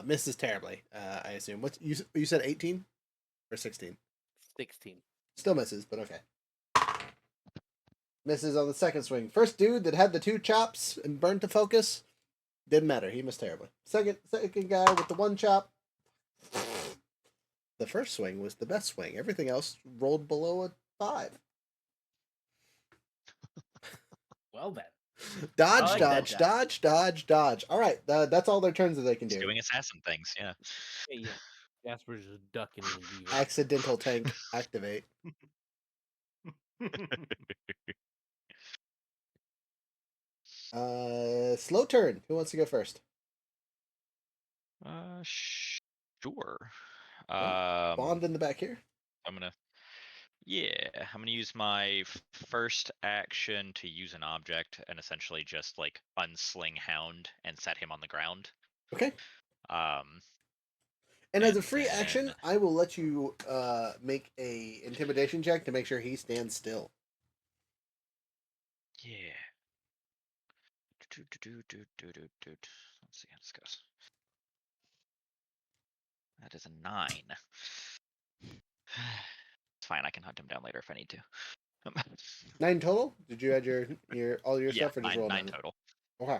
Misses terribly. I assume. What you said? 18 or 16? 16. Still misses, but okay. Misses on the second swing. First dude that had the 2 chops and burned to focus didn't matter. He missed terribly. Second guy with the 1 chop. The first swing was the best swing. Everything else rolled below a 5. Well then. Dodge, like that dodge, dodge, dodge, dodge. All right, that's all their turns that they can He's do. doing assassin things. Yeah. Yeah. Jasper's just ducking and weaving. Accidental tank activate. Slow turn. Who wants to go first? Sure. Bond in the back here. I'm gonna. Yeah, I'm gonna use my first action to use an object and essentially just like unsling Hound and set him on the ground. Okay. Um, And as a and free action, then I will let you make a intimidation check to make sure he stands still. yeah. Let's see how this goes. That is a 9. It's fine. I can hunt him down later if I need to. 9 total. Did you add your all your Yeah, stuff or just nine, roll 9 9? total. Okay.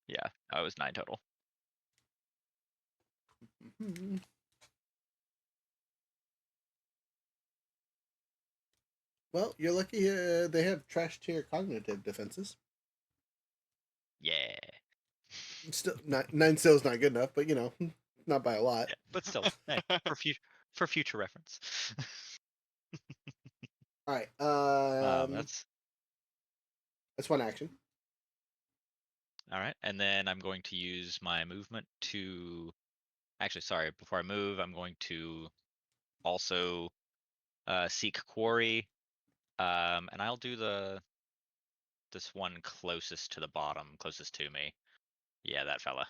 Yeah, I was 9 total. Well, you're lucky they have trash tier cognitive defenses. Yeah. Still, 9 still is not good enough, but not by a lot. Yeah, but still, hey, for future reference. All right. That's That's one action. all right. And then I'm going to use my movement to. Actually, sorry. Before I move, I'm going to also seek quarry. And I'll do this one closest to the bottom, closest to me. Yeah, that fella.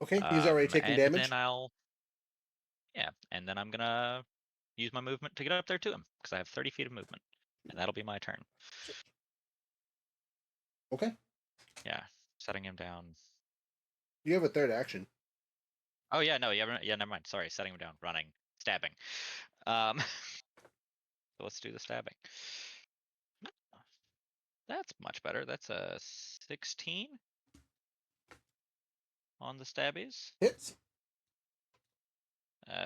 Okay, he's already taking And damage. then and then I'm gonna use my movement to get up there to him because I have 30 feet of movement, and that'll be my turn. Okay. Yeah, setting him down. You have a third action. Oh yeah, no, yeah, never mind. Sorry, setting him down, running, stabbing. So let's do the stabbing. That's much better. That's a 16 on the stabbies. Hits.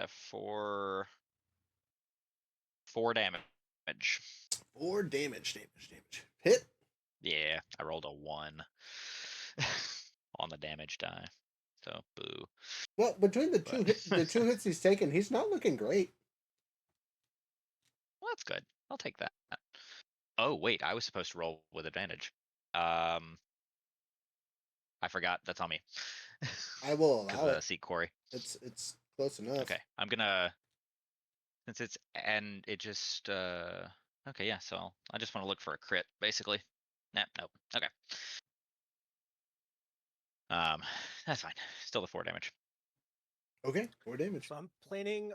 For 4 damage. 4 damage. Hit. Yeah, I rolled a 1 on the damage die. So boo. Well, between the But two hits he's taken, he's not looking great. well, that's good. I'll take that. Oh wait, I was supposed to roll with advantage. I forgot. That's on me. I will Because allow it. seek quarry. It's close enough. Okay, I'm gonna since it's and it just okay, yeah. So I just want to look for a crit, basically. Nah, nope. Okay. That's fine. Still the 4 damage. Okay, 4 damage. So I'm planning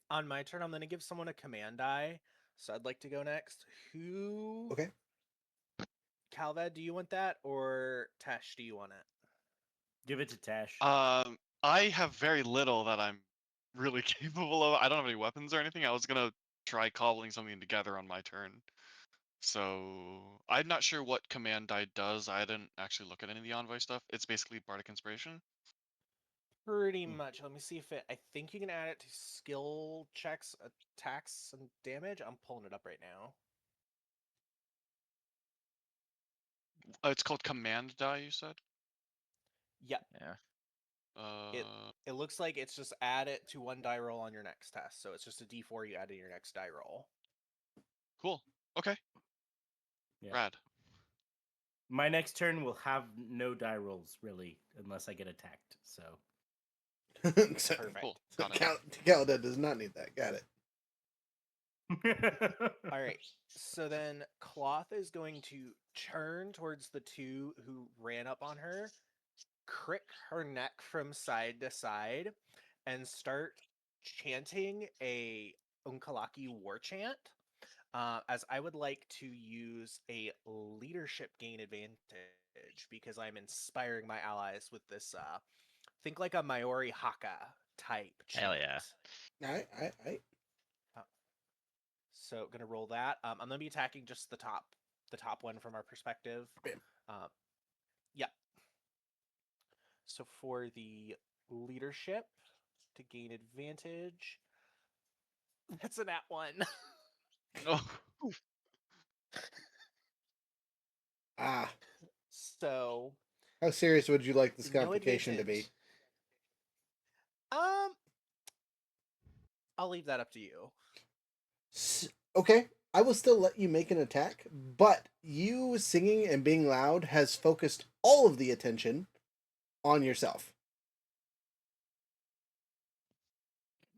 on my turn. I'm going to give someone a command die. So I'd like to go next. Who? Okay. Calvad, do you want that, or Tash, do you want it? Give it to Tash. I have very little that I'm really capable of. I don't have any weapons or anything. I was gonna try cobbling something together on my turn. So I'm not sure what command die does. I didn't actually look at any of the envoy stuff. It's basically bardic inspiration. Pretty much. Let me see if it. I think you can add it to skill checks, attacks, and damage. I'm pulling it up right now. It's called command die, you said? Yep. Yeah. It looks like it's just add it to one die roll on your next test. So it's just a D4 you add to your next die roll. Cool. Okay. Yeah. Rad. My next turn will have no die rolls really, unless I get attacked. So So, Perfect. Cool. Got it. Calda does not need that. Got it. All right. So then Cloth is going to turn towards the two who ran up on her, crick her neck from side to side, and start chanting a Unkalaki war chant. As I would like to use a leadership gain advantage because I'm inspiring my allies with this. Think like a Maori Haka type chant. Hell yeah. I. So gonna roll that. I'm gonna be attacking just the top one from our perspective. Bam. Yeah. So for the leadership to gain advantage, that's a nat 1. Oh, Ah. So How serious would you like this no complication to be? advantage. I'll leave that up to you. Okay, I will still let you make an attack, but you singing and being loud has focused all of the attention on yourself.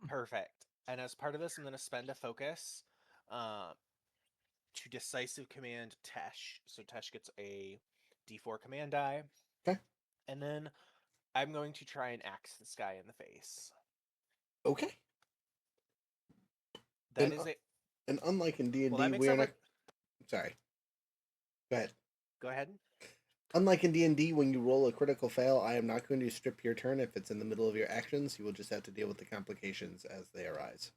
Perfect. And as part of this, I'm going to spend a focus to decisive command Tesh. So Tesh gets a D4 command die. Okay. And then I'm going to try and axe this guy in the face. Okay. That And, is it. And unlike in D&D, Well, that makes we are up not... for... Sorry. Go ahead. Go ahead. Unlike in D&D, when you roll a critical fail, I am not going to strip your turn if it's in the middle of your actions. You will just have to deal with the complications as they arise.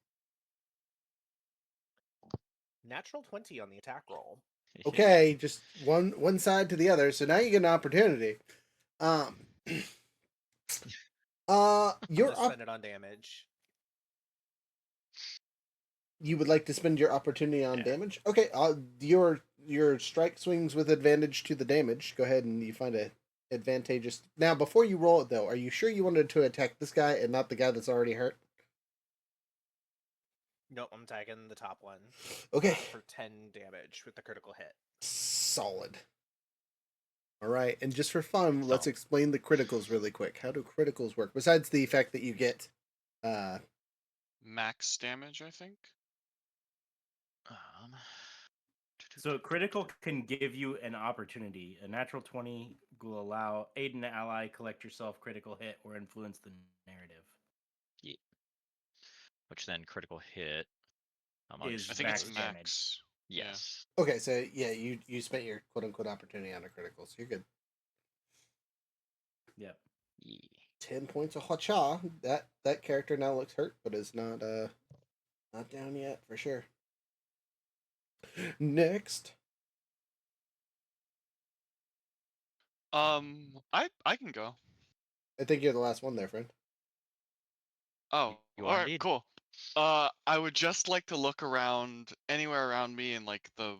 Natural 20 on the attack roll. Okay, just one side to the other. So now you get an opportunity. You're spend it on damage. You would like to spend your opportunity on Yeah. damage? Okay, your strike swings with advantage to the damage. Go ahead and you find a advantageous. Now, before you roll it though, are you sure you wanted to attack this guy and not the guy that's already hurt? Nope, I'm attacking the top one. Okay. For 10 damage with the critical hit. Solid. All right, and just for fun, let's explain the criticals really quick. How do criticals work? Besides the fact that you get max damage, I think. So critical can give you an opportunity. A natural 20 will allow aid an ally, collect yourself critical hit, or influence the narrative. Yeah. Which then critical hit Is I think it's max max. damage. Yes. Okay, so yeah, you spent your quote unquote opportunity on a critical, so you're good. Yep. Yeah. 10 points of Hacha. That character now looks hurt, but is not down yet for sure. Next. I can go. I think you're the last one there, friend. Oh, You all are right, indeed. cool. I would just like to look around anywhere around me in like the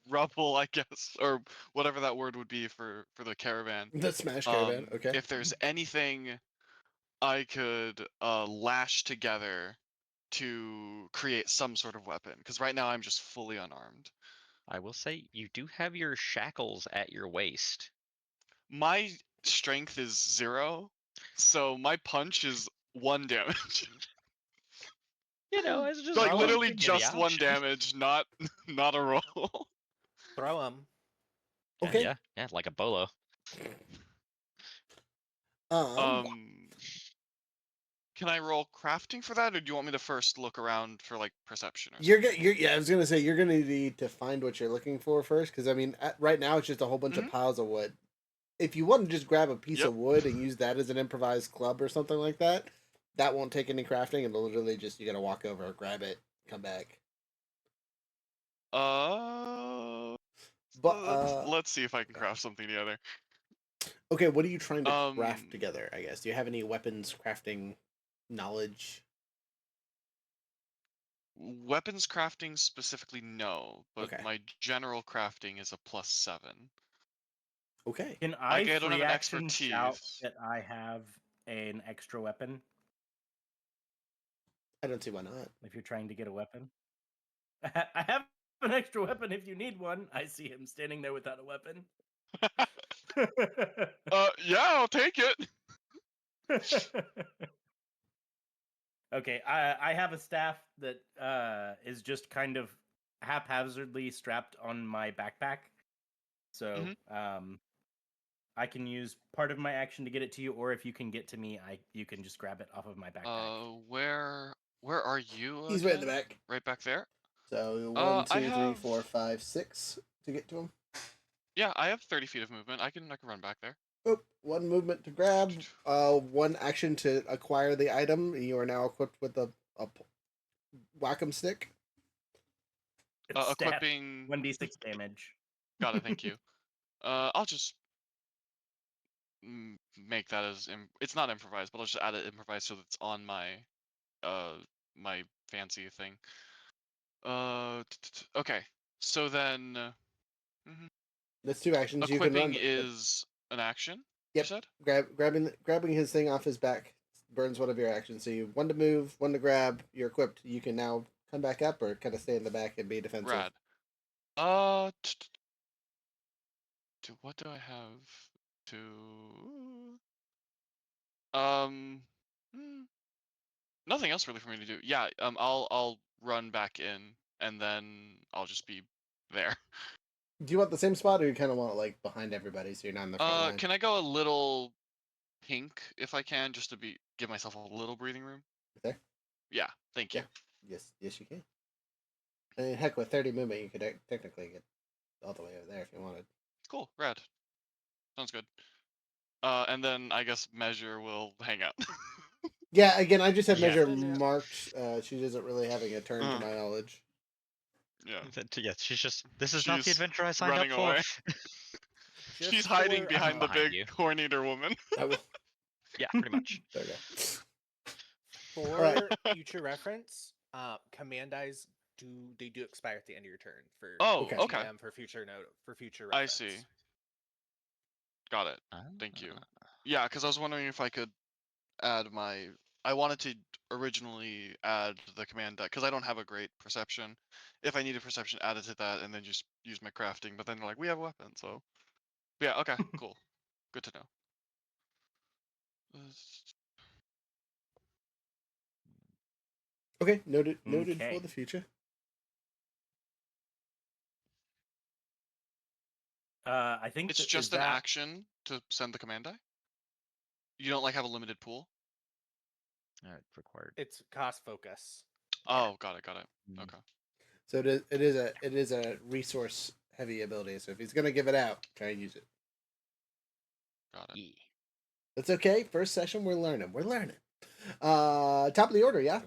rubble, I guess, or whatever that word would be for the caravan. The Smash Caravan, okay. If there's anything I could lash together to create some sort of weapon, because right now I'm just fully unarmed. I will say you do have your shackles at your waist. My strength is 0, so my punch is 1 damage. You know, it's just Like Throw 'em. literally give you the just 1 option. damage, not a roll. Throw him. Okay. Yeah, like a bolo. Can I roll crafting for that, or do you want me to first look around for like perception or You're something? gonna. Yeah, I was gonna say you're gonna need to find what you're looking for first, because I mean, right now it's just a whole bunch of piles of wood. If you want to just grab a piece of wood and use that as an improvised club or something like that, that won't take any crafting. It'll literally just you gotta walk over, grab it, come back. But But let's see if I can craft something together. Okay, what are you trying to Um, craft together, I guess? Do you have any weapons crafting knowledge? Weapons crafting specifically, no, but Okay. my general crafting is a +7. Okay. Can I Like, I don't have free an action shout expertise. that I have an extra weapon I don't see why not. if you're trying to get a weapon? I have an extra weapon if you need one. I see him standing there without a weapon. Yeah, I'll take it. Okay, I have a staff that is just kind of haphazardly strapped on my backpack. So I can use part of my action to get it to you, or if you can get to me, you can just grab it off of my backpack. Where are you He's right in the again? back. Right back there? So one, I two, three, have four, 5, 6 to get to him. yeah, I have 30 feet of movement. I can run back there. Oh, one movement to grab. One action to acquire the item. You are now equipped with a whack-em stick. It's staff, Equipping. 1d6 damage. Got it. Thank you. I'll just make that as it's not improvised, but I'll just add it improvised so that it's on my my fancy thing. Okay. So then, That's 2 actions. You can equipping run. is an action. You Yep. said? Grabbing his thing off his back burns one of your actions. So you one to move, one to grab. You're equipped. You can now come back up or kind of stay in the back and be defensive. Rad. What do I have to? Nothing else really for me to do. Yeah. I'll run back in, and then I'll just be there. Do you want the same spot, or you kind of want it like behind everybody, so you're not in the front line? Can I go a little pink if I can, just to give myself a little breathing room? Okay. Yeah. Thank you. Yeah. Yes, you can. I mean, heck, with 30 movement, you could technically get all the way over there if you wanted. Cool. Rad. Sounds good. And then I guess Measure will hang out. Yeah, again, I just have Yeah. Measure marked. She isn't really having a turn to my knowledge. Yeah. Yeah, she's just. This is not the She's adventure I signed up running for. away. Just She's hiding for, behind the behind big you. horn-eater woman. I will. Yeah, pretty much. There we go. For Alright. future reference, command eyes do expire at the end of your turn for Oh, Okay. okay. GM for future I reference. see. Got it. Thank you. Yeah, because I was wondering if I could add my. I wanted to originally add the command deck because I don't have a great perception. If I needed perception, add it to that, and then just use my crafting. But then they're like, we have a weapon, so yeah. Okay, cool. Good to know. Okay, noted Okay. for the future. I think It's just an action to send the command die. You don't like have a limited pool. Required. It's cost focus. Oh, got it. Mm. Okay. So it is a resource heavy ability. So if he's gonna give it out, try and use it. Got it. Yeah. That's okay. First session, we're learning. Top of the order, yeah.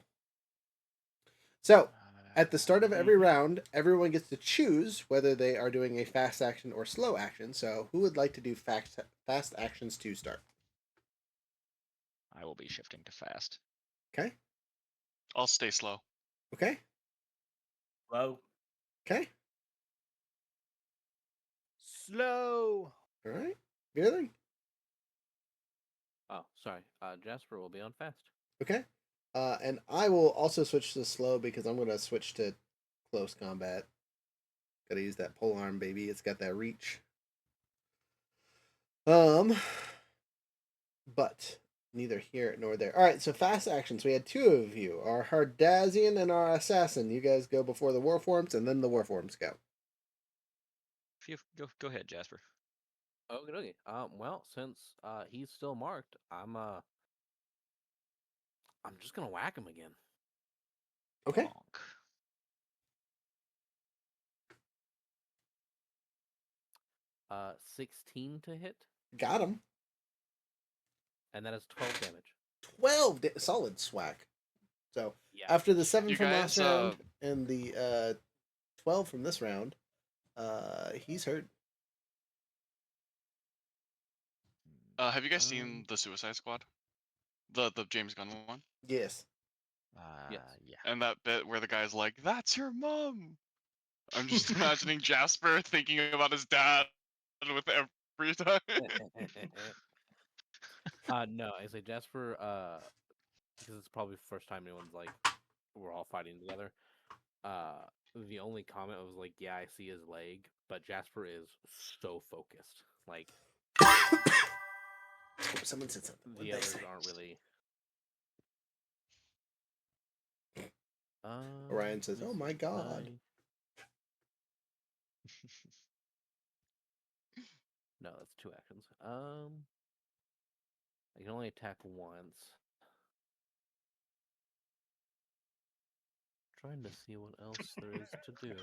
So at the start of every round, everyone gets to choose whether they are doing a fast action or slow action. So who would like to do fast actions to start? I will be shifting to fast. Okay. I'll stay slow. Okay. Slow. Okay. Slow. All right. Really? Oh, sorry. Jasper will be on fast. Okay. And I will also switch to slow because I'm gonna switch to close combat. Gotta use that pole arm, baby. It's got that reach. But neither here nor there. All right, so fast actions. We had 2 of you, our Hardazian and our assassin. You guys go before the Warforms, and then the Warforms go. If you go ahead, Jasper. Okay. Well, since he's still marked, I'm just gonna whack him again. Okay. Bonk. 16 to hit, Got him. and that is 12 damage. 12 solid swag. So Yeah. after the 7 You from last guys, round and the 12 from this round, he's hurt. Have you guys seen the Suicide Squad? The James Gunn one? Yes. Yes. Yeah. And that bit where the guy's like, "That's your mom." I'm just imagining Jasper thinking about his dad with every time. No, I say Jasper, because it's probably the first time anyone's like, we're all fighting together. The only comment was like, yeah, I see his leg, but Jasper is so focused. Like, Someone said something. What the did they others say? aren't really. Orion says, let me "Oh see, my can god." No, that's 2 actions. I can only attack once. Trying to see what else there is to do.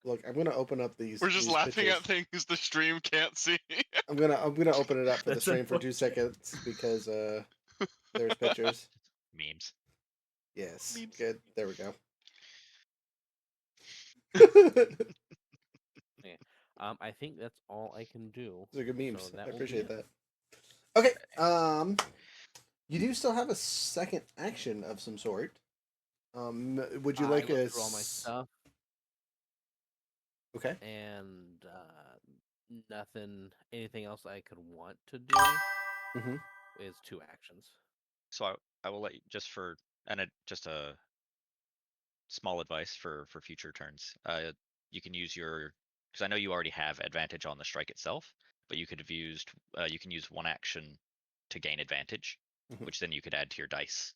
Look, I'm gonna open up these. We're just these laughing pictures. at things the stream can't see. I'm gonna open it up for the That's stream for 2 unfortunate. seconds because there's pictures. Memes. Yes, Memes. good. There we go. Yeah. I think that's all I can do. Those are good memes. So that I will be appreciate it. that. Okay. You do still have a second action of some sort. Would you like I a looked through all my stuff Okay. and anything else I could want to do Mm-hmm. is 2 actions. So I will let you just a small advice for future turns. You can use your because I know you already have advantage on the strike itself, but you could have used you can use 1 action to gain advantage, Mhm. which then you could add to your dice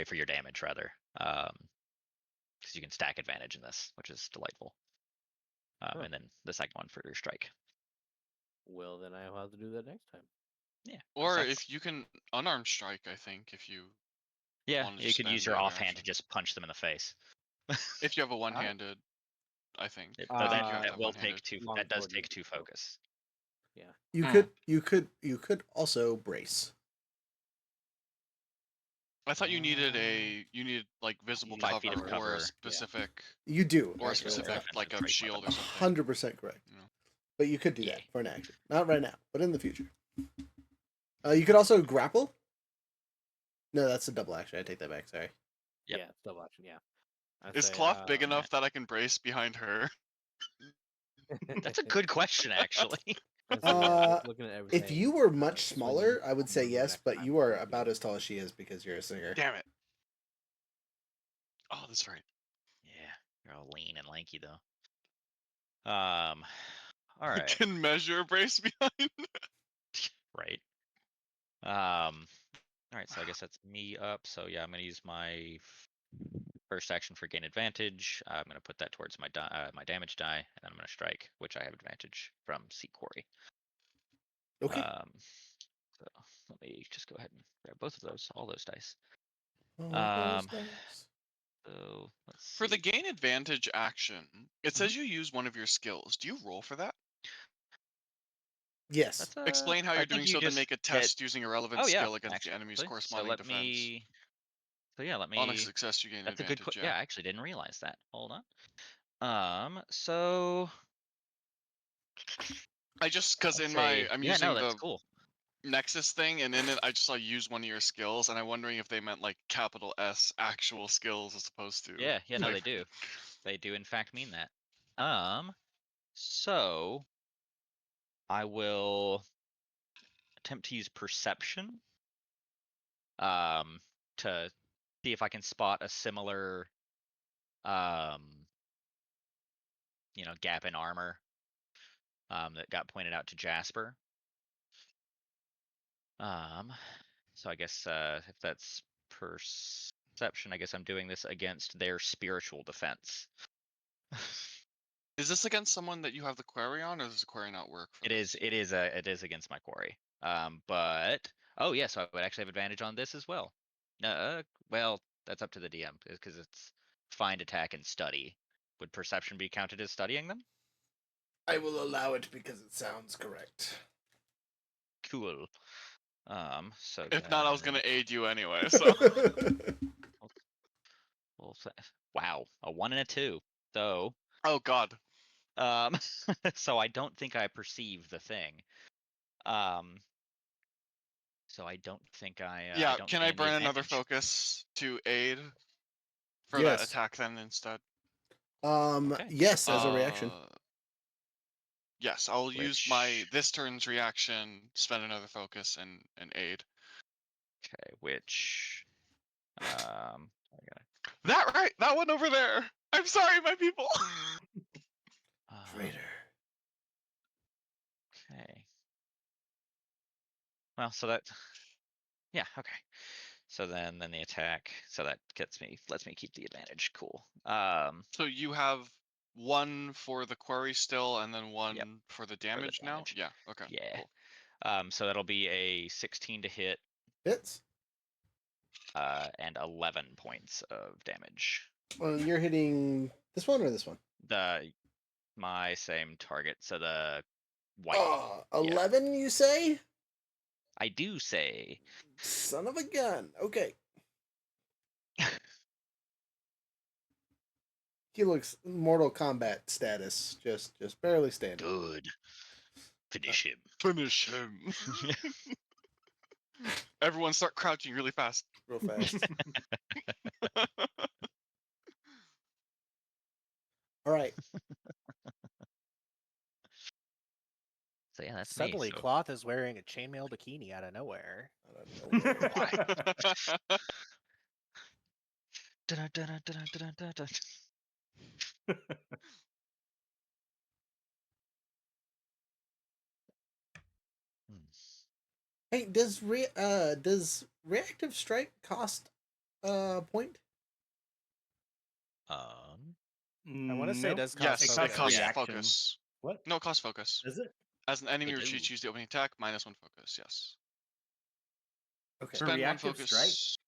for your damage rather, because you can stack advantage in this, which is delightful. Huh. And then the second one for your strike. Well, then I'll have to do that next time. Yeah. Or Sounds- if you can unarmed strike, I think, if you yeah, want to you just could use spend your the other offhand to action. just punch them in the face. If you have a one-handed, I think. Though I think you have to that have will one-handed. take 2. Long That does sword take usually 2 focus. Yeah. You could also brace. I thought you needed like visible 5 feet cover of or cover. a specific You do or a actually. Or a specific defensive like a strike shield or weapon. something. 100% correct. You know. But you could do Yeah. that for an action. Not right now, but in the future. You could also grapple. No, that's a double action. I take that back. Sorry. Yep. Yeah, double action. Yeah. I'd Is say, cloth big enough that I can brace behind her? That's a good question, actually. I'd say, just looking at everything. If you were much swinging smaller, I would say over yes, next but time you would are be about good. as tall as she is because you're a singer. Damn it. Oh, that's right. Yeah, you're all lean and lanky though. All I right, can measure a brace behind. right. All right. So I guess that's me up. So yeah, I'm gonna use my first action for gain advantage. I'm gonna put that towards my my damage die, and then I'm gonna strike, which I have advantage from Sea Quarry. Okay. So let me just go ahead and grab both of those, all those dice. All those dice. So let's see. For the gain advantage action, it Mhm. says you use one of your skills. Do you roll for that? Yes. That's Explain how I you're think doing you so, then just make a hit. test using a relevant Oh yeah, skill against the actually. enemy's So corresponding let defense. me. So yeah, let On a me. success, you gain That's a good. advantage. Yeah, I actually didn't realize that. Hold on. So I just because let's in say. my I'm Yeah, no, using that's the cool. Nexus thing, and in it I just saw use one of your skills, and I'm wondering if they meant like capital S actual skills as opposed to. Yeah, no, like, they do. They do in fact mean that. So I will attempt to use perception, to see if I can spot a similar, um, gap in armor, that got pointed out to Jasper. So I guess if that's perception, I guess I'm doing this against their spiritual defense. Is this against someone that you have the query on, or does the query not work for It this? is against my quarry. But oh yeah, so I would actually have advantage on this as well. Well, that's up to the DM because it's find, attack, and study. Would perception be counted as studying them? I will allow it because it sounds correct. Cool. So If not, I was gonna that's- aid you anyway. So we'll say- wow, a 1 and a 2. So oh god, So I don't think I perceive the thing. So I don't think I Yeah, don't can I gain the burn another advantage. focus to aid for that Yes. attack then instead? Okay. Yes, as a reaction. Yes, I'll use my Which this turn's reaction, spend another focus and aid. okay, which I gotta That right, that one over there. I'm sorry, my people. Traitor. Okay. Well, so that yeah, okay. So then the attack, so that lets me keep the advantage. Cool. So you have one for the query still, and then one Yep, for the for the damage now. damage. Yeah. Okay. Yeah. Cool. So that'll be a 16 to hit, Hits. and 11 points of damage. Well, you're hitting this one or this one? My same target, so the white. Oh, Yeah. 11, you say? I do say. Son of a gun. Okay. He looks Mortal Kombat status, just barely standing. Good. Finish him. Finish him. Everyone start crouching really fast. Real fast. All right. So yeah, that's Suddenly, me. So. Cloth is wearing a chainmail bikini out of nowhere. I don't know. Dun-dun-dun-dun-dun-dun-dun. Hmm. Hey, does reactive strike cost a point? I want to say it does cost Yes, focus. it costs reaction. focus. What No, it costs focus. is it? As an enemy They retreat, do. choose the opening attack, -1 focus. Yes. Okay. For Spend one reactive focus. strike?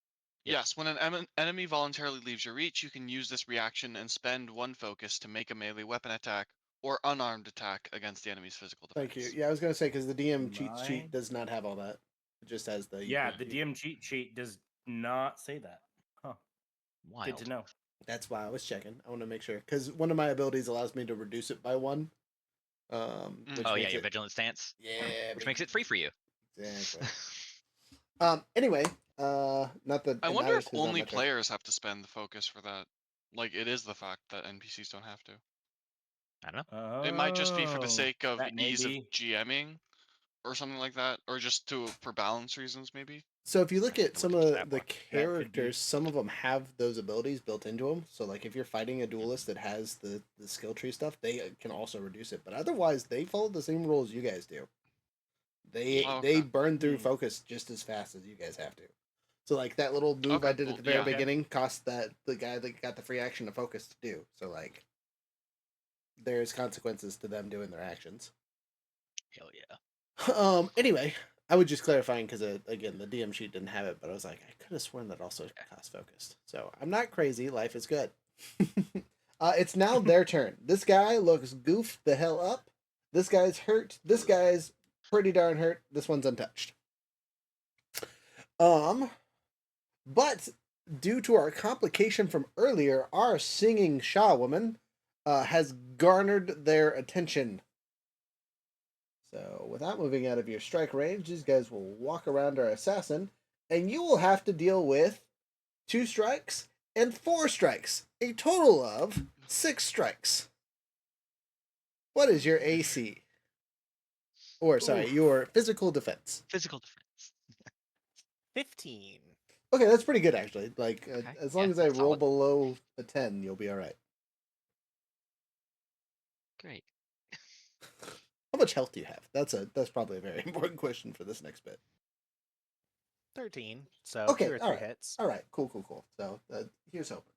Yep. Yes, when an enemy voluntarily leaves your reach, you can use this reaction and spend 1 focus to make a melee weapon attack or unarmed attack against the enemy's physical defense. Thank you. Yeah, I was gonna say because the DM cheat My- sheet does not have all that. It just has the Yeah, the DM cheat sheet does not say that. Huh. Wild. Good to know. That's why I was checking. I want to make sure because one of my abilities allows me to reduce it by 1. Which Oh yeah, makes your it, vigilant stance. yeah, Which makes it free for you. Exactly. Anyway, not that I it wonder matters if 'cause it's not only my turn. players have to spend the focus for that. Like, it is the fact that NPCs don't have to. I don't know. Oh, It might just be for the sake of that may ease of be. GMing or something like that, or just for balance reasons, maybe. So if you look I at can some look into of that the one. That could be. characters, some of them have those abilities built into them. So like if you're fighting a duelist that has the skill tree stuff, they can also reduce it. But otherwise, they follow the same rules you guys do. They Yeah. Oh, they okay. burn through Hmm. focus just as fast as you guys have to. So like that little move Okay, I did cool. at the very Yeah. beginning cost the guy that got the free action to focus to do. So like there's consequences to them doing their actions. Hell yeah. Anyway, I was just clarifying because again the DM sheet didn't have it, but I was like I could have sworn that also cost focused. So I'm not crazy. Life is good. It's now their turn. This guy looks goofed the hell up. This guy's hurt. This guy's pretty darn hurt. This one's untouched. But due to our complication from earlier, our singing Shaw woman has garnered their attention. So without moving out of your strike range, these guys will walk around our assassin, and you will have to deal with 2 strikes and 4 strikes. A total of 6 strikes. What is your AC? Or, sorry, your physical defense. Physical defense. 15. Okay, that's pretty good, actually. Like, Okay, as long yeah, as I that's roll solid. below a 10, you'll be alright. Great. How much health do you have? That's probably a very important question for this next bit. 13. So Okay, 2 or 3 alright. hits. Alright, cool. So, here's hoping.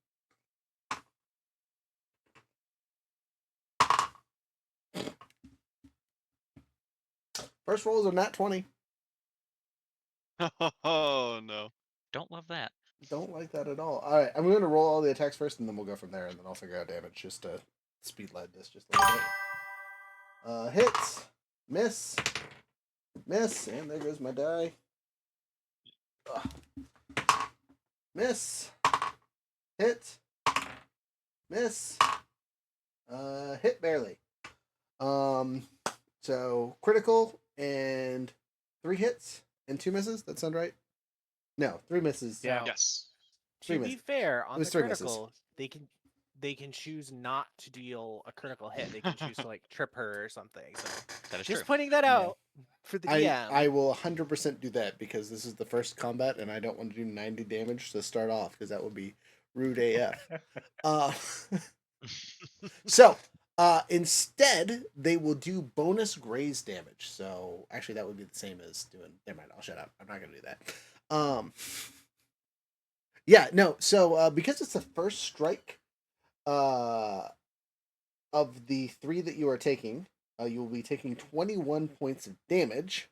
First roll is a nat 20. Oh no. Don't love that. Don't like that at all. Alright, I'm going to roll all the attacks first, and then we'll go from there, and then I'll figure out damage, just to speed lead this just a little bit. Hits. Miss. Miss. And there goes my die. Ugh. Miss. Hit. Miss. Hit barely. So critical and 3 hits and 2 misses. That sound right? No, 3 misses. Yeah. Yes. Three To be misses. fair, It on was the 3 misses. critical, they can choose not to deal a critical hit. They can choose to like trip her or something. So That is just true. pointing that Yeah. out for the DM. I will 100% do that because this is the first combat and I don't want to do 90 damage to start off because that would be rude AF. uh, so instead, they will do bonus graze damage. So actually, that would be the same as doing. Never mind. I'll shut up. I'm not gonna do that. Yeah, no. So because it's the first strike, of the 3 that you are taking, you will be taking 21 points of damage.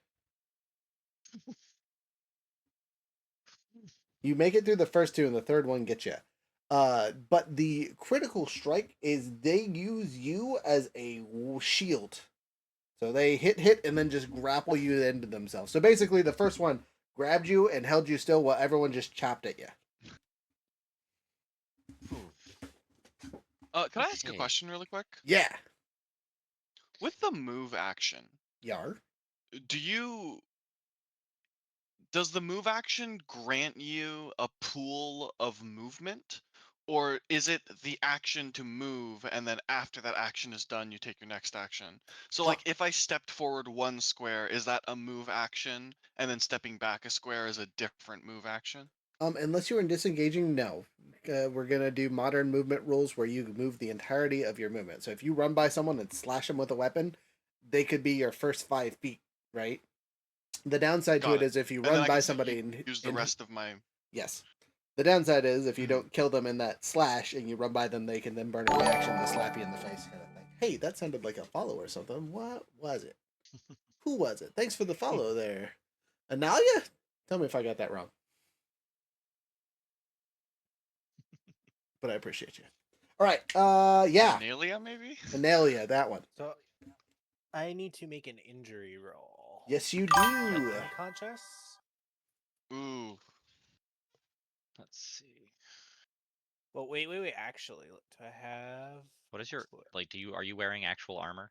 You make it through the first 2, and the third one gets you. But the critical strike is they use you as a shield. So they hit, and then just grapple you into themselves. So basically, the first one grabbed you and held you still while everyone just chopped at you. Can I ask a Okay. question really quick? Yeah. With the move action, Yar. do you does the move action grant you a pool of movement? Or is it the action to move and then after that action is done, you take your next action? So, like, if I stepped forward 1 square, is that a move action? And then stepping back a square is a different move action? Unless you're in disengaging, no. We're gonna do modern movement rules where you move the entirety of your movement. So if you run by someone and slash them with a weapon, they could be your first 5 feet, right? The downside to Got it it. is if you And then run I by can somebody use the rest of my. yes. The downside is if you Mhm. don't kill them in that slash and you run by them, they can then burn a reaction to slap you in the face, kind of thing. Hey, that sounded like a follow or something. What was it? Who was it? Thanks for the follow there. Analia? Tell me if I got that wrong. But I appreciate you. All right. Yeah. Analia, maybe? Analia, that one. So I need to make an injury roll. Yes, you Am do. I unconscious? Ooh. Let's see. Well, wait. Actually, do I have? What is your like? Are you wearing actual armor?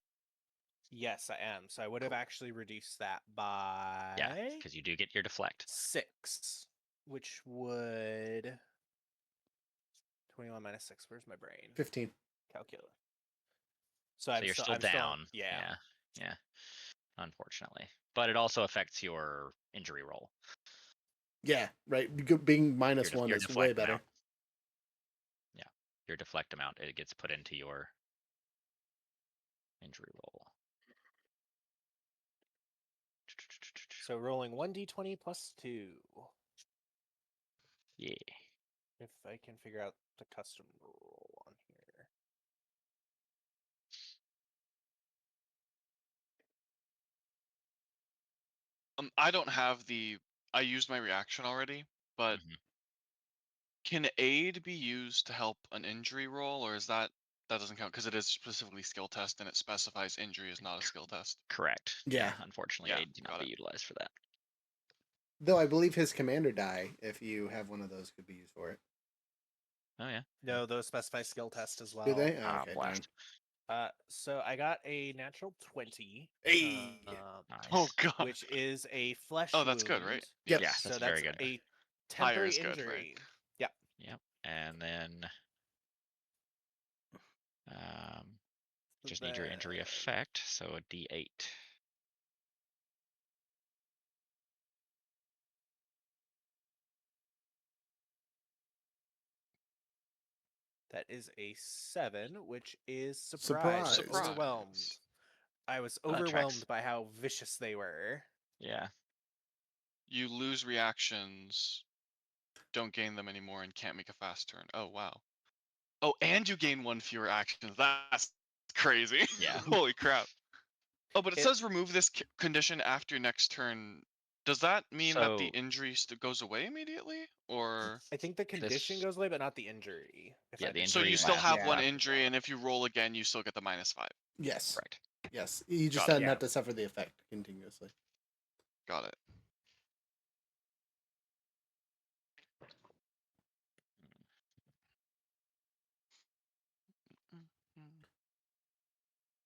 Yes, I am. So I would have Cool. actually reduced that by Yeah, because you do get your deflect. 6, which would 21 minus 6. Where's my brain? 15. Calculate. So So I'm you're still still I'm still down. yeah. Yeah. Unfortunately, but it also affects your injury roll. Yeah, right. Being minus Your 1 your is way deflect better. amount. Yeah, your deflect amount, it gets put into your injury roll. So rolling 1d20 plus 2. Yeah. If I can figure out the custom roll on here. I don't have the. I used my reaction already, but Mhm. can aid be used to help an injury roll, or is that doesn't count because it is specifically skill test and it specifies injury is not a skill test? Correct. Yeah. Unfortunately, Yeah, aid do not got be it. utilized for that. Though I believe his commander die, if you have one of those, could be used for it. Oh yeah. No, those specify skill test as well. Do they? Oh, Ah, okay, darn. blast. So I got a natural 20. Hey! Nice. Oh god. Which is a flesh Oh, that's good, right? wound. Yep. Yeah, So that's that's very good. a Higher temporary is good, right? injury. Yep. Yep. And then just need your injury Then- effect, so a D8. That is a 7, which is Surprise. surprise. Overwhelmed. Surprise. I was Oh, that tracks. overwhelmed by how vicious they were. Yeah. You lose reactions, don't gain them anymore, and can't make a fast turn. Oh wow. Oh, and you gain 1 fewer actions. That's crazy. Yeah. Holy crap. Oh, but it It- says remove this condition after your next turn. Does that mean that the So- injury goes away immediately, or I think the condition This- goes away, but not the injury. Yeah, the so injury you still lasts have 1 after injury, that. and if you roll again, you still get the -5. Yes. Correct. Yes. You just Got it. hadn't Yeah. have to suffer the effect continuously. Got it.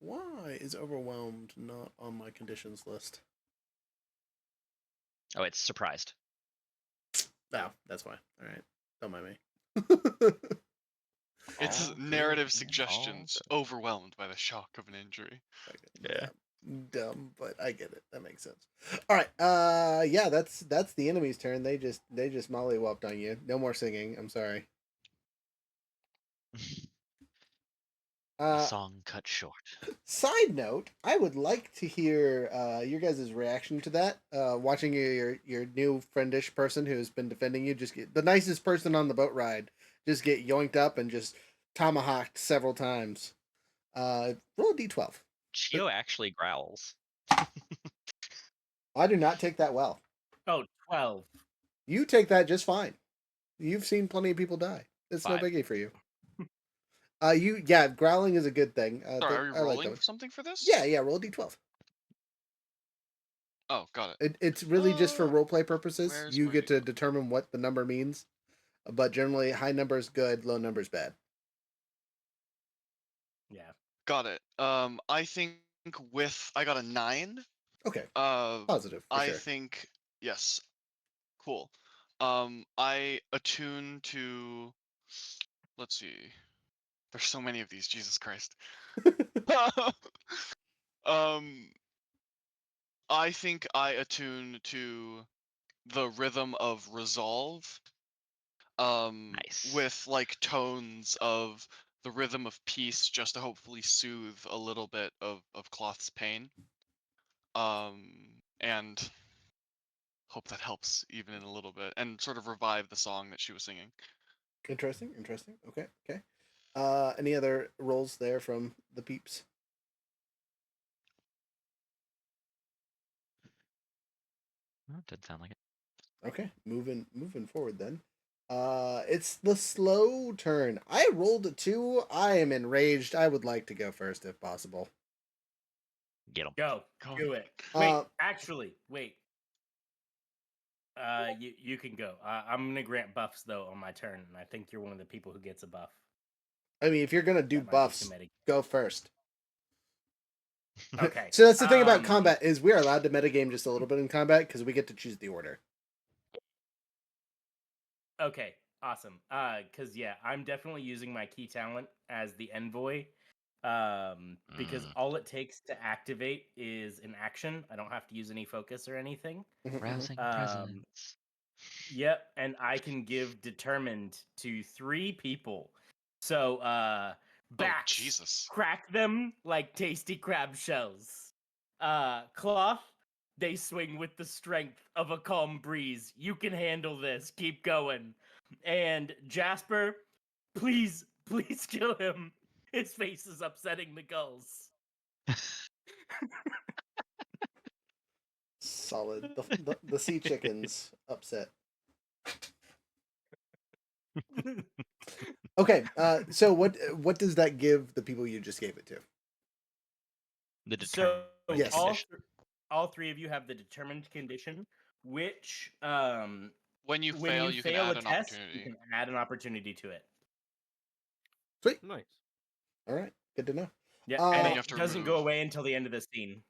Why is overwhelmed not on my conditions list? Oh, it's surprised. Oh, that's why. All right. Don't mind me. It's All narrative good, man, suggestions, overwhelmed by the shock of an injury. Yeah. Dumb, but I get it. That makes sense. All right. Yeah, that's the enemy's turn. They just mollywhopped on you. No more singing. I'm sorry. A song cut short. Side note, I would like to hear your guys' reaction to that. Watching your new friendish person who's been defending you just get the nicest person on the boat ride just get yoinked up and just tomahawked several times. Roll a d12. Chio actually growls. I do not take that well. Oh, 12. You take that just fine. You've seen plenty of people die. It's no 5. biggie for you. Growling is a good thing. Sorry, are we I like rolling that. something for this? Yeah, roll a d12. Oh, got it. It's really just for roleplay purposes. Where's You my get to determine what the number means, but generally high number is good, low number is bad. Yeah. Got it. I think I got a 9. Okay, Uh, positive for I sure. think yes. Cool. I attune to. Let's see. There's so many of these. Jesus Christ. um, I think I attune to the rhythm of resolve. Nice. With like tones of the rhythm of peace, just to hopefully soothe a little bit of Cloth's pain. And hope that helps even in a little bit, and sort of revive the song that she was singing. Interesting. Okay. Any other rolls there from the peeps? Oh, did sound like it. Okay, moving forward then. It's the slow turn. I rolled a 2. I am enraged. I would like to go first if possible. Get him. Go. Go. Do it. Wait, actually, wait. You can go. I'm gonna grant buffs though on my turn, and I think you're one of the people who gets a buff. I mean, if you're gonna do That might be buffs, too meta. go first. Okay. So that's the thing about combat is we're allowed to metagame just a little bit in combat because we get to choose the order. Okay, awesome. Cause yeah, I'm definitely using my key talent as the envoy. Because all it takes to activate is an action. I don't have to use any focus or anything. Rousing presence. Yep, and I can give determined to 3 people. So backs, Jesus. crack them like tasty crab shells. Cloth, they swing with the strength of a calm breeze. You can handle this. Keep going. And Jasper, please kill him. His face is upsetting the gulls. Solid. The sea chickens upset. Okay. So what does that give the people you just gave it to? The So determined Yes. condition. all 3 of you have the determined condition, which When you when fail, you you can fail add a an test, opportunity. you can add an opportunity to it. Sweet. Nice. All right. Good to know. Yeah, And then and you it have to doesn't go remove. away until the end of the scene.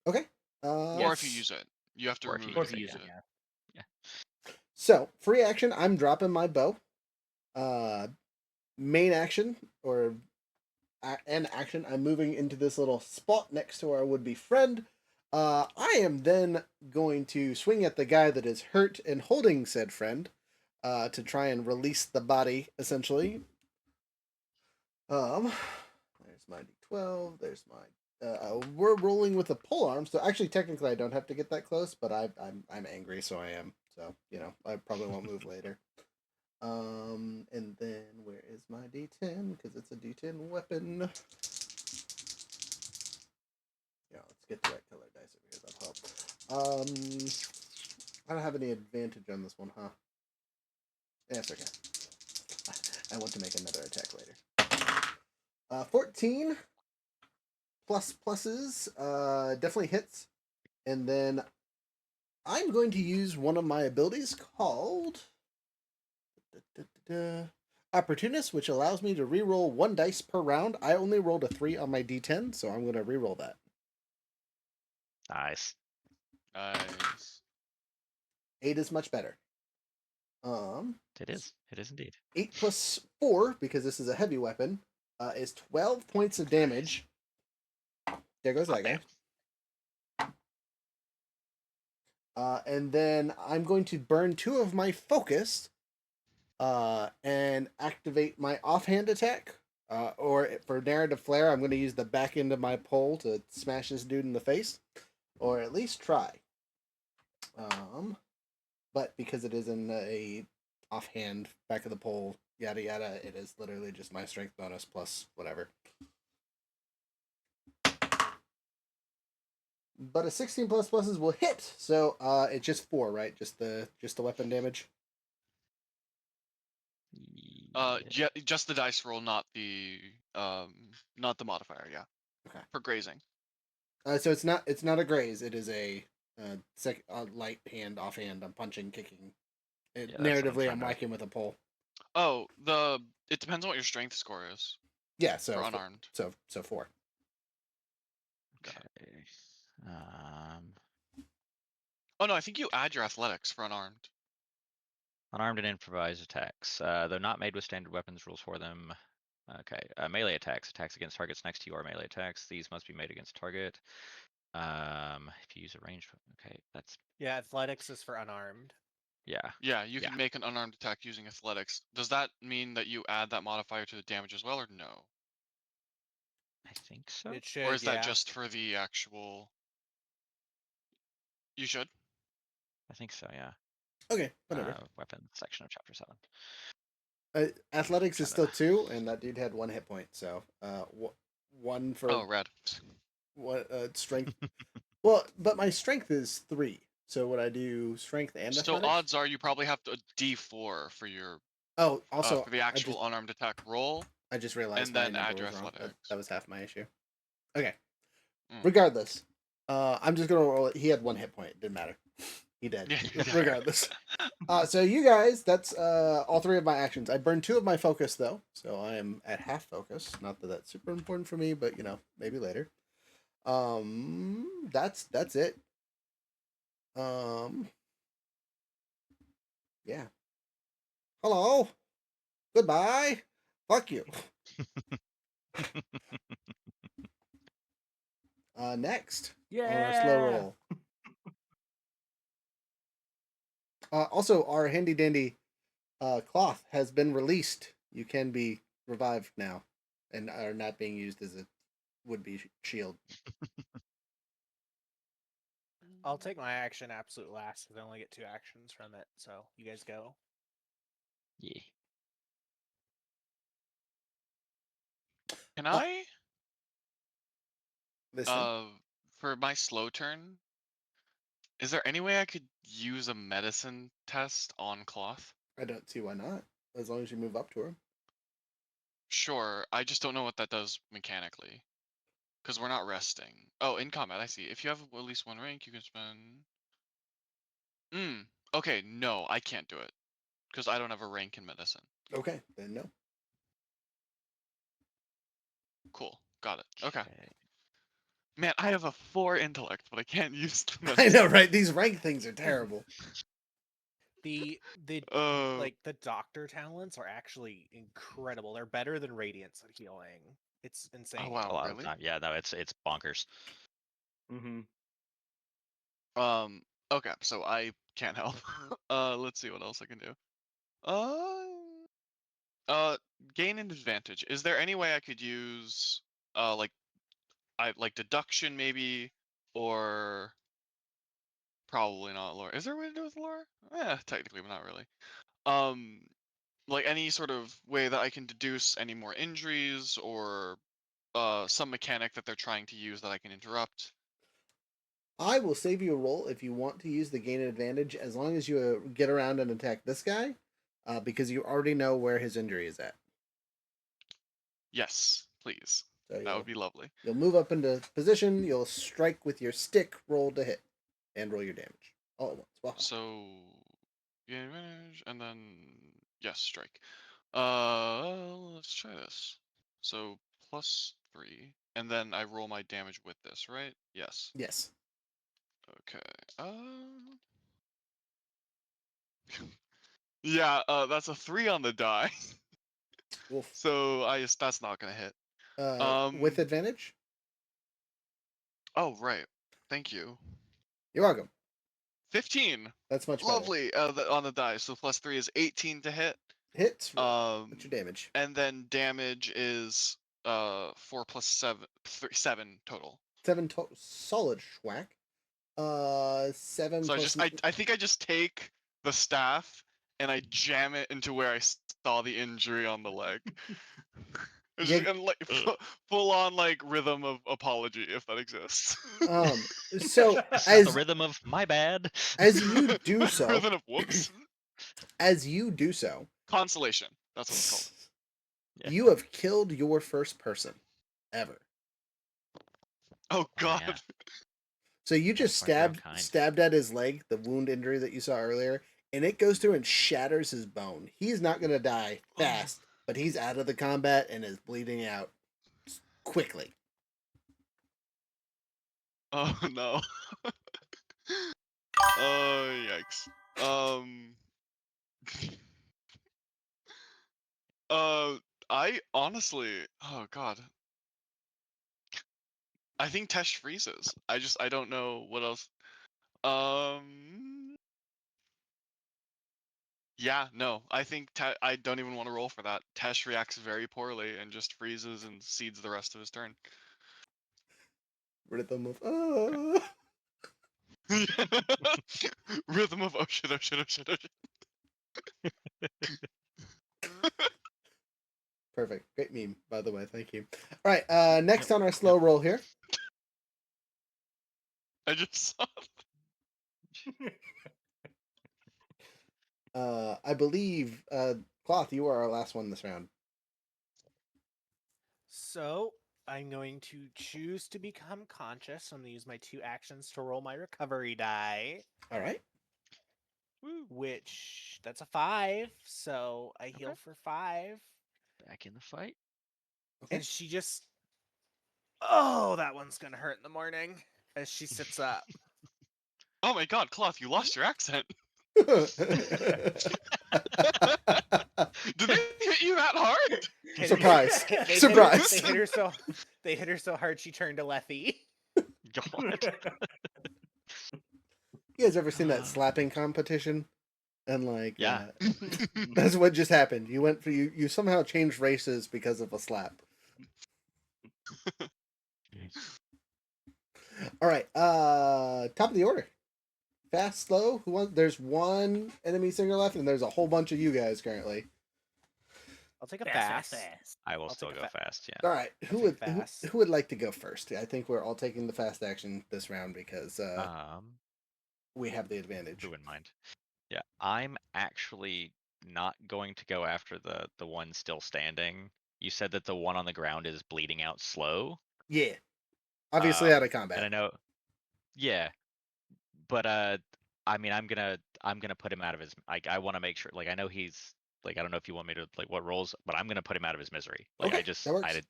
Okay. Or if you use it. You have to Or if you remove Or it if you use it, it. yeah. So free action. I'm dropping my bow. Main action or an action. I'm moving into this little spot next to our would-be friend. I am then going to swing at the guy that is hurt and holding said friend to try and release the body, essentially. There's my d12. There's my. We're rolling with a polearm, so actually, technically, I don't have to get that close, but I'm angry, so I am. So I probably won't move later. And then where is my d10? Because it's a d10 weapon. Yeah, let's get the right color dice over here. That'll help. I don't have any advantage on this one, huh? Yeah, it's okay. I want to make another attack later. 14 plus pluses, definitely hits. And then I'm going to use one of my abilities called Opportunist, which allows me to reroll 1 dice per round. I only rolled a 3 on my d10, so I'm going to reroll that. Nice. Nice. 8 is much better. Um, It is. It is indeed. 8 plus 4, because this is a heavy weapon, is 12 points of damage. There goes that guy. And then I'm going to burn 2 of my focus and activate my offhand attack. Or for narrative flare, I'm going to use the back end of my pole to smash this dude in the face. Or at least try. But because it is in a offhand, back of the pole, yada yada, it is literally just my strength bonus plus whatever. But a 16 plus pluses will hit, so it's just 4, right? Just the weapon damage. Just the dice roll, not the modifier. Yeah. Okay. For grazing. So it's not a graze. It is a light hand, offhand. I'm punching, kicking. Yeah, that's what I'm Narratively, trying I'm to- whacking with a pole. Oh, it depends on what your strength score is Yeah, so for unarmed. So 4. Okay. Oh no, I think you add your athletics for unarmed. Unarmed and improvised attacks. Though not made with standard weapons, rules for them. Okay. Melee attacks. Attacks against targets next to you are melee attacks. These must be made against target. If you use a ranged. Okay, that's Yeah, athletics is for unarmed. yeah. Yeah, you can Yeah. make an unarmed attack using athletics. Does that mean that you add that modifier to the damage as well, or no? I think so. It should. Or is yeah. that just for the actual? You should. I think so. Yeah. Okay, whatever. Weapon section of chapter 7. Athletics is Trying still 2, and that dude had 1 hit point. So 1 for Oh, red. what strength. Well, but my strength is 3. So would I do strength and So athletics? odds are you probably have to D4 for your Oh, also for the actual unarmed attack roll. I just realized and my then number add your was wrong. athletics. That was half my issue. Okay. Mm. Regardless, I'm just gonna roll it. He had 1 hit point. It didn't matter. He did. Regardless. So you guys, that's all 3 of my actions. I burned 2 of my focus though, so I am at half focus. Not that that's super important for me, but maybe later. That's it. Yeah. Hello. Goodbye. Fuck you. Next. On our slow Yeah. roll. Also, our handy dandy cloth has been released. You can be revived now, and are not being used as a would-be shield. I'll take my action absolute last because I only get 2 actions from it. So you guys go. Yeah. Can I? Listen, For my slow turn, is there any way I could use a medicine test on cloth? I don't see why not. As long as you move up to her. Sure, I just don't know what that does mechanically. Because we're not resting. Oh, in combat, I see. If you have at least 1 rank, you can spend. Okay, no, I can't do it. Because I don't have a rank in medicine. Okay, then no. Cool, got it. Okay. Man, I have a 4 intellect, but I can't use the I know, right? These rank things are terrible. The Oh. like the doctor talents are actually incredible. They're better than radiance at healing. It's insane. Oh wow, A lot of really? time. Yeah, no, it's bonkers. Mm-hmm. Okay, so I can't help. Let's see what else I can do. Gain an advantage. Is there any way I could use like deduction maybe, or probably not lore. Is there a way to do it with lore? Yeah, technically, but not really. Like any sort of way that I can deduce any more injuries, or some mechanic that they're trying to use that I can interrupt. I will save you a roll if you want to use the gain advantage, as long as you get around and attack this guy, because you already know where his injury is at. Yes, please. So That would be lovely. You'll move up into position. You'll strike with your stick. Roll to hit, and roll your damage all at once. Wow. So, gain advantage, and then yes, strike. Let's try this. So +3, and then I roll my damage with this, right? Yes. Yes. Okay. Yeah. That's a 3 on the die. Wolf. So that's not gonna hit. With advantage? Oh right. Thank you. You're welcome. 15. That's much better. Lovely. On the die. So +3 is 18 to hit. Hits. What's your damage? And then damage is 4 + 7, 7 total. 7 total. Solid schwack. 7 So plus. I think I just take the staff and I jam it into where I saw the injury on the leg. It's just, and like full on like rhythm of apology, if that exists. So This is as the rhythm of my bad. as you do so, Rhythm of whoops. as you do so, Consolation. That's what it's called. Yeah. you have killed your first person ever. Oh god. Yeah. So you just Quite your own kind. stabbed at his leg, the wound injury that you saw earlier, and it goes through and shatters his bone. He's not gonna die fast, but he's out of the combat and is bleeding out quickly. Oh no. Oh yikes. I honestly, oh god. I think Tesh freezes. I don't know what else. Yeah, no. I think I don't even want to roll for that. Tesh reacts very poorly and just freezes and cedes the rest of his turn. Rhythm of Rhythm of oh shit, oh shit, oh shit, oh shit. Perfect. Great meme, by the way. Thank you. All right. Next on our slow roll here. I just saw I believe Cloth, you are our last one this round. So I'm going to choose to become conscious. I'm going to use my 2 actions to roll my recovery die, All right. which that's a 5. So I heal Okay. for 5. Back in the fight. Okay. And she just, oh, that one's going to hurt in the morning as she sits up. Oh my god, Cloth, you lost your accent. Did they hit you that hard? Surprise. They Surprise. They hit her so hard she turned to Lethy. God. You guys ever seen that slapping competition? And like, Yeah. that's what just happened. You went for you somehow changed races because of a slap. All right. Top of the order. Fast, slow. Who wants? There's one enemy singer left, and there's a whole bunch of you guys currently. I'll take a Fast, fast. fast. I will I'll still take a go fa- fast. Yeah. All right. Who take would fast. who would like to go first? I think we're all taking the fast action this round because we have the advantage. Who in mind? Yeah, I'm actually not going to go after the one still standing. You said that the one on the ground is bleeding out slow. Yeah. Obviously out of And I combat. know, yeah, but I mean, I'm gonna put him out of his. I want to make sure. Like, I know he's like, I don't know if you want me to like what roles, but I'm gonna put him out of his misery. Like, Okay, that works.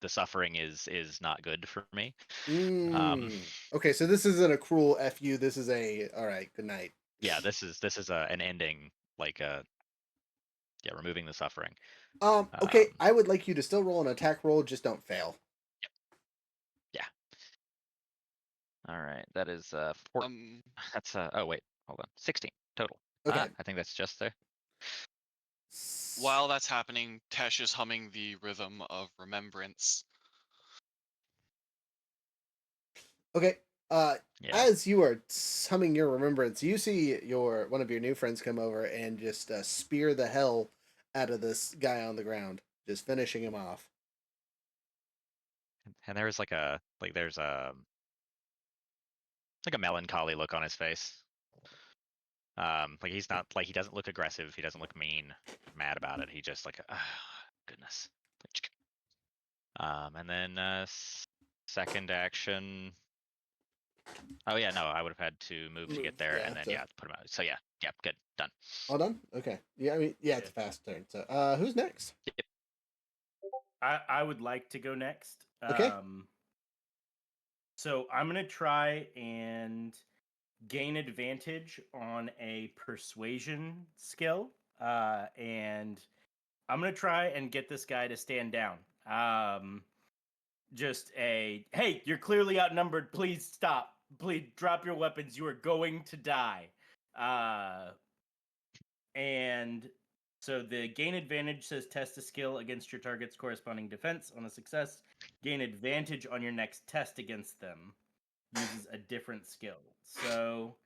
The suffering is not good for me. Okay, so this isn't a cruel fu. This is a all right. Good night. Yeah, this is an ending, like yeah, removing the suffering. Okay, I would like you to still roll an attack roll, just don't fail. Yeah. All right, that is 4. That's oh wait, hold on, 16 total. Okay. I think that's just there. While that's happening, Tesh is humming the rhythm of remembrance. Okay. Yeah. As you are humming your remembrance, you see one of your new friends come over and just spear the hell out of this guy on the ground, just finishing him off. And there's like there's a melancholy look on his face. Like he's not like he doesn't look aggressive. He doesn't look mean, mad about it. He just like, goodness. And then second action. Oh yeah, no, I would have had to move to get there, and then so- yeah, put him out. So yeah, Yep, good. Done. All done? Okay. Yeah, I mean, yeah, it's a fast turn. So, who's next? Yep. I would like to go next. Okay. So I'm gonna try and gain advantage on a persuasion skill, and I'm gonna try and get this guy to stand down. Just a hey, you're clearly outnumbered. Please stop. Please drop your weapons. You are going to die. And so the gain advantage says test a skill against your target's corresponding defense. On a success, gain advantage on your next test against them. Uses a different skill. So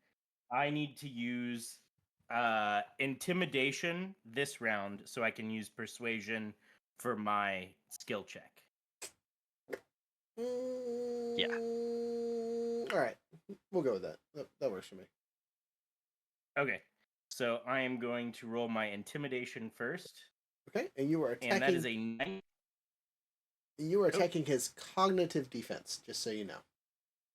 I need to use intimidation this round so I can use persuasion for my skill check. Yeah. All right. We'll go with that. That works for me. Okay. So I am going to roll my intimidation first. Okay. And you are attacking. And that is a 9. You are attacking his cognitive defense, just so you know.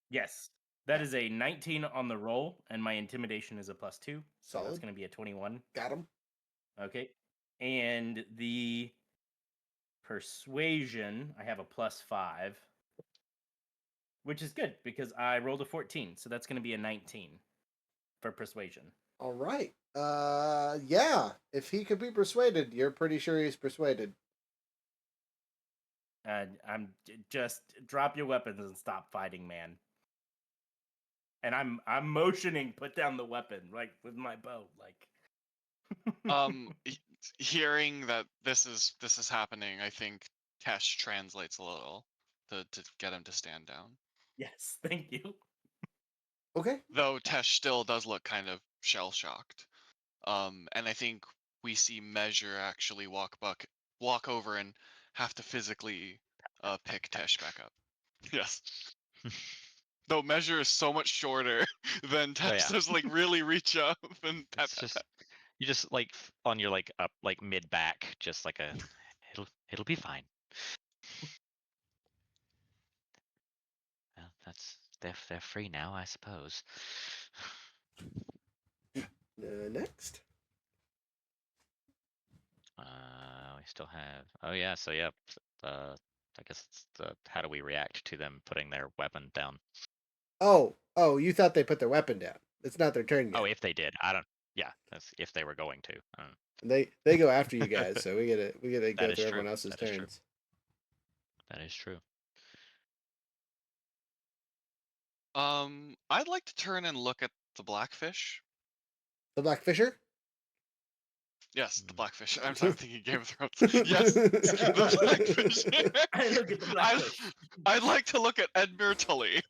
Yes. That is a 19 on the roll, and my intimidation is a +2. So Solid. that's going to be a 21. Got him. Okay. And the persuasion, I have a +5, which is good because I rolled a 14. So that's going to be a 19 for persuasion. All right. Yeah. If he could be persuaded, you're pretty sure he's persuaded. I'm just drop your weapons and stop fighting, man. And I'm motioning, put down the weapon, like with my bow, like. Hearing that this is happening, I think Tesh translates a little to get him to stand down. Yes, thank you. Okay. Though Tesh still does look kind of shell shocked. And I think we see Measure actually walk over and have to physically pick Tesh back up. Yes. Though Measure is so much shorter than Tesh, yeah. does like really reach up and pat, It's just you just like on your like up like mid back, just like a it'll be fine. Well, that's they're free now, I suppose. Next. We still have. Oh yeah, so yeah. I guess it's the how do we react to them putting their weapon down? Oh, you thought they put their weapon down. It's not their turn yet. Oh, if they did, I don't. Yeah, that's if they were going to. They go after you guys, so we gotta go That is through true. everyone else's That is true. turns. That is true. I'd like to turn and look at the blackfish. The Blackfisher? Yes, the blackfish. I'm thinking Game of Thrones. Yes, the blackfish. I look at the blackfish. I'd like to look at Edmure Tully.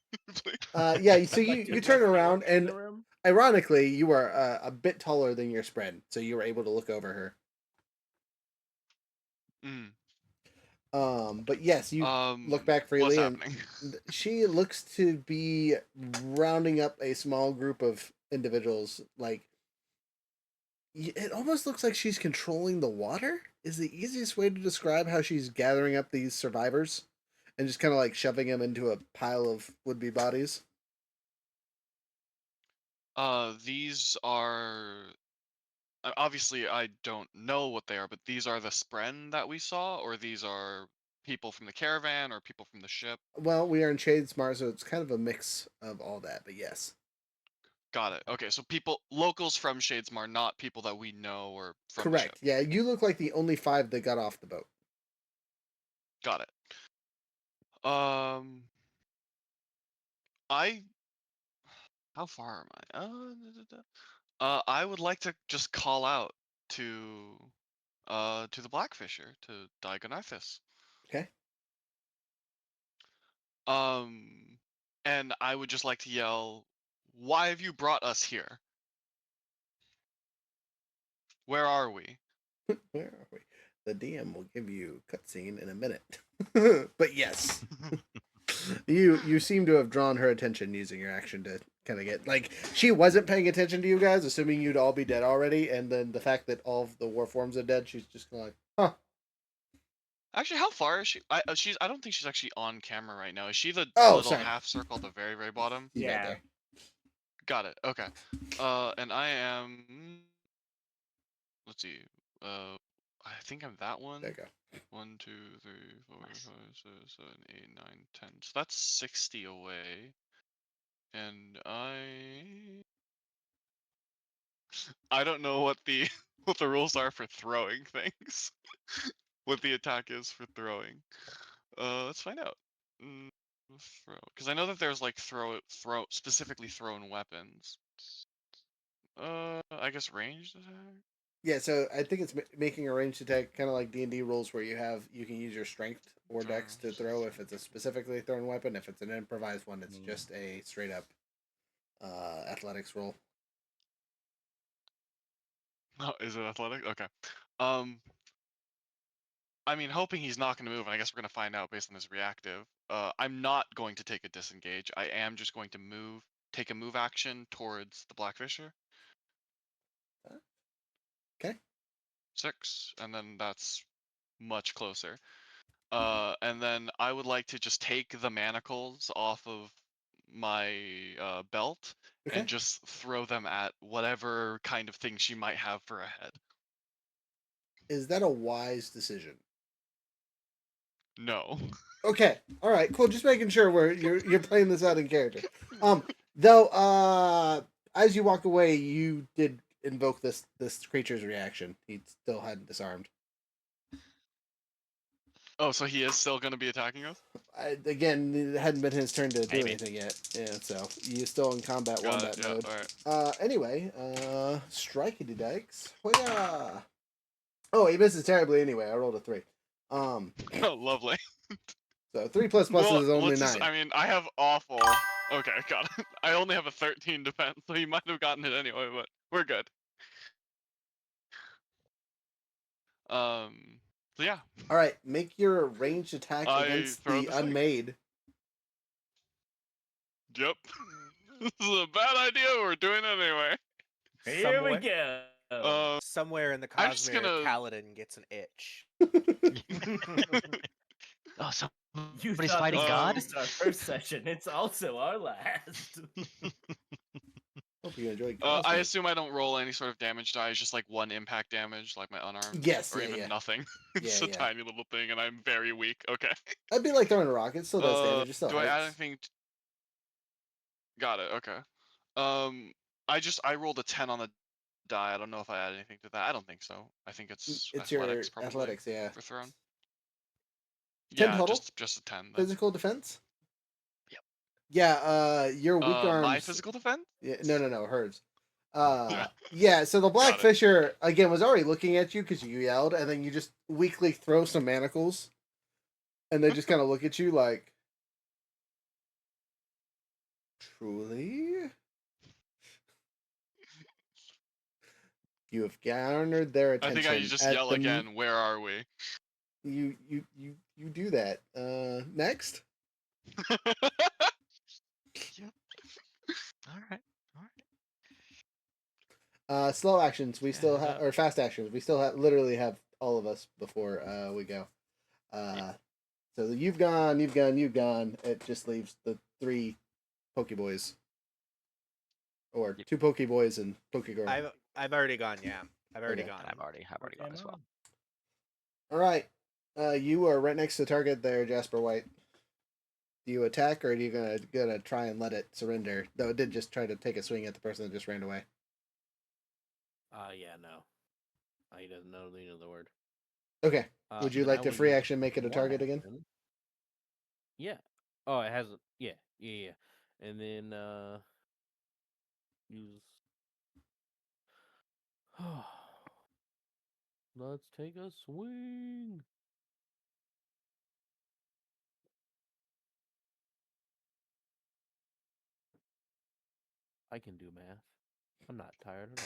Yeah, so Like you to turn walk around, in and the room. ironically, you are a bit taller than your spread, so you were able to look over her. But yes, you look back freely, what's and happening? she looks to be rounding up a small group of individuals. Like, it almost looks like she's controlling the water. Is the easiest way to describe how she's gathering up these survivors and just kind of like shoving them into a pile of would-be bodies. These are obviously I don't know what they are, but these are the spren that we saw, or these are people from the caravan, or people from the ship. Well, we are in shadesmar, so it's kind of a mix of all that. But yes, Got it. Okay, so locals from Shadesmar, not people that we know or from correct. the ship. Yeah, you look like the only 5 that got off the boat. Got it. How far am I? I would like to just call out to the Blackfisher, to Diagonarthus. Okay. And I would just like to yell, "Why have you brought us here? Where are we?" Where are we? The DM will give you cutscene in a minute. But yes, you seem to have drawn her attention using your action to kind of get like she wasn't paying attention to you guys, assuming you'd all be dead already, and then the fact that all of the war forms are dead, she's just kind of like, huh. Actually, how far is she? I don't think she's actually on camera right now. Is she the Oh, little sorry. half circle at the very, very bottom? You got Yeah. there. Got it. Okay. And I am. Let's see. I think I'm that one. There you go. 1, 2, 3, 4, Nice. 5, 6, 7, 8, 9, 10. So that's 60 away. And I don't know what the what the rules are for throwing things. What the attack is for throwing. Let's find out. Throw, because I know that there's like specifically thrown weapons. I guess ranged attack. Yeah, so I think it's making a ranged attack, kind of like D&D rules, where you can use your strength or dex to throw if it's a specifically thrown weapon. If it's an improvised one, it's just a straight up athletics roll. Oh, is it athletic? Okay. I mean, hoping he's not going to move, and I guess we're going to find out based on his reactive. I'm not going to take a disengage. I am just going to take a move action towards the Blackfisher. Okay. 6, and then that's much closer. And then I would like to just take the manacles off of my belt Okay. and just throw them at whatever kind of thing she might have for a head. Is that a wise decision? No. Okay. All right. Cool. Just making sure you're playing this out in character. Though, as you walk away, you did invoke this creature's reaction. He still hadn't disarmed. Oh, so he is still going to be attacking us? Again, it hadn't been his turn to do Maybe. anything yet. Yeah, so you're still in combat Got wombat it, yeah, mode. alright. Anyway, strikey dikes. Hoya! Oh, he misses terribly anyway. I rolled a 3. Oh, lovely. So 3 plus Well, is only let's 9. just, I mean, I have awful. Okay, got it. I only have a 13 defense, so he might have gotten it anyway, but we're good. So yeah. All right, make your ranged attack I against throw the the thing. unmade. Yep. This is a bad idea, but we're doing it anyway. Here we Somewhere- go. Somewhere in the I'm just Cosmere, gonna- Kaladin gets an itch. Oh, You somebody's thought fighting this God? was our first session. It's also our last. Hope you enjoyed. I Cosmere. assume I don't roll any sort of damage die, it's just like 1 impact damage, like my unarmed. Yes, Or yeah, even yeah. nothing. It's Yeah, a yeah. tiny little thing, and I'm very weak. Okay. That'd be like throwing a rock. It still does damage. It still Do I add hurts. anything? Got it. Okay. I rolled a 10 on the die. I don't know if I add anything to that. I don't think so. I think it's It's athletics your probably athletics, yeah. for thrown. 10 Yeah, total? just a 10. Then. Physical defense. Yep. Yeah. Your weak arms. My physical defense? Yeah, no, hers. Yeah. Yeah. So the Got it. Blackfisher again was already looking at you because you yelled, and then you just weakly throw some manacles, and they just kind of look at you like, truly. You have garnered their I attention. think I just at yell the- again. Where are we? You do that. Next. Yep. All right. Slow actions. We Yeah, still head have, up. or fast actions. We still have, literally have all of us before we go. So you've gone. It just leaves the 3 Pokeboys, or Yep. 2 Pokeboys and Pokegirl. I've already gone. Yeah, I've already Okay. gone. And I've already gone as well. All right. You are right next to the target there, Jasper White. Do you attack, or are you gonna try and let it surrender? Though it did just try to take a swing at the person that just ran away. Yeah, no. He doesn't know the meaning of the word. Okay. Would you Then I like to will free use action make it a one target again? action. Yeah. Oh, it has. Yeah. And then use. Let's take a swing. I can do math. I'm not tired at all.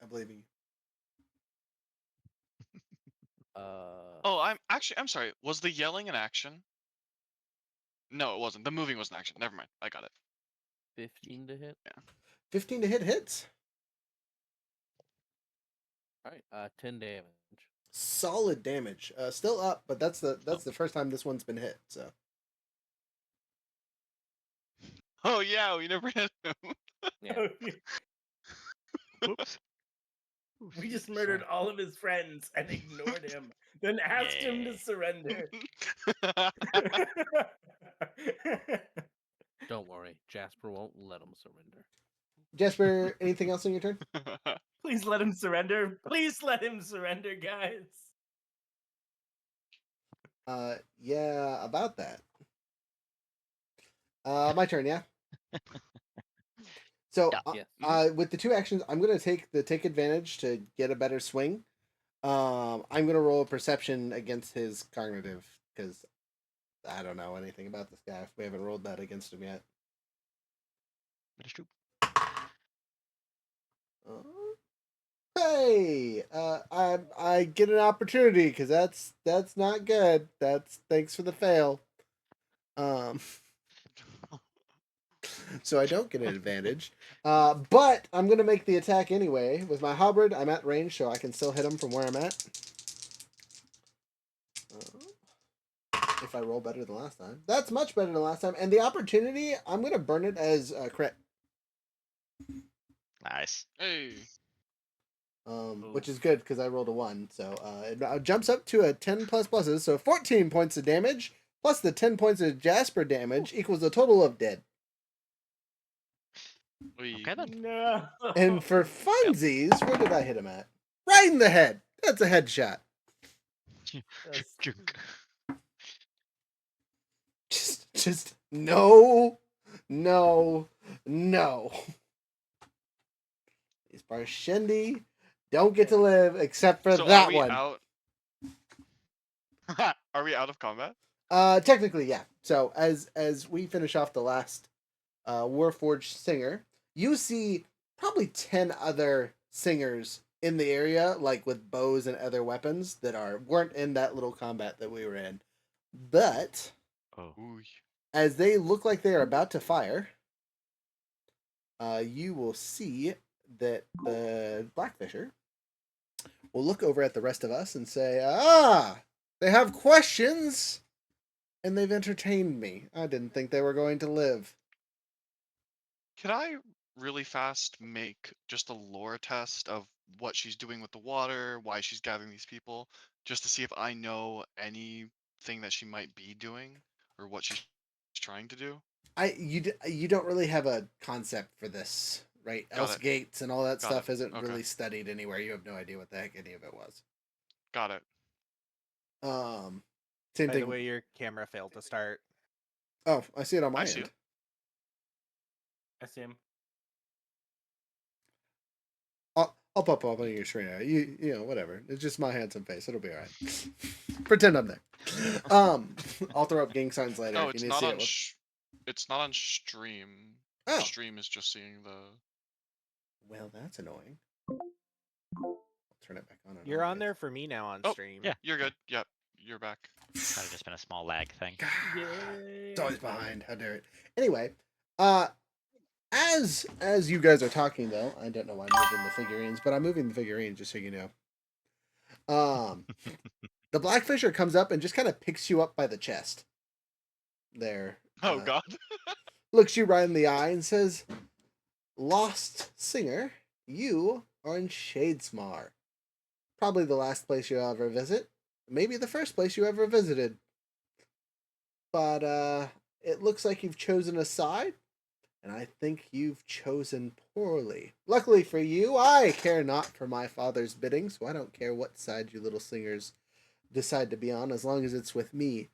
I believe you. Oh, I'm sorry. Was the yelling an action? No, it wasn't. The moving was an action. Never mind. I got it. 15 to hit. 15 to hit hits. All right. 10 damage. Solid damage. Still up, but that's the first time this one's been hit. So Oh yeah, we never hit him. Yeah. Oops. We just murdered all of his friends and ignored him, then asked him to Yeah. surrender. Don't worry, Jasper won't let him surrender. Jasper, anything else on your turn? Please let him surrender. Please let him surrender, guys. Yeah, about that. My turn, yeah. So, Yeah. Yes. with the two actions, I'm gonna take advantage to get a better swing. I'm gonna roll a perception against his cognitive because I don't know anything about this guy. We haven't rolled that against him yet. That is true. Hey, I get an opportunity because that's not good. That's thanks for the fail. Um, so I don't get an advantage. But I'm gonna make the attack anyway with my halberd. I'm at range, so I can still hit him from where I'm at. If I roll better than last time, that's much better than last time. And the opportunity, I'm gonna burn it as a crit. Nice. Hey. Which is good because I rolled a 1, so it jumps up to a 10 plus pluses, so 14 points of damage plus the 10 points of Jasper damage equals a total of dead. Okay then. No. And for funsies, where did I hit him at? Right in the head. That's a headshot. That's- Junk. Just no. These Barshendi don't get to live except for So that are we one. out? Are we out of combat? Technically, yeah. So as we finish off the last Warforged singer, you see probably 10 other singers in the area, like with bows and other weapons that weren't in that little combat that we were in. But Oh. Ooh. as they look like they are about to fire, you will see that the Blackfisher will look over at the rest of us and say, "Ah, they have questions, and they've entertained me. I didn't think they were going to live." Can I really fast make just a lore test of what she's doing with the water, why she's gathering these people, just to see if I know anything that she might be doing or what she's trying to do? You don't really have a concept for this, right? Got Else it. Gates and all that Got stuff it. isn't Okay. really studied anywhere. You have no idea what the heck any of it was. Got it. Same By thing. the way, your camera failed to start. Oh, I see it on my I see end. it. I see him. I'll pop up on your screen. You know, whatever. It's just my handsome face. It'll be all right. Pretend I'm there. I'll throw up gang signs later No, if you it's need to not see on. it. It's not on stream. Oh, Stream is just seeing the. well, that's annoying. I'll turn it back on. You're on there for me now on Oh, stream. yeah. You're good. Yep, you're back. Might have just been a small lag thing. It's always behind. How dare it? Anyway, as you guys are talking though, I don't know why I'm moving the figurines, but I'm moving the figurines just so you know. The Blackfisher comes up and just kind of picks you up by the chest. There. Oh God. Looks you right in the eye and says, "Lost singer, you are in Shadesmar. Probably the last place you'll ever visit. Maybe the first place you ever visited. But it looks like you've chosen a side, and I think you've chosen poorly. Luckily for you, I care not for my father's bidding, so I don't care what side you little singers decide to be on, as long as it's with me.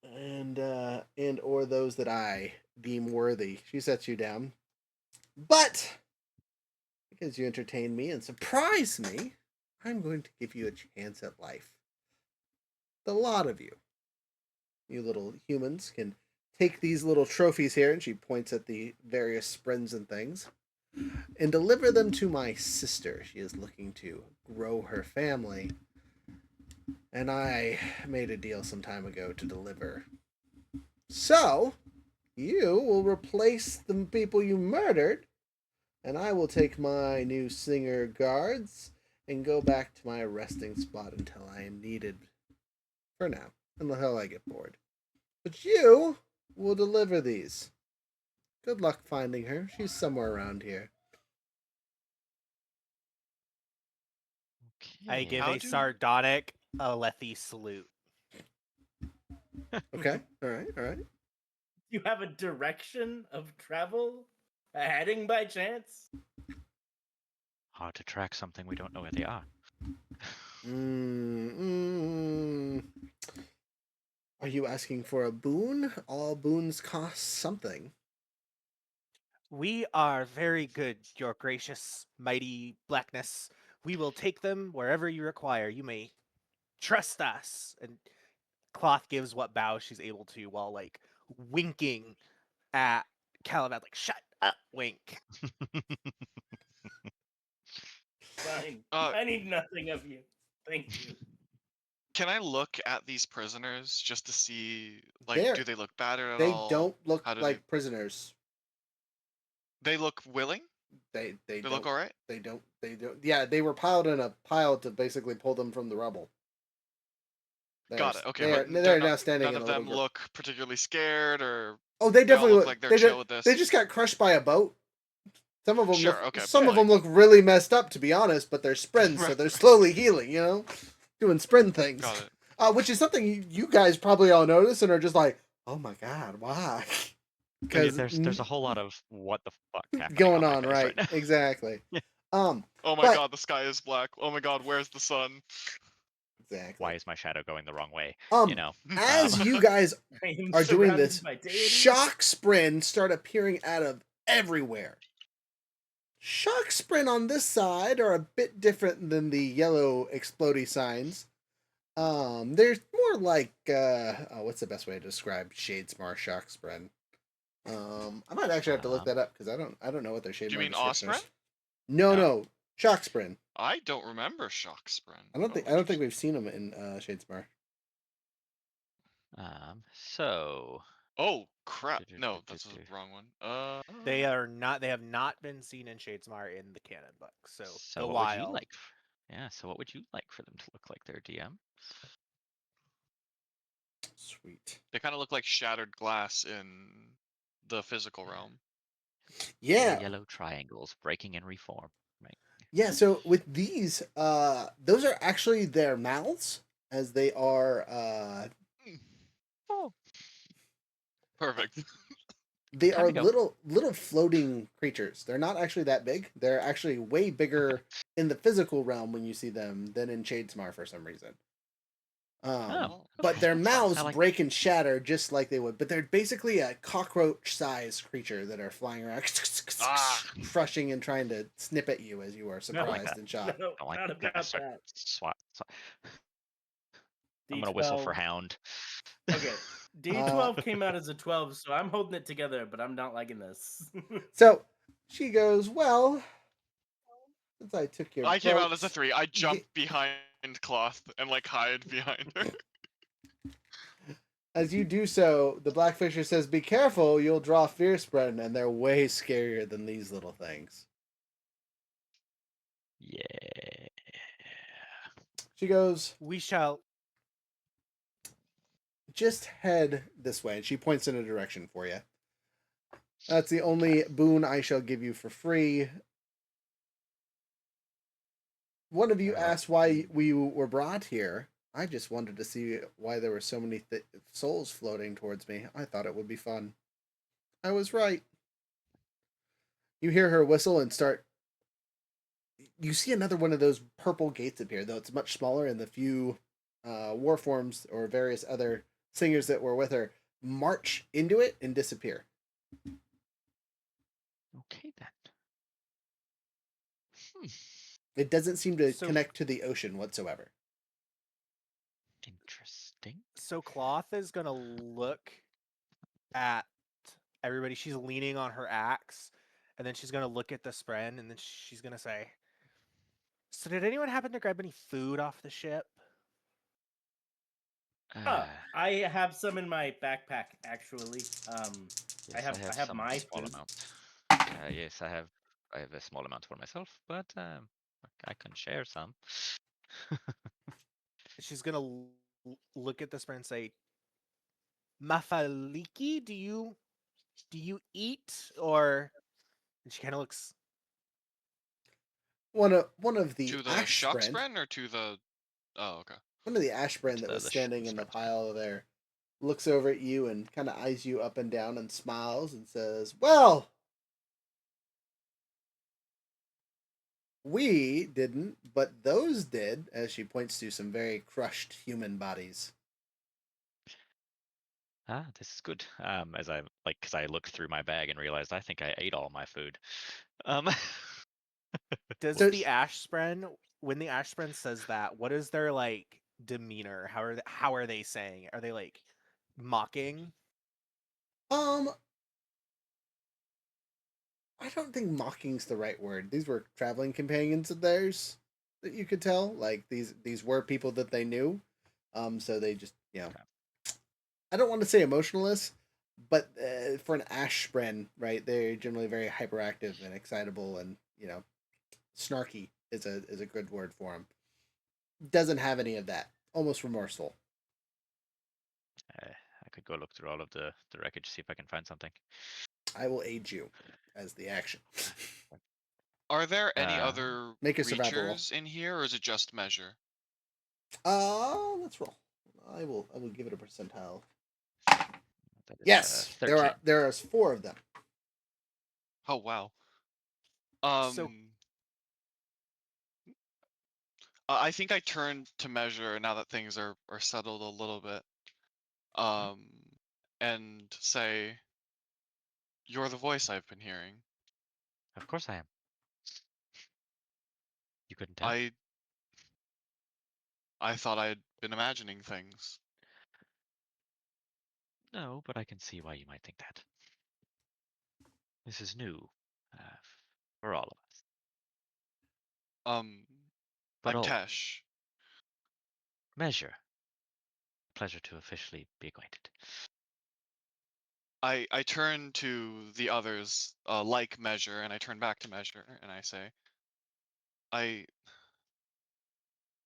And or those that I deem worthy." She sets you down. "But because you entertained me and surprised me, I'm going to give you a chance at life. The lot of you. You little humans can take these little trophies here," and she points at the various sprints and things, "and deliver them to my sister. She is looking to grow her family, and I made a deal some time ago to deliver. So, you will replace the people you murdered, and I will take my new singer guards and go back to my resting spot until I am needed. For now, until I get bored. But you will deliver these. Good luck finding her. She's somewhere around here. I give How a do sardonic Alethi salute. Okay. All right. All right. You have a direction of travel? A heading by chance? Hard to track something we don't know where they are. Mm. Are you asking for a boon? All boons cost something. We are very good, your gracious, mighty blackness. We will take them wherever you require. You may trust us. And Cloth gives what bow she's able to while like winking at Caliban, like shut up, wink. Fine. uh I need nothing of you. Thank you. can I look at these prisoners just to see like They're do they look battered at they all? don't look How do like prisoners. they look willing? They They don't look alright? they don't. Yeah, they were piled in a pile to basically pull them from the rubble. Got it. Okay, They're but they're now not standing none in of a little them group. look particularly scared or Oh, they they all definitely look look. like they're chill with They this. just got crushed by a boat. Some of them Sure, okay, some but of them like look really messed up, to be honest. But they're sprints, so right, they're slowly healing. You know, doing sprint things. got it. Which is something you guys probably all notice and are just like, oh my god, why? Yeah, Because there's a whole lot of what the fuck happening going on my on, face right right? now. Exactly. Yeah. Oh my But god, the sky is black. Oh my god, where's the sun? exactly. Why is my shadow going the wrong way? You Um, know. as you guys I am are doing surrounded this, by deities. shock sprint start appearing out of everywhere. Shock sprint on this side are a bit different than the yellow explodey signs. There's more like what's the best way to describe shadesmar shock sprint? I might actually have to look that up because I don't know what their Do you shadesmar mean description is. Osprey? No, No. no, shock sprint. I don't remember Shock Sprint. I don't think we've seen them in Shadesmar. So Oh crap! No, that's the wrong one. They are not. They have not been seen in Shadesmar in the canon book. So so the what would you wild. like? Yeah, so what would you like for them to look like their DM? Sweet. They kind of look like shattered glass in the physical realm. Little Yeah, yellow triangles breaking and reform. Right. yeah. So with these, those are actually their mouths, as they are Oh. Perfect. they are Time to go. little floating creatures. They're not actually that big. They're actually way bigger in the physical realm when you see them than in Shadesmar for some reason. Oh, But okay, their that's fine. mouths I like break and shatter just like they would. But they're basically a cockroach-sized creature that are flying around, Ah, crushing and trying to snip at you as you are No, surprised that. and shocked. no, Don't like not that. about that. I'm gonna whistle for D12. Hound. Okay. D12 came out as a 12, so I'm holding it together, but I'm not liking this. So she goes, well, since I took your I came out as a boats, 3. I y- jump behind Cloth and like hide behind her. as you do so, the Blackfisher says, be careful, you'll draw fierce spread, and they're way scarier than these little things. Yeah. She goes, We shall. just head this way. And she points in a direction for you. That's the Okay. only boon I shall give you for free. One of you Very well. asked why we were brought here. I just wanted to see why there were so many souls floating towards me. I thought it would be fun. I was right. You hear her whistle and start. You see another one of those purple gates appear, though it's much smaller, and the few war forms or various other singers that were with her march into it and disappear. Okay then. Hmm. It doesn't seem to So connect to the ocean whatsoever. Interesting. so Cloth is gonna look at everybody. She's leaning on her axe, and then she's gonna look at the spren, and then she's gonna say, "So did anyone happen to grab any food off the ship?" Oh, I have some in my backpack, actually. Yes, I have some my small food. amount. Yes, I have a small amount for myself, but I can share some. She's gonna look at the spren and say, Mafaliki, do you eat, or? And she kind of looks. One of the To the Ashbrand, Shockspren or to the? Oh, okay. one of the Ashbrand that was The standing in the spread. pile there, looks over at you and kind of eyes you up and down and smiles and says, "Well, we didn't, but those did," as she points to some very crushed human bodies. Ah, this is good. As I like, because I looked through my bag and realized I think I ate all my food. Um, Does So, the Ashspren, when the Ashspren says that, what is their like demeanor? How are they saying it? Are they like mocking? um, I don't think mocking's the right word. These were traveling companions of theirs that you could tell. Like these were people that they knew. So they just Okay. I don't want to say emotionless, but for an Ashbren, right, they're generally very hyperactive and excitable, and snarky is a good word for them. Doesn't have any of that. Almost remorseful. I could go look through all of the wreckage, see if I can find something. I will aid you as the action. Are there any Uh, other Make a survival roll. creatures in here, or is it just measure? Let's roll. I will give it a percentile. that is Yes, 13. there are four of them. Oh wow. So Um, I think I turn to measure now that things are settled a little bit. Um, and say, "You're the voice I've been hearing. Of course I am. You couldn't tell? I I thought I'd been imagining things." No, but I can see why you might think that. This is new uh, for all of us. Um, But I'm oh, Tesh. measure. Pleasure to officially be acquainted. I turn to the others, like measure, and I turn back to measure, and I say, I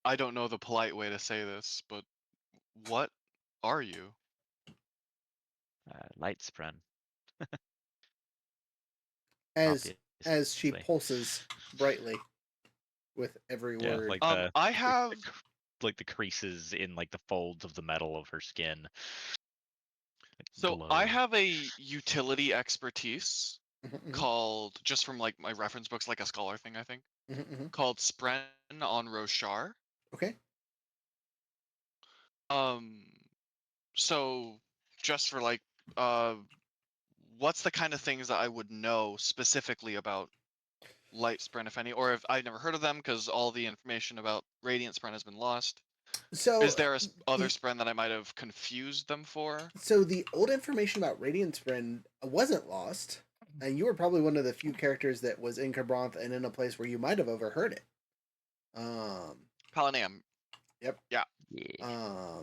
I don't know the polite way to say this, but what are you? Light spren, As obviously. as she pulses brightly with every Yeah, word. like the I like the, have the like the creases in like the folds of the metal of her skin so I glow. have a utility expertise Mhm, called, just from like my reference books, like a scholar thing, I think, mhm, mhm. called Spren on Roshar. Okay. Um, so just for like, uh, what's the kind of things that I would know specifically about Light Spren, if any, or if I've never heard of them because all the information about Radiant Spren has been lost? So Is there other the Spren that I might have confused them for? so the old information about Radiant Spren wasn't lost, and you were probably one of the few characters that was in Cabranth and in a place where you might have overheard it. Um. Palinam. Yep. Yeah. Yeah.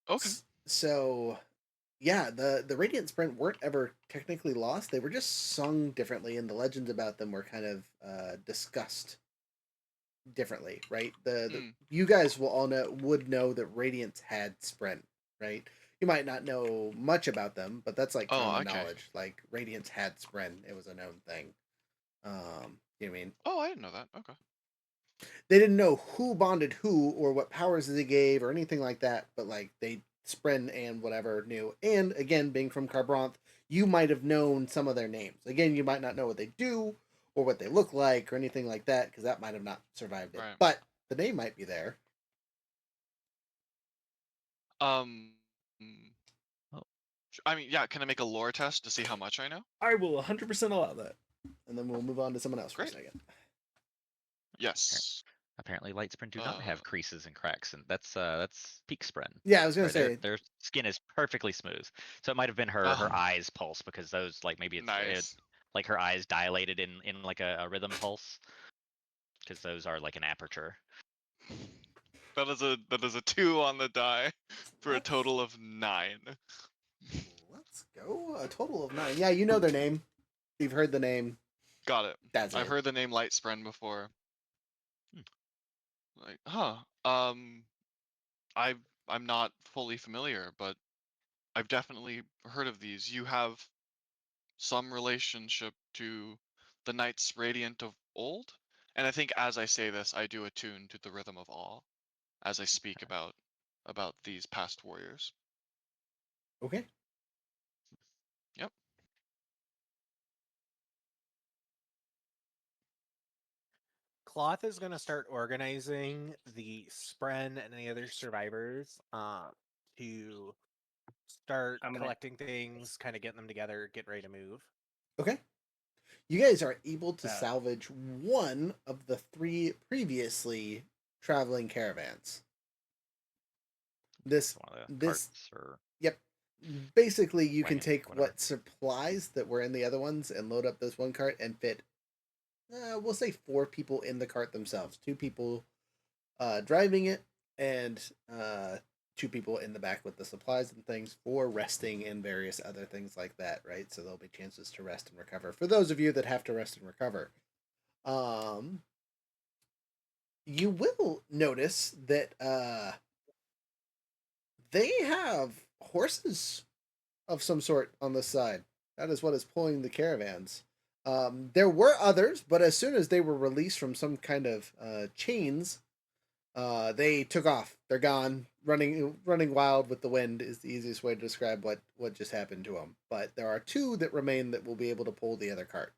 Okay. So yeah, the Radiant Sprint weren't ever technically lost. They were just sung differently, and the legends about them were kind of discussed differently, right? The Hmm. you guys will all would know that Radiance had Sprint, right? You might not know much about them, but that's like Oh, common okay. knowledge. Like Radiance had Sprint; it was a known thing. You know what I mean? Oh, I didn't know that. Okay. They didn't know who bonded who or what powers they gave or anything like that, but like they Spren and whatever knew. And again, being from Carbranth, you might have known some of their names. Again, you might not know what they do or what they look like or anything like that because that might have not survived it. Right. But the name might be there. Um. mm, Oh, I mean, yeah. Can I make a lore test to see how much I know? I will 100% allow that. And then we'll move on to someone else for a Great. second. Yes. apparently light spren do not Uh. have creases and cracks, and that's peak spren. Yeah, I was going to Right, their say, their skin is perfectly smooth. So it might have been her Oh, eyes pulse because those like maybe it nice. like her eyes dilated in like a rhythm pulse because those are like an aperture. That is a 2 on the die for a let's, total of 9. let's go. A total of 9. Yeah, you know their name. You've heard the name. Got it. That's I've it. heard the name Light Spren before. Hmm. Like, huh. I I'm not fully familiar, but I've definitely heard of these. You have some relationship to the Knights Radiant of old, and I think as I say this, I do attune to the rhythm of awe as I speak about these past warriors. Okay. Yep. Cloth is going to start organizing the Spren and any other survivors to start I'm gonna. collecting things, kind of getting them together, get ready to move. Okay. You guys are able to Uh, salvage one of the 3 previously traveling caravans. This One of the this carts or yep. Basically, you can wagon, take whatever. what supplies that were in the other ones and load up this one cart and fit we'll say 4 people in the cart themselves. 2 people driving it, and 2 people in the back with the supplies and things for resting and various other things like that, right? So there'll be chances to rest and recover for those of you that have to rest and recover. You will notice that they have horses of some sort on this side. That is what is pulling the caravans. There were others, but as soon as they were released from some kind of chains, they took off. They're gone. Running wild with the wind is the easiest way to describe what just happened to them. But there are 2 that remain that will be able to pull the other cart.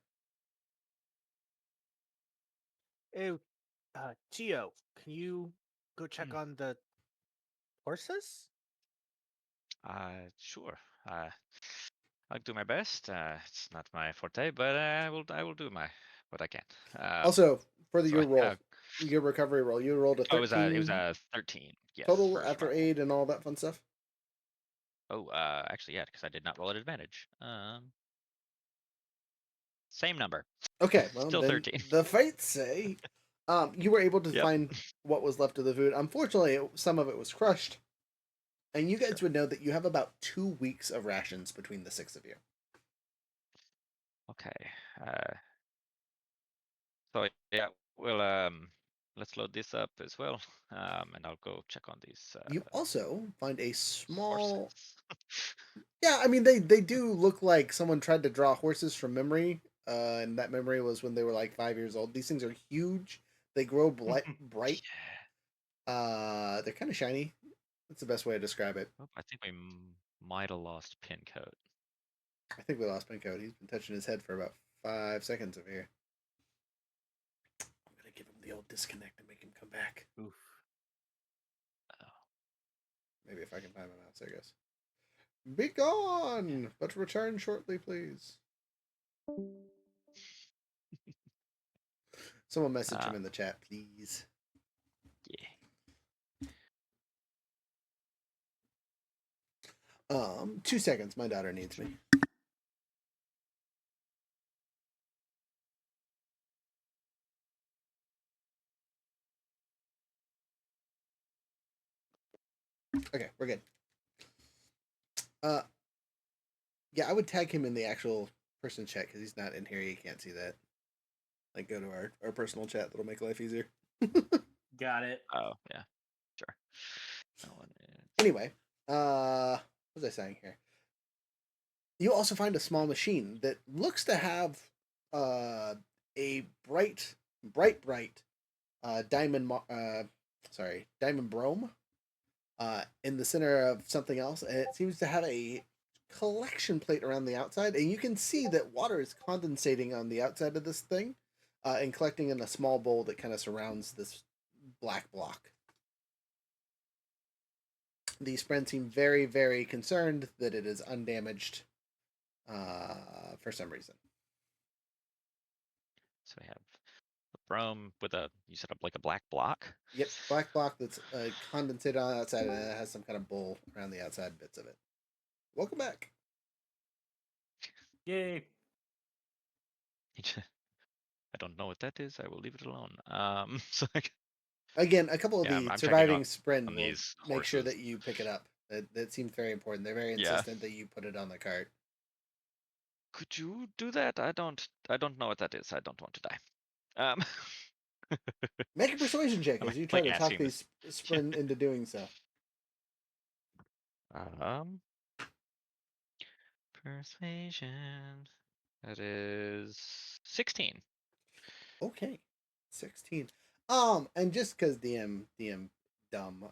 Hey, Gio, can you go check on the horses? Sure. I'll do my best. It's not my forte, but I will do what I can. Also, for So your roll, yeah. your recovery roll, you rolled a Oh, it was 13 a 13. Yes, total for after survival. aid and all that fun stuff. Oh, actually, yeah, because I did not roll at advantage. Same number. Okay, well Still then 13. the fights say you were able to Yep. find what was left of the food. Unfortunately, some of it was crushed, and you guys Sure. would know that you have about 2 weeks of rations between the 6 of you. Okay. So yeah, well, let's load this up as well, and I'll go check on these You also find a small. horses. Yeah, I mean they do look like someone tried to draw horses from memory, and that memory was when they were like 5 years old. These things are huge. They grow bright. They're kind of shiny. That's the best way to describe it. Oh, I think we might have lost Pincoat. I think we lost Pincode. He's been touching his head for about 5 seconds over here. I'm gonna give him the old disconnect and make him come back. Oof. Maybe if I can find my mouse, I guess. Be gone, but return shortly, please. Someone message him in the chat, please. Yeah. 2 seconds. My daughter needs me. Okay, we're good. Yeah, I would tag him in the actual person chat because he's not in here. You can't see that. Like, go to our personal chat. That'll make life easier. Got it. Oh, yeah. Sure. That one is... Anyway, what was I saying here? You also find a small machine that looks to have a bright diamond diamond brome in the center of something else, and it seems to have a collection plate around the outside, and you can see that water is condensating on the outside of this thing and collecting in a small bowl that kind of surrounds this black block. These friends seem very, very concerned that it is undamaged for some reason. So we have the brome with you set up like a black block. Yep, black block that's condensated on the outside, and it has some kind of bowl around the outside bits of it. Welcome back. Yay. I don't know what that is. I will leave it alone. So Again, a couple of yeah, the I'm checking surviving Spren on will these make sure horses. that you pick it up. That seems very important. They're very Yeah. insistent that you put it on the cart. Could you do that? I don't know what that is. I don't want to die. Make a persuasion check I'm as you try like to talk asking these this. Spren into doing so. Persuasion. That is 16. Okay, 16. And just because DM dumb,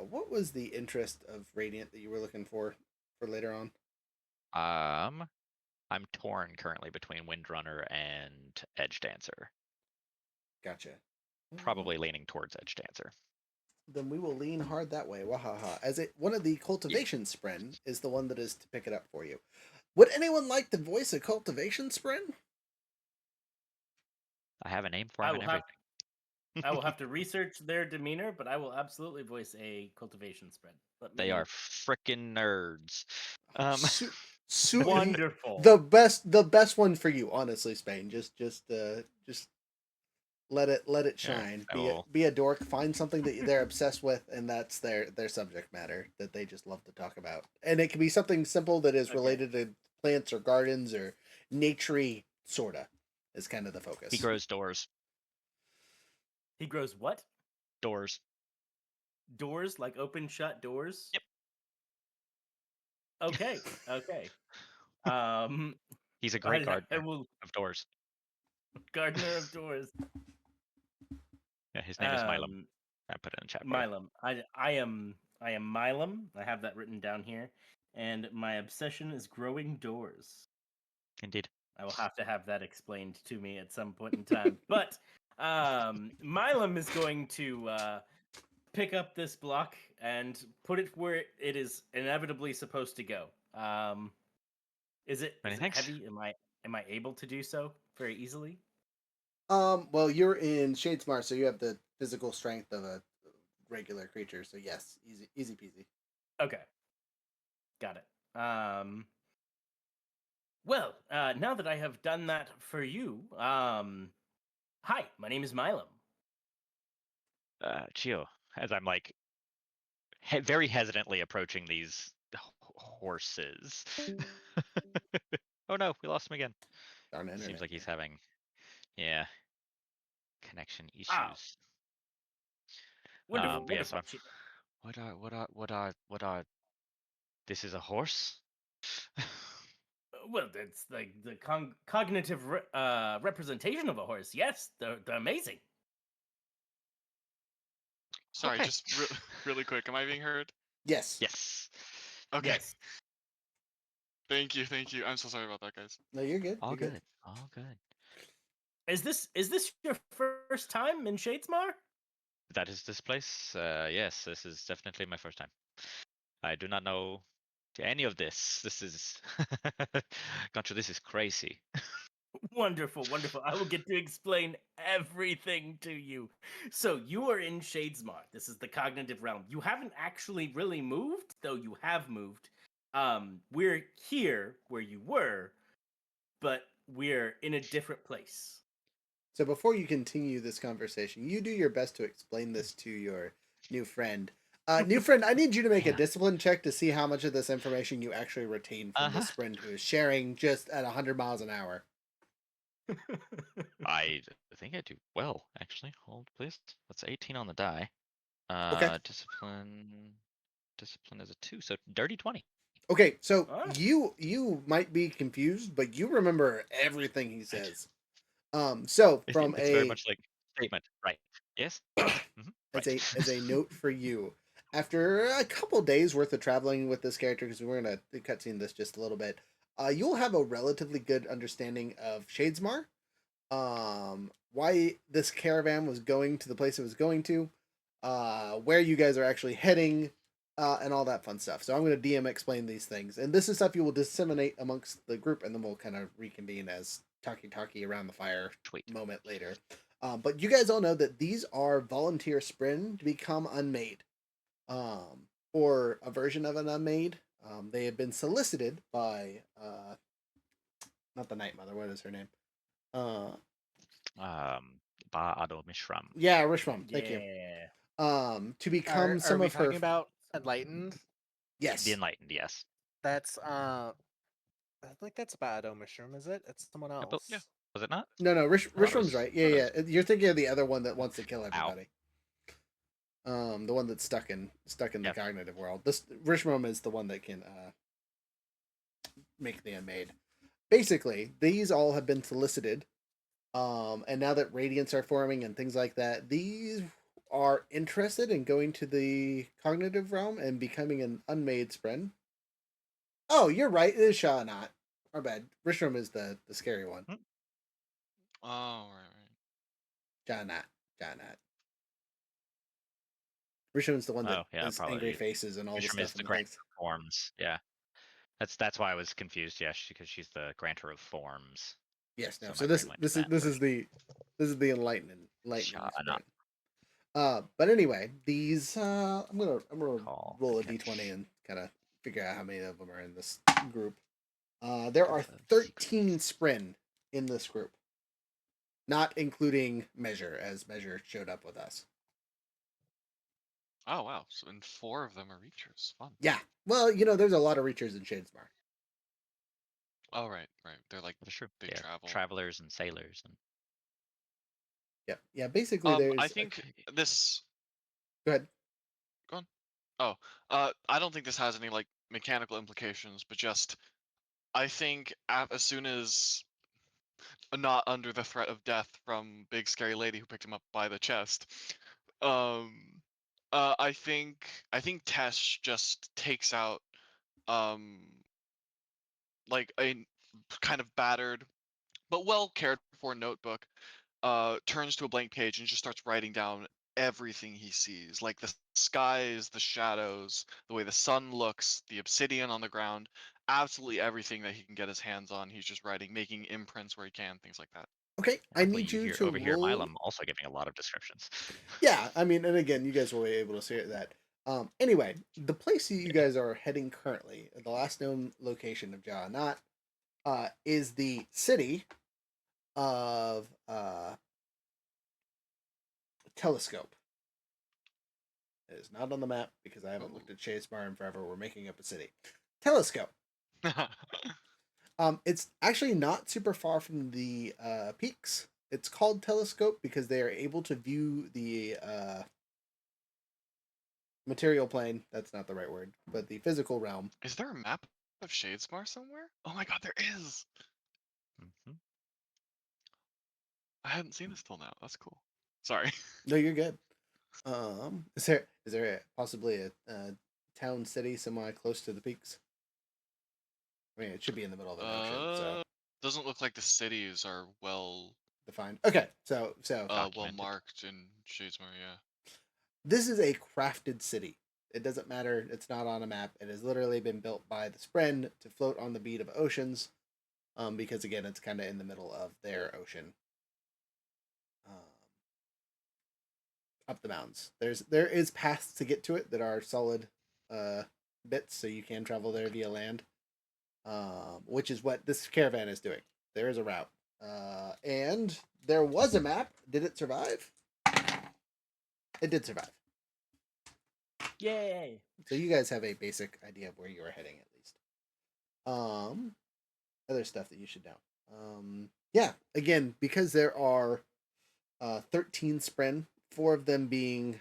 what was the interest of Radiant that you were looking for later on? I'm torn currently between Windrunner and Edge Dancer. Gotcha. Probably leaning towards Edge Dancer. Then we will lean hard that way. Wahaha. As one of the cultivation spren is the one that is to pick it up for you. Would anyone like to voice a cultivation spren? I have a name for I him will and have everything. I will have to research their demeanor, but I will absolutely voice a cultivation spread. They are frickin' nerds. Wonderful. The best one for you, honestly, Spain. Just let it shine. Be a dork. Find something that they're obsessed with, and that's their subject matter that they just love to talk about. And it can be something simple that is related to plants or gardens or naturey, sorta. Is kind of the focus. He grows doors. He grows what? Doors. Doors, like open shut doors? Yep. Okay. Okay. He's a great gardener I will of doors. gardener of doors. Yeah, his name is Milam. I put it in chat. Milam. I am Milam. I have that written down here. And my obsession is growing doors. Indeed. I will have to have that explained to me at some point in time. But Milam is going to pick up this block and put it where it is inevitably supposed to go. Is it heavy? Am I able to do so very easily? Well, you're in shadesmar, so you have the physical strength of a regular creature. So yes, easy peasy. Okay, got it. Well, now that I have done that for you, hi, my name is Milam. Chio, as I'm like very hesitantly approaching these horses. Oh no, we lost him again. Darn internet. Seems like he's having, connection issues. Wonderful, But yes, wonderful. what are? This is a horse. Well, it's like the cognitive representation of a horse. Yes, they're amazing. Sorry, Okay. just really quick. Am I being heard? Yes. Yes. Okay. Yes. Thank you. I'm so sorry about that, guys. No, you're good. All You're good. All good. Is this your first time in Shadesmar? That is this place. Yes, this is definitely my first time. I do not know any of this. This is, Gancho, this is crazy. Wonderful, wonderful. I will get to explain everything to you. So you are in Shadesmar. This is the cognitive realm. You haven't actually really moved, though you have moved. We're here where you were, but we're in a different place. So before you continue this conversation, you do your best to explain this to your new friend. New friend, I need you to make a discipline check to see how much of this information you actually retain from this friend who is sharing just at 100 miles an hour. I think I do well, actually. Hold, please. That's 18 on the die. Okay. Discipline is a 2, so dirty 20. Okay, so Alright. you might be confused, but you remember everything he says. So from It's very much like statement, right? Yes. as Right. a note for you, after a couple days worth of traveling with this character, because we're gonna cutscene this just a little bit, you'll have a relatively good understanding of Shadesmar, why this caravan was going to the place it was going to, where you guys are actually heading, and all that fun stuff. So I'm going to DM explain these things, and this is stuff you will disseminate amongst the group, and then we'll kind of reconvene as talkie around the fire moment later. But you guys all know that these are volunteer sprint to become unmade, or a version of an unmade. They have been solicited by not the Night Mother. What is her name? Ba'ado Mishram. Yeah, Rishram. Thank you. To become some are we of her. talking about Enlightened? Yes. The Enlightened, yes. That's I think that's Bado Mushroom, is it? It's someone else. Yeah. Was it not? No, Rishram's right. Yeah. Thought it You're thinking of the other one that wants to kill everybody. The one that's stuck in the cognitive world. This Rishram is the one that can make the unmade. Basically, these all have been solicited, and now that radiants are forming and things like that, these are interested in going to the cognitive realm and becoming an unmade spren. Oh, you're right. It is Shahnat. Our bad. Rishram is the scary one. Oh, right. Shahnat. Shahnat. Rishram's the one that Oh, yeah, has angry probably. faces and all the Grisham is stuff the and the granter things. of forms. Yeah, that's why I was confused. Yeah, because she's the grantor of forms. Yes, no. So So my brain went to that this first. is the enlightening Shahnat. sprint. But anyway, these I'm gonna Call roll a the d20 catch. and kind of figure out how many of them are in this group. There are Of 13 secrets. spren in this group, not including Measure, as Measure showed up with us. Oh wow. So and 4 of them are reachers. Fun. Yeah. Well, there's a lot of reachers in Shadesmar. Oh right. They're like That's true. they They are travel. travelers and sailors and. Yeah. Yeah. Basically, I there's. think this. Go ahead. Go on. Oh, I don't think this has any like mechanical implications, but just I think as soon as not under the threat of death from big scary lady who picked him up by the chest, um, I think Tesh just takes out um like a kind of battered but well cared for notebook, turns to a blank page and just starts writing down everything he sees, like the skies, the shadows, the way the sun looks, the obsidian on the ground, absolutely everything that he can get his hands on. He's just writing, making imprints where he can, things like that. Okay. I Luckily, need you you hear to overhear roll. Milam also giving a lot of descriptions. Yeah. I mean, and again, you guys were able to see that. Anyway, the place that you guys are heading currently, the last known location of Jahanat, is the city of Telescope. It is not on the map because I haven't looked at Shadesmar in forever. We're making up a city. Telescope. It's actually not super far from the peaks. It's called Telescope because they are able to view the material plane. That's not the right word, but the physical realm. Is there a map of Shadesmar somewhere? Oh my god, there is! Mhm. I hadn't seen this till now. That's cool. Sorry. No, you're good. Is there possibly a town city semi close to the peaks? I mean, it should be in the middle of an ocean, so Doesn't look like the cities are well defined. Okay, so well Documented. marked in Shadesmar, yeah. this is a crafted city. It doesn't matter. It's not on a map. It has literally been built by the Spren to float on the beat of oceans, because again, it's kind of in the middle of their ocean, um, up the mountains. There is paths to get to it that are solid uh, bits, so you can travel there via land, which is what this caravan is doing. There is a route, and there was a map. Did it survive? It did survive. Yay! So you guys have a basic idea of where you are heading at least. Other stuff that you should know. Yeah, again, because there are 13 spren, 4 of them being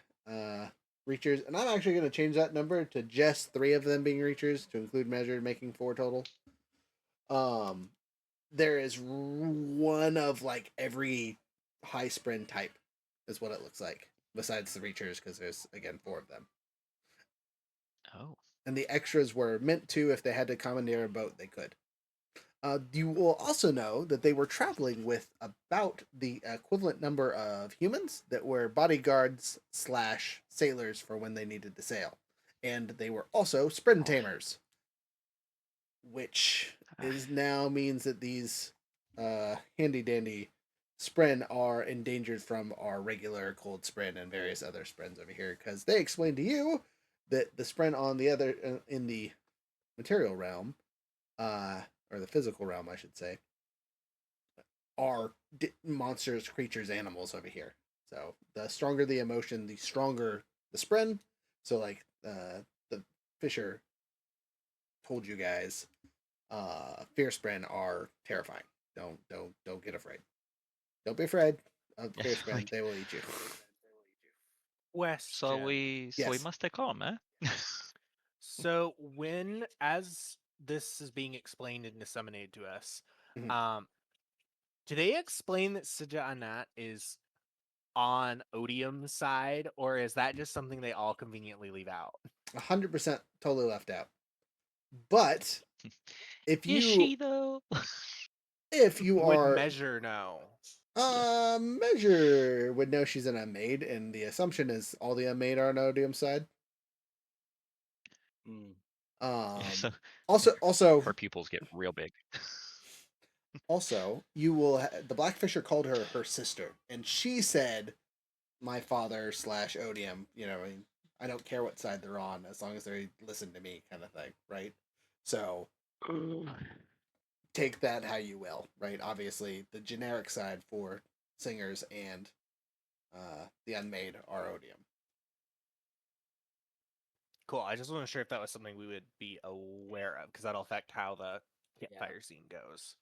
reachers, and I'm actually going to change that number to just 3 of them being reachers to include measured, making 4 total. There is one of like every high spren type, is what it looks like, besides the reachers, because there's again 4 of them. Oh. And the extras were meant to, if they had to commandeer a boat, they could. You will also know that they were traveling with about the equivalent number of humans that were bodyguards / sailors for when they needed to sail. And they were also spren tamers, which is now means that these handy dandy spren are endangered from our regular cold spren and various other sprens over here, because they explained to you that the spren on the other in the material realm, or the physical realm, I should say, are monsters, creatures, animals over here. So the stronger the emotion, the stronger the spren. So like the Fisher told you guys, fear spren are terrifying. Don't get afraid. Don't be afraid of the fear spren. Like, They will eat you. so Question. we Yes. must stay calm, eh? So when as this is being explained and disseminated to us, Mhm. do they explain that Sija Anat is on Odium's side, or is that just something they all conveniently leave out? 100% totally left out. But if Is you she though? Would are Measure know? Measure would know she's an unmade, and the assumption is all the unmade are on Odium's side. Mm. So Also, her pupils get real big. you will. The Blackfisher called her sister, and she said, "My father / Odium. I don't care what side they're on as long as they listen to me," kind of thing, right? So take that how you will, right? Obviously, the generic side for singers and the unmade are Odium. Cool. I just wasn't sure if that was something we would be aware of, because that'll affect how the campfire scene goes.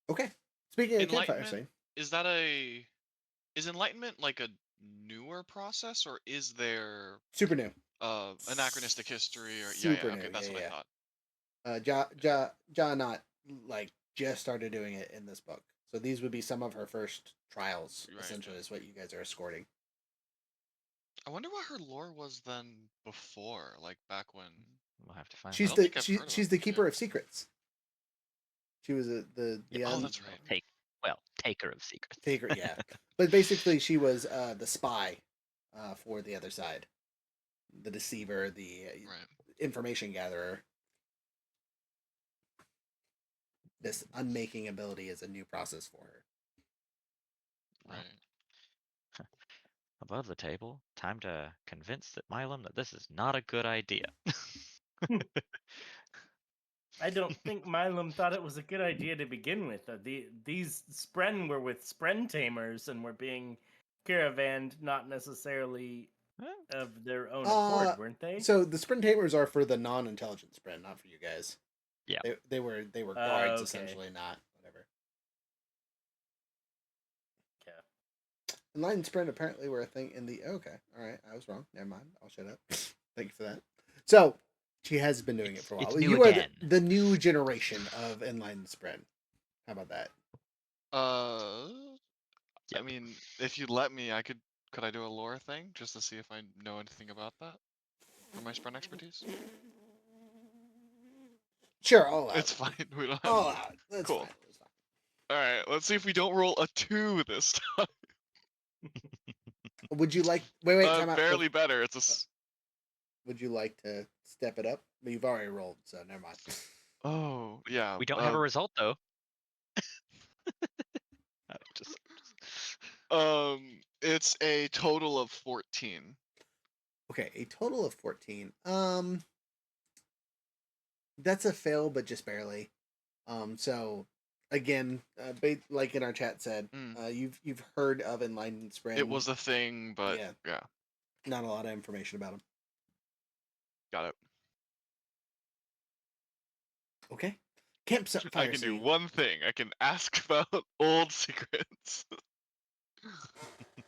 Okay. Speaking of campfire Enlightenment, scene, is enlightenment like a newer process, or is there super new. anachronistic history, or Super okay, new. that's what I Yeah, thought. Not like just started doing it in this book. So these would be some of her first trials. Right. Essentially, is what you guys are escorting. I wonder what her lore was then before, like back when. We'll have to find She's out. don't think I've heard she's about the this, keeper yeah. of secrets. She was the Oh, that's right. Taker of secrets. taker. Yeah, but basically she was the spy for the other side, the deceiver, the Right. information gatherer. This unmaking ability is a new process for her. Right. Above the table, time to convince that Milam that this is not a good idea. I don't think Milam thought it was a good idea to begin with. These Spren were with Spren tamers and were being caravanned, not necessarily of their own accord, weren't they? So the sprint tamers are for the non-intelligent sprint, not for you guys. Yeah. They were guards Okay. essentially, not whatever. Yeah. Enlightened sprint apparently were a thing in the okay. All right, I was wrong. Never mind. I'll shut up. Thank you for that. So she has been doing it for a while. It's new You again. are the new generation of enlightened sprint. How about that? I Yep. mean, if you'd let me, could I do a lore thing just to see if I know anything about that for my sprint expertise? Sure, all out. It's fine. We don't have. All out. That's Cool. fine. That's fine. All right, let's see if we don't roll a 2 this time. Would you like? Wait, time out. Barely better. It's a. Would you like to step it up? But you've already rolled, so never mind. Oh yeah. We don't have a result though. It's a total of 14. Okay, a total of 14. That's a fail, but just barely. So again, like in our chat said, you've heard of Enlightened Spring. It was a thing, but yeah. Not a lot of information about them. Got it. Okay. Campfire I can do one thing. I can ask about old secrets.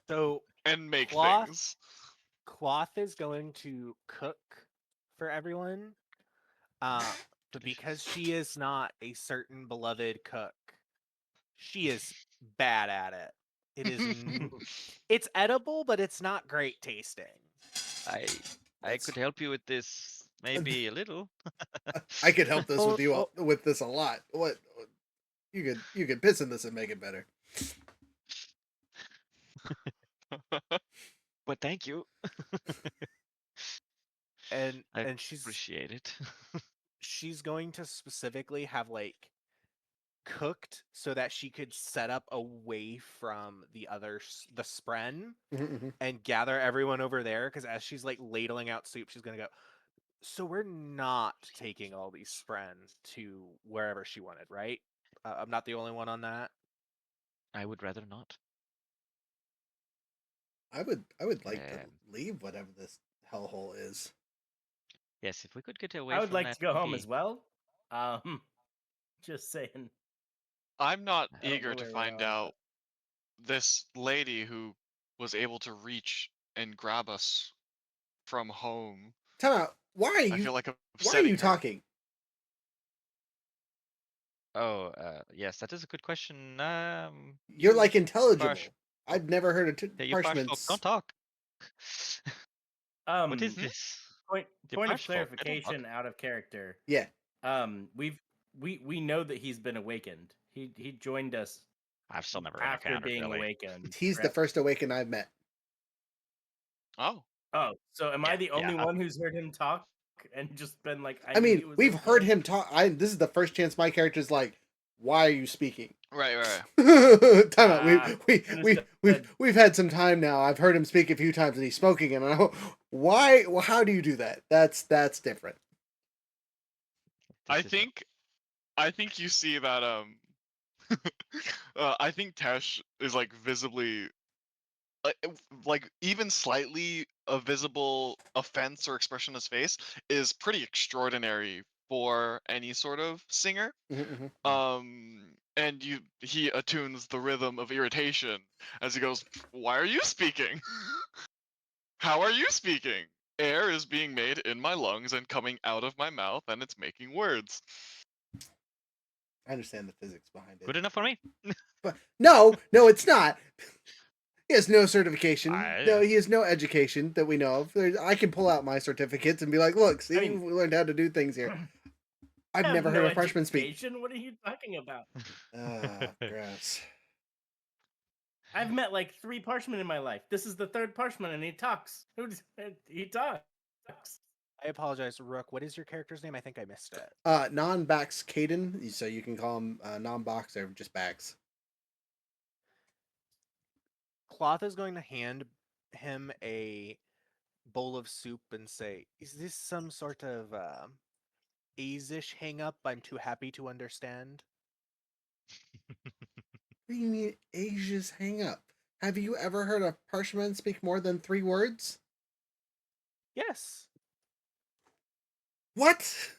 So and make Cloth- things. Cloth is going to cook for everyone. But because she is not a certain beloved cook, she is bad at it. It is it's edible, but it's not great tasting. I could help you with this maybe a little. I could help this with you with this a lot. What you could piss in this and make it better. But thank you. And I she's appreciate it. she's going to specifically have like cooked so that she could set up away from the spren and gather everyone over there, because as she's like ladling out soup, she's gonna go, so we're not taking all these spren to wherever she wanted, right? I'm not the only one on that. I would rather not. I would like to leave whatever this hellhole is. Yes, if we could get away I would from like that to go home maybe. as well. Just saying. I'm not I don't eager know to where we find are, out this lady who was able to reach and grab us from home. Time out. Why are I you? feel like Why are upsetting you her. talking? Yes, that is a good question. You're You like intelligible. Parsh, I've never heard of yeah, you Parsh folk parchments. don't talk. What is Um, this? point You point of Parsh folk, they don't talk. clarification out of character. Yeah, We know that he's been awakened. He joined us I've still never after encountered being really. awakened. he's the correct? first Awaken I've met. Oh, Oh, so am I Yeah, the yeah. only one who's heard him talk and just been like, I I knew mean, he was we've heard okay? him talk. This is the first chance my character's like, "Why are you speaking?" right. Time out. Understood. We've had some time now. I've heard him speak a few times, and he's smoking. And I go, why? Well, how do you do that? That's different. I This is not- think you see that I think Tesh is like visibly like even slightly a visible offense or expression on his face is pretty extraordinary for any sort of singer. Mhm. And he attunes the rhythm of irritation as he goes, "Why are you speaking? How are you speaking? Air is being made in my lungs and coming out of my mouth, and it's making words." I understand the physics behind it, good enough for me. but no, it's not. He has no certification. I- No, he has no education that we know of. I can pull out my certificates and be like, "Look, see, mean- we learned how to do things here." I've I have never no heard a freshman speak. education. What are you talking about? Gross. I've met like 3 Parshmen in my life. This is the 3rd Parshman, and he talks. He talks. I apologize, Rook. What is your character's name? I think I missed it. Non-Bax Caden, so you can call him non-box or just Bax. Cloth is going to hand him a bowl of soup and say, "Is this some sort of Asish hang up I'm too happy to understand?" What do you mean Asia's hang up? Have you ever heard a Parshman speak more than 3 words? Yes. What?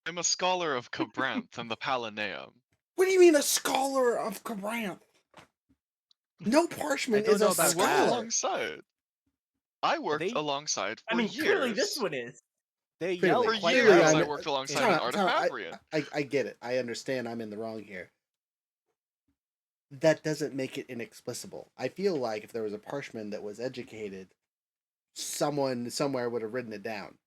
I'm a scholar of Cabranth and the Palaneum. What do you mean a scholar of Cabranth? No Parshman don't is know a about I worked that. scholar. alongside. I worked They- alongside for I mean, years. clearly this one is. They Clearly. yell For quite years, loud. I worked alongside Time an out, time out. Artifabrian. I get it. I understand I'm in the wrong here. That doesn't make it inexplicable. I feel like if there was a Parshman that was educated, someone somewhere would have written it down.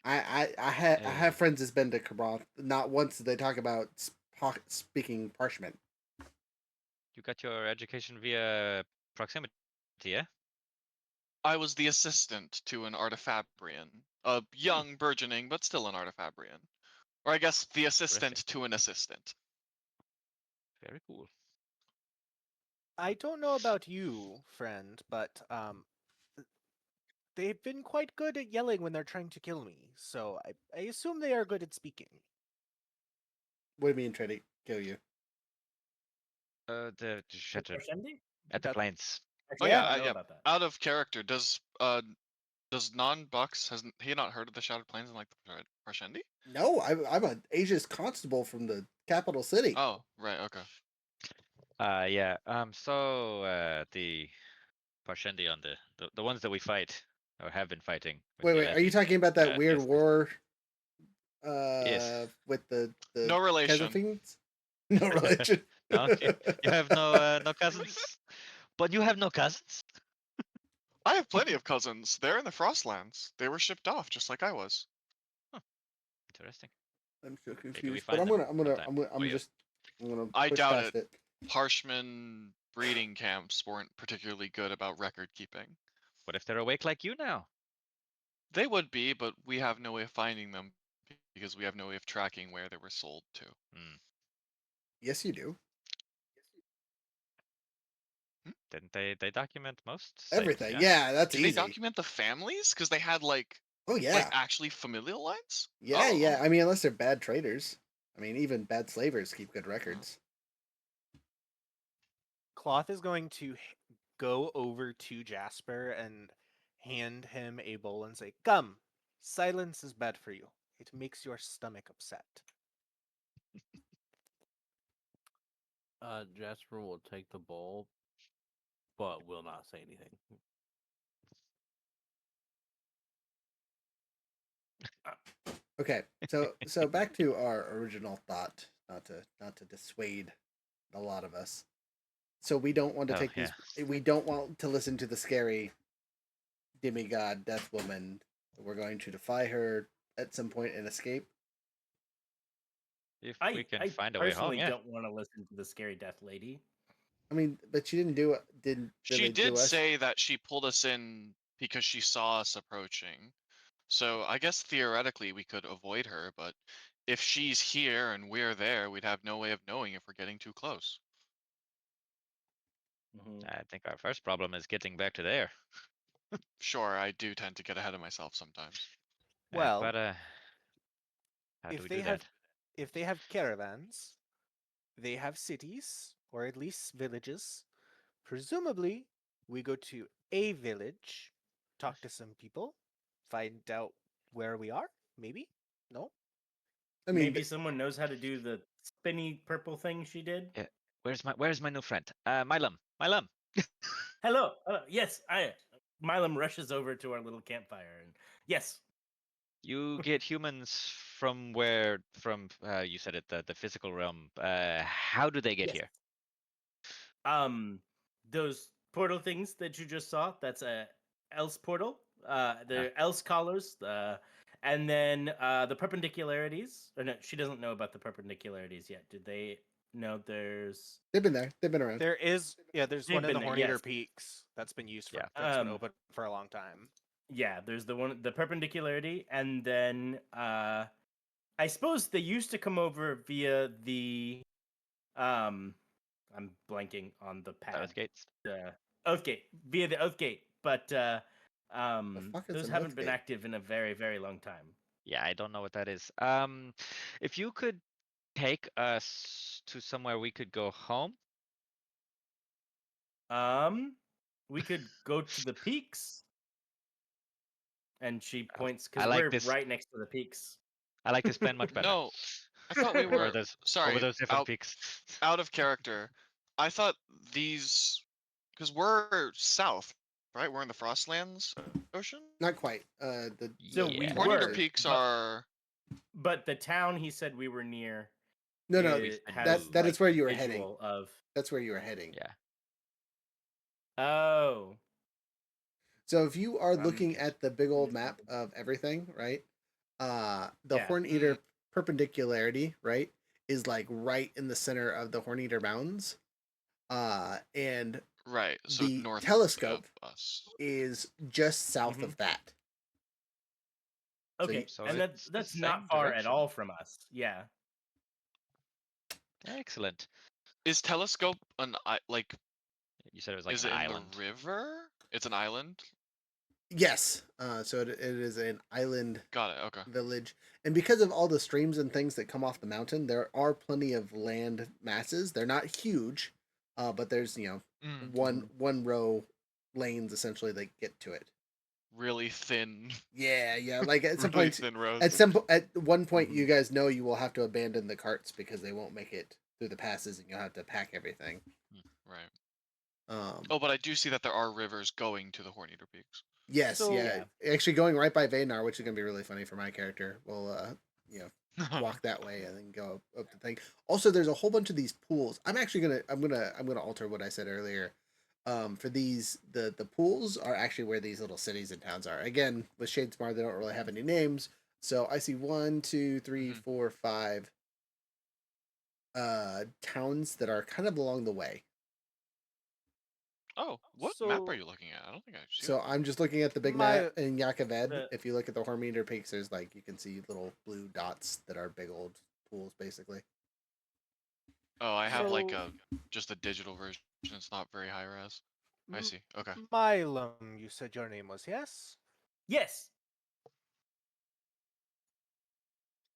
I have friends that's been to Cabranth. Not once did they talk about speaking Parshman. You got your education via proximity, yeah? I was the assistant to an Artifabrian. A young, burgeoning, but still an Artifabrian. Or I guess the assistant to an assistant. Very cool. I don't know about you, friend, but they've been quite good at yelling when they're trying to kill me. So I assume they are good at speaking. What do you mean try to kill you? The shutter Parshendi? at the That- plains. Oh Actually, I yeah, don't know yeah. about that. Out of character, does non-Bucks hasn't he not heard of the Shattered Plains and like the Parshendi? No, I'm a Asia's constable from the capital city. Oh, right, okay. Yeah. The Parshendi on the ones that we fight or have been fighting. with Wait, are you Yelesi, talking about that weird yes. war? Yes. With the No relation. Khazafins? No relation. No, you have no cousins, but you have no cousins. I have plenty of cousins. They're in the Frostlands. They were shipped off just like I was. Interesting. I'm so we confused, but find them sometime I'm for you. gonna I push doubt past it. Parshman breeding camps weren't particularly good about record keeping. What if they're awake like you now? They would be, but we have no way of finding them because we have no way of tracking where they were sold to. Yes, you do. Didn't they document most sites, Everything. Yeah, that's Did easy. they document the families? Because they had like Oh yeah. like actually familial lines? Yeah, Oh. yeah. I mean, unless they're bad traders. I mean, even bad slavers keep good records. Cloth is going to go over to Jasper and hand him a bowl and say, "Come, silence is bad for you. It makes your stomach upset." Jasper will take the bowl, but will not say anything. Okay, so back to our original thought, not to dissuade a lot of us. So we don't want to Oh, take these. We don't want to listen to the scary demigod death woman. We're going to defy her at some point and escape. If we I can I find a way home, personally yeah. don't want to listen to the scary death lady. I mean, but she didn't She really do did us. say that she pulled us in because she saw us approaching. So I guess theoretically we could avoid her, but if she's here and we're there, we'd have no way of knowing if we're getting too close. Mhm. I think our first problem is getting back to there. Sure, I do tend to get ahead of myself sometimes. Well, But how do if we they do have that? if they have caravans, they have cities or at least villages. Presumably, we go to a village, talk to some people, find out where we are. Maybe? No? I mean, Maybe someone knows how to do the spinny purple thing she did. Yeah. Where's my new friend? Milam. Milam. Hello. Yes, Milam rushes over to our little campfire and yes. You get humans from where? From you said it, the physical realm. How do they get Yes. here? Those portal things that you just saw, that's a else portal. Ah. The else collars, and then the perpendicularities. Or no, she doesn't know about the perpendicularities yet. Did they know there's they've been there. They've been around. There's They've one in been the there, Horneater yes. Peaks that's been used for Yeah. that's been open for a long time. Yeah, there's the perpendicularity, and then I suppose they used to come over via the I'm blanking on the pad. Oath gates. Oathgate, via the Oathgate, but fuck is those an haven't been Oathgate? active in a very, very long time. Yeah, I don't know what that is. If you could take us to somewhere we could go home. We could go to the peaks, and she points I because like we're this. right next to the peaks. I like this plan much better. No, I thought we Over were those sorry, different out peaks. out of character. I thought these because we're south, right? We're in the Frostlands Ocean. Not quite. So we Yeah. Horneater were, Peaks but, are but the town he said we were near. no. We've been Has That is like, where you were heading. visual of. That's where you were heading. Yeah. Oh, So if you are Um, looking at the big old missing map something. of everything, right? The Yeah. Horn Eater perpendicularity, right, is like right in the center of the Horn Eater Mountains. And right. So the north telescope of us. is just south Mhm. of that. okay, So and it's the that's not same far at direction. all from us. Yeah. Excellent. Is Telescope like? You said it was like Is an it in island. the river? It's an island. Yes. So it is an island Got it. Okay. village, and because of all the streams and things that come off the mountain, there are plenty of land masses. They're not huge, but there's one row lanes essentially that get to it. Really thin. Yeah. Like at some Really point, thin roads. at one point, Mhm. you guys know you will have to abandon the carts because they won't make it through the passes, and you'll have to pack everything. Right. Um, Oh, but I do see that there are rivers going to the Horneater Peaks. yes, So- yeah. Actually, going right by Vaynar, which is gonna be really funny for my character. We'll walk that way and then go up the thing. Also, there's a whole bunch of these pools. I'm gonna alter what I said earlier. For these, the pools are actually where these little cities and towns are. Again, with shadesmar, they don't really have any names. So I see 1, 2, 3, 4, 5 towns that are kind of along the way. Oh, what map So- are you looking at? I don't think I've seen So that. I'm just looking at the big My- map in Yakaved. The- If you look at the Hormeter Peaks, there's like you can see little blue dots that are big old pools, basically. Oh, I have like So- just a digital version. It's not very high res. I see. Okay. Milam, you said your name was, yes? Yes,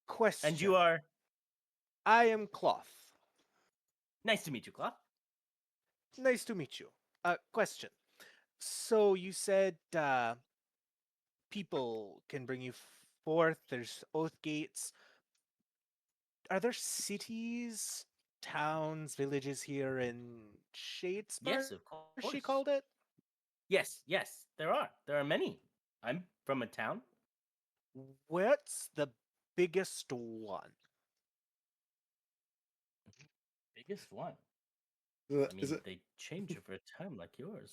Question. and you are. I am Cloth. Nice to meet you, Cloth. Nice to meet you. Question. So you said people can bring you forth. There's oath gates. Are there cities, towns, villages here in Shadesmar? Yes, of course. She called it. Yes, there are. There are many. I'm from a town. What's the biggest one? Biggest one. Uh, I Is mean, it? they change over time like yours.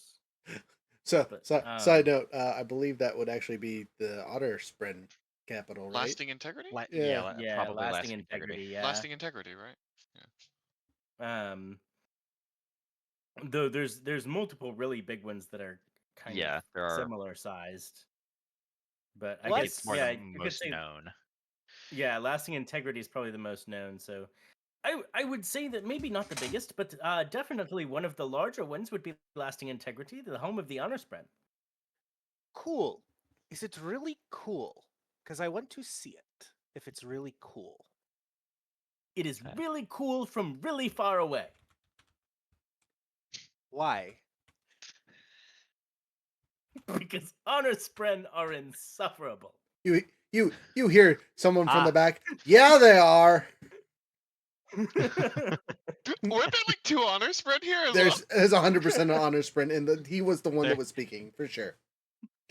So, But side note, I believe that would actually be the Otter Spren capital, right? Lasting integrity? Yeah. yeah, probably lasting lasting integrity. integrity. Yeah. Lasting integrity, right? Um, though there's multiple really big ones that are kind of Yeah, there are. similar sized. But I I think guess it's more yeah, the I could most say known. yeah, lasting integrity is probably the most known. So I would say that maybe not the biggest, but definitely one of the larger ones would be lasting integrity, the home of the honor spread. Cool. Is it really cool? Because I want to see it. If it's really cool. It is Okay. really cool from really far away. Why? Because honor spren are insufferable. You hear someone from Ah. the back? Yeah, they are. Weren't there like 2 honor spread here as There's 100% an honor sprint, and he was the one that There- was speaking for sure.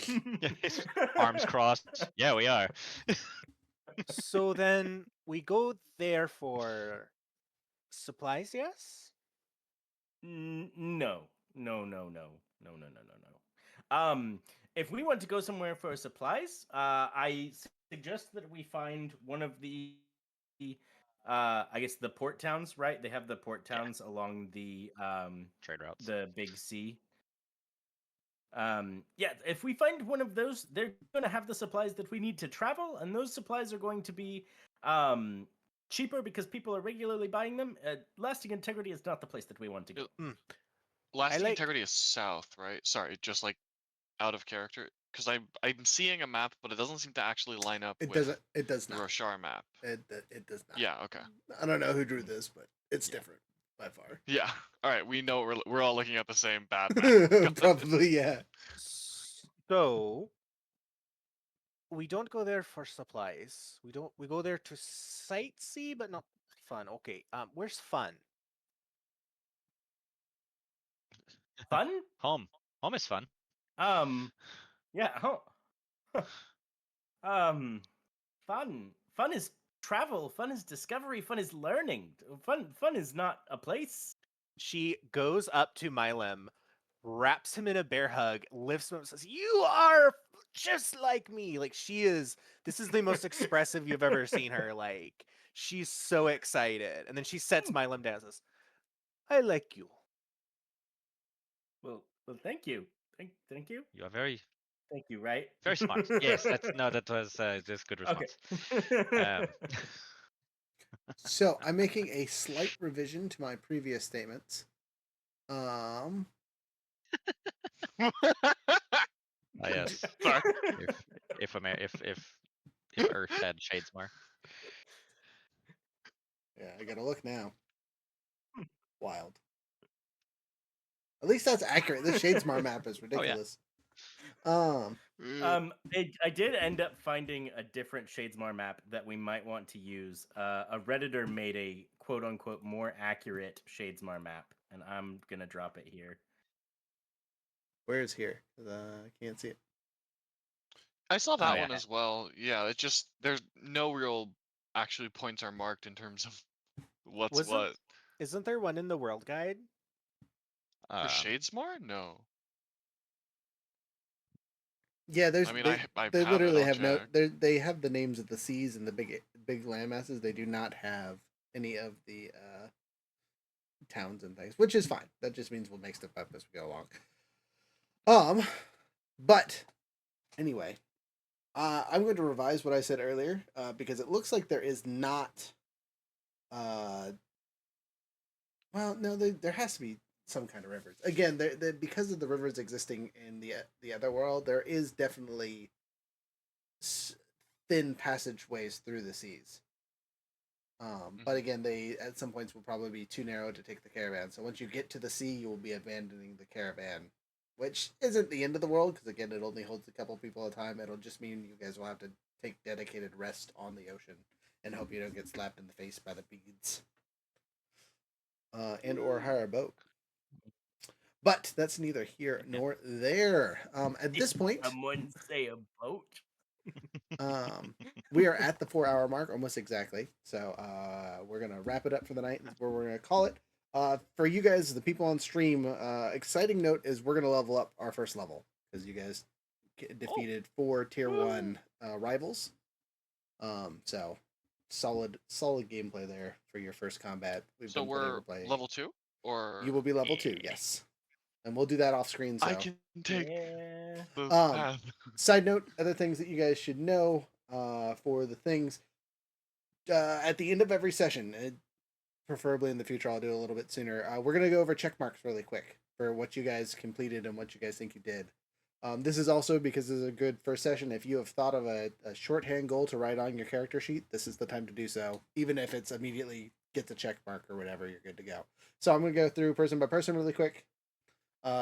Yeah, his arms crossed. Yeah, we are. So then we go there for supplies, yes? No, no, no, no, no, no, no, no, no. If we want to go somewhere for supplies, I suggest that we find one of the, I guess the port towns, right? They have the port Yeah. towns along Trade routes. the big sea. Yeah, if we find one of those, they're going to have the supplies that we need to travel, and those supplies are going to be cheaper because people are regularly buying them. Lasting integrity is not the place that we want to go. Lasting like- integrity is south, right? Sorry, just like out of character. Because I'm seeing a map, but it doesn't seem to actually line up It with doesn't. It does the not. Roshar map. It does not. Yeah, okay. I don't know who drew this, but it's Yeah. different by far. Yeah. Alright, we know we're all looking at the same bad map. Got it. Probably, yeah. So we don't go there for supplies. We go there to sightsee, but not fun. Okay. Where's fun? Fun? Home. Home is fun. Yeah. Fun. Fun is travel. Fun is discovery. Fun is learning. Fun is not a place. She goes up to Milam, wraps him in a bear hug, lifts him up, and says, "You are just like me." Like this is the most expressive you've ever seen her. Like she's so excited, and then she sets Milam down and says, "I like you." Well, thank you. Thank you. You are very, Thank you, right? very smart. Yes, that was just good Okay. response. So I'm making a slight revision to my previous statements. Yes. Sorry. If Earth had shadesmar. Yeah, I gotta look now. Wild. At least that's accurate. This Shadesmar map is ridiculous. I did end up finding a different Shadesmar map that we might want to use. A Redditor made a quote unquote more accurate Shadesmar map, and I'm gonna drop it here. Where is here? I can't see it. I saw that yeah. one as well. Yeah, it's just there's no real actually points are marked in terms of what's Wasn't- what. Isn't there one in the world guide? For Shadesmar? No. Yeah, there's. I mean, they, I they have literally it, I'll have no. check. They have the names of the seas and the big land masses. They do not have any of the towns and things, which is fine. That just means we'll make stuff up as we go along. But anyway, I'm going to revise what I said earlier because it looks like there is not. Well, no, there has to be some kind of rivers. Again, because of the rivers existing in the other world, there is definitely thin passageways through the seas. But again, they at some points will probably be too narrow to take the caravan. So once you get to the sea, you will be abandoning the caravan, which isn't the end of the world because again, it only holds a couple people at a time. It'll just mean you guys will have to take dedicated rest on the ocean and hope you don't get slapped in the face by the beads. And or hire a boat. But that's neither here nor there. At this point, someone say a boat. We are at the 4-hour mark almost exactly. So we're gonna wrap it up for the night. Is where we're gonna call it. For you guys, the people on stream, exciting note is we're gonna level up our first level because you guys defeated 4 tier 1 rivals. So solid gameplay there for your first combat. We've So been put we're to play. level 2, or You will be level 2, yes, and we'll do that off screen. So I can take Yeah. the Um, path. side note, other things that you guys should know for the things at the end of every session, preferably in the future, I'll do a little bit sooner. We're going to go over check marks really quick for what you guys completed and what you guys think you did. This is also because this is a good first session. If you have thought of a shorthand goal to write on your character sheet, this is the time to do so. Even if it's immediately gets a check mark or whatever, you're good to go. So I'm going to go through person by person really quick.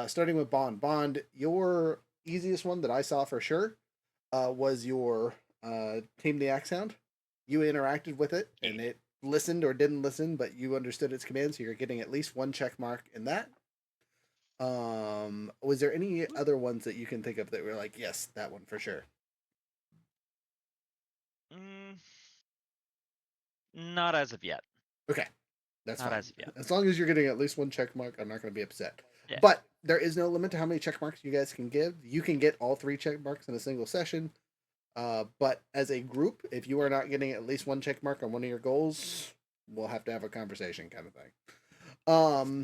Starting with Bond. Bond, your easiest one that I saw for sure was your Tame the Axe Hound. You interacted with it, and it listened or didn't listen, but you understood its commands, so you're getting at least 1 check mark in that. Was there any other ones that you can think of that were like, yes, that one for sure? Not as of yet. Okay, that's Not fine. as of yet. As long as you're getting at least 1 check mark, I'm not going to be upset. Yeah. But there is no limit to how many check marks you guys can give. You can get all 3 check marks in a single session. But as a group, if you are not getting at least 1 check mark on one of your goals, we'll have to have a conversation kind of thing.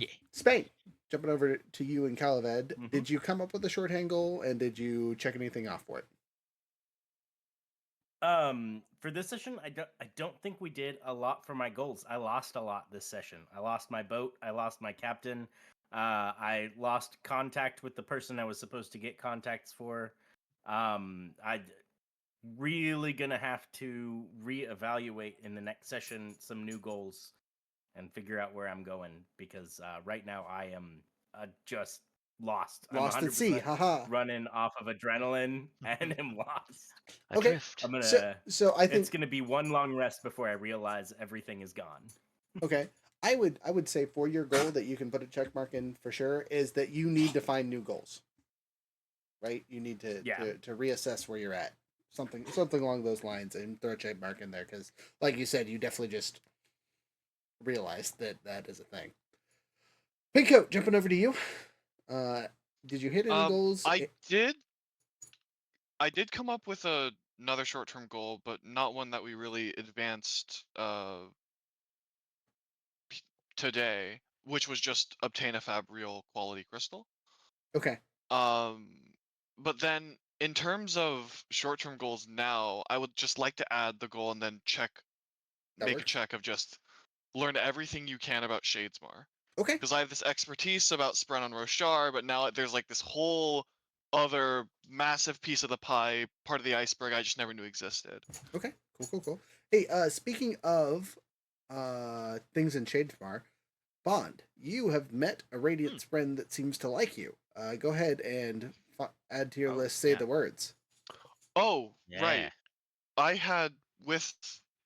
Yeah. Spain, jumping over to you and Calavad, Mhm. did you come up with a shorthand goal and did you check anything off for it? For this session, I don't think we did a lot for my goals. I lost a lot this session. I lost my boat. I lost my captain. I lost contact with the person I was supposed to get contacts for. I really gonna have to reevaluate in the next session some new goals and figure out where I'm going because right now I am just lost. Lost I'm at sea, 100% haha. running off of adrenaline and am lost. Okay, Adrift. I'm So, gonna. so I It's think gonna be one long rest before I realize everything is gone. okay. I would say for your goal that you can put a check mark in for sure is that you need to find new goals. Right? You need to Yeah. to reassess where you're at. Something along those lines and throw a check mark in there because like you said, you definitely just realized that that is a thing. Pink Coat, jumping over to you. Did you hit any goals? I did come up with another short-term goal, but not one that we really advanced today, which was just obtain a fab real quality crystal. Okay. But then in terms of short-term goals now, I would just like to add the goal and then That make a works. check of just learn everything you can about Shadesmar. Okay. Because I have this expertise about Spren on Roshar, but now there's like this whole other massive piece of the pie, part of the iceberg I just never knew existed. Okay. Cool. Hey, speaking of things in Shadesmar, Bond, you have met a Radiant friend that seems to like you. Go ahead and add to your Oh, list. Say yeah. the words. Oh, Yeah. right. I had with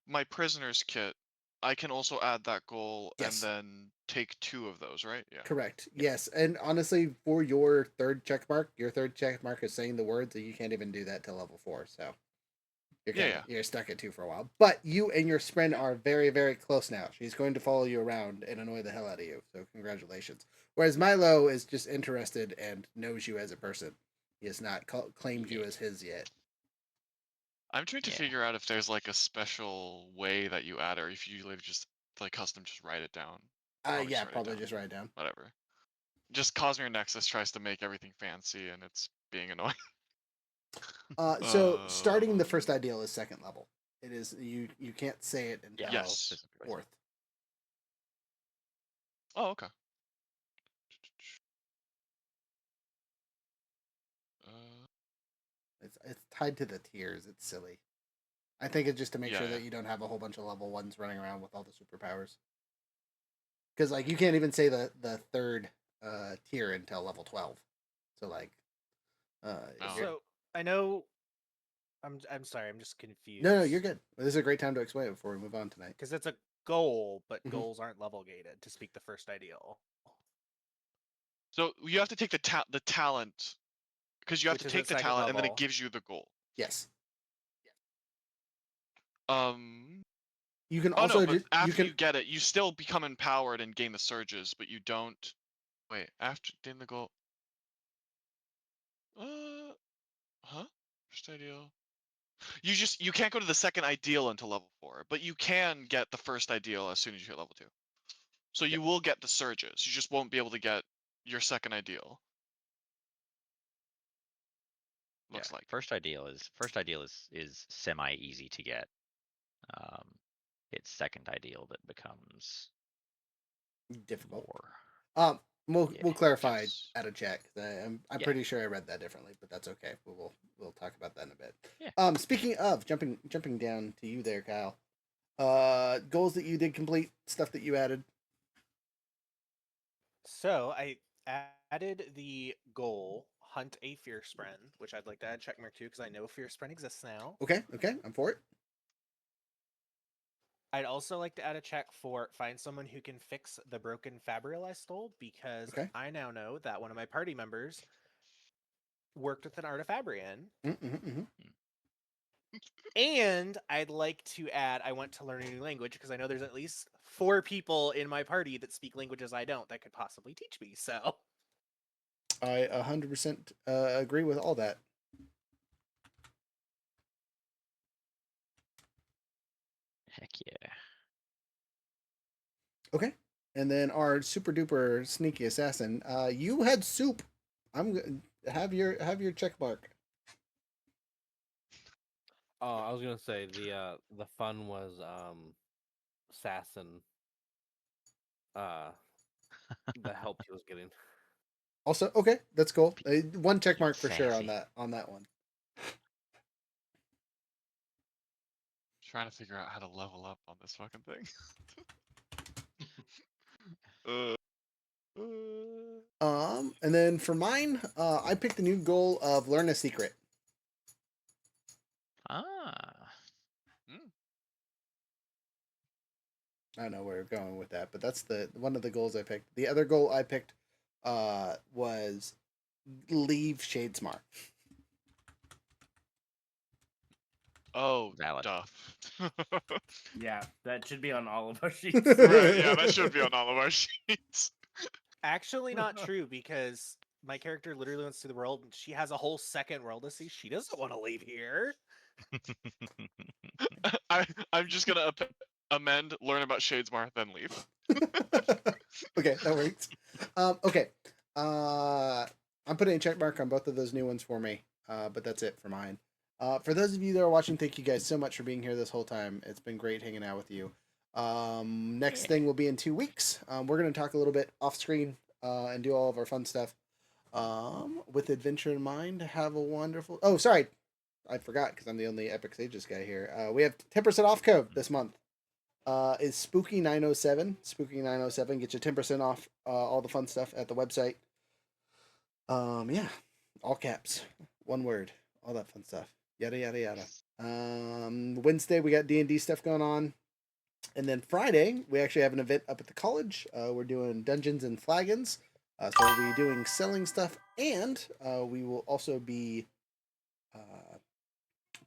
my prisoner's kit, I can also add that goal Yes. and then take 2 of those, right? Yeah. Correct. Yes, and honestly, for your third check mark is saying the words, and you can't even do that till level 4. So Yeah. you're stuck at 2 for a while. But you and your friend are very, very close now. She's going to follow you around and annoy the hell out of you. So congratulations. Whereas Milo is just interested and knows you as a person. He has not claimed you as his yet. I'm trying to Yeah. figure out if there's like a special way that you add, or if you like just like custom just write it down. Yeah, write it probably down. just write it down. Whatever. Just Cosmere Nexus tries to make everything fancy, and it's being annoying. So starting the first ideal is 2nd level. It is you can't say it until Yes. Specifically. 4th. Oh, okay. It's tied to the tiers. It's silly. I think it's just to make sure Yeah. that you don't have a whole bunch of level 1s running around with all the superpowers. Because like you can't even say the third tier until level 12. So like Oh. So I know. I'm sorry. I'm just confused. no, you're good. This is a great time to explain it before we move on tonight. Because it's a goal, but Mhm. goals aren't level gated. To speak the first ideal. So you have to take the talent, because you have Which to is take at the second talent, and then level. it gives you the goal. Yes. You can Oh also no, but you after can you get it, you still become empowered and gain the surges, but you don't. Wait, after getting the goal. Huh? First ideal. You can't go to the second ideal until level 4, but you can get the first ideal as soon as you hit level 2. So you will get the surges. You just won't be able to get your second ideal. Looks Yeah, like. first ideal is semi easy to get. It's second ideal that becomes difficult. more. We'll Yeah. clarify Yes. at a check. I'm Yeah. pretty sure I read that differently, but that's okay. We'll talk about that in a bit. Yeah. Speaking of jumping down to you there, Kyle. Goals that you did complete, stuff that you added. So I added the goal, hunt a fierce friend, which I'd like to add checkmark to because I know fierce friend exists now. Okay, I'm for it. I'd also like to add a check for find someone who can fix the broken Fabrial I stole because Okay. I now know that one of my party members worked with an Artifabrian. Mm-hmm. And I'd like to add I want to learn a new language because I know there's at least 4 people in my party that speak languages I don't that could possibly teach me. So I 100% agree with all that. Heck yeah. Okay. And then our super duper sneaky assassin. You had soup. Have your check mark. Oh, I was gonna say the fun was Assassin. The help he was getting. Also, okay, that's cool. One check mark for sure on Sassy. that one. Trying to figure out how to level up on this fucking thing. And then for mine, I picked the new goal of learn a secret. Ah. I don't know where we're going with that, but that's the one of the goals I picked. The other goal I picked was leave shadesmar. Oh, Valid. duff. Yeah, that should be on all of our sheets. Right, yeah, that should be on all of our sheets. actually not true because my character literally wants to the world and she has a whole second world to see. She doesn't want to leave here. I'm just gonna amend, learn about Shadesmar, then leave. Okay, that works. Okay. I'm putting a check mark on both of those new ones for me. But that's it for mine. For those of you that are watching, thank you guys so much for being here this whole time. It's been great hanging out with you. Next thing will be in 2 weeks. We're going to talk a little bit off screen and do all of our fun stuff. With adventure in mind, have a wonderful... Oh, sorry. I forgot because I'm the only Epic Sages guy here. We have 10% off code this month. Is Spooky 907. Spooky 907 gets you 10% off all the fun stuff at the website. Yeah, all caps, one word, all that fun stuff. Yada yada yada. Wednesday we got D&D stuff going on, and then Friday we actually have an event up at the college. We're doing Dungeons and Flagons, so we'll be doing selling stuff, and we will also be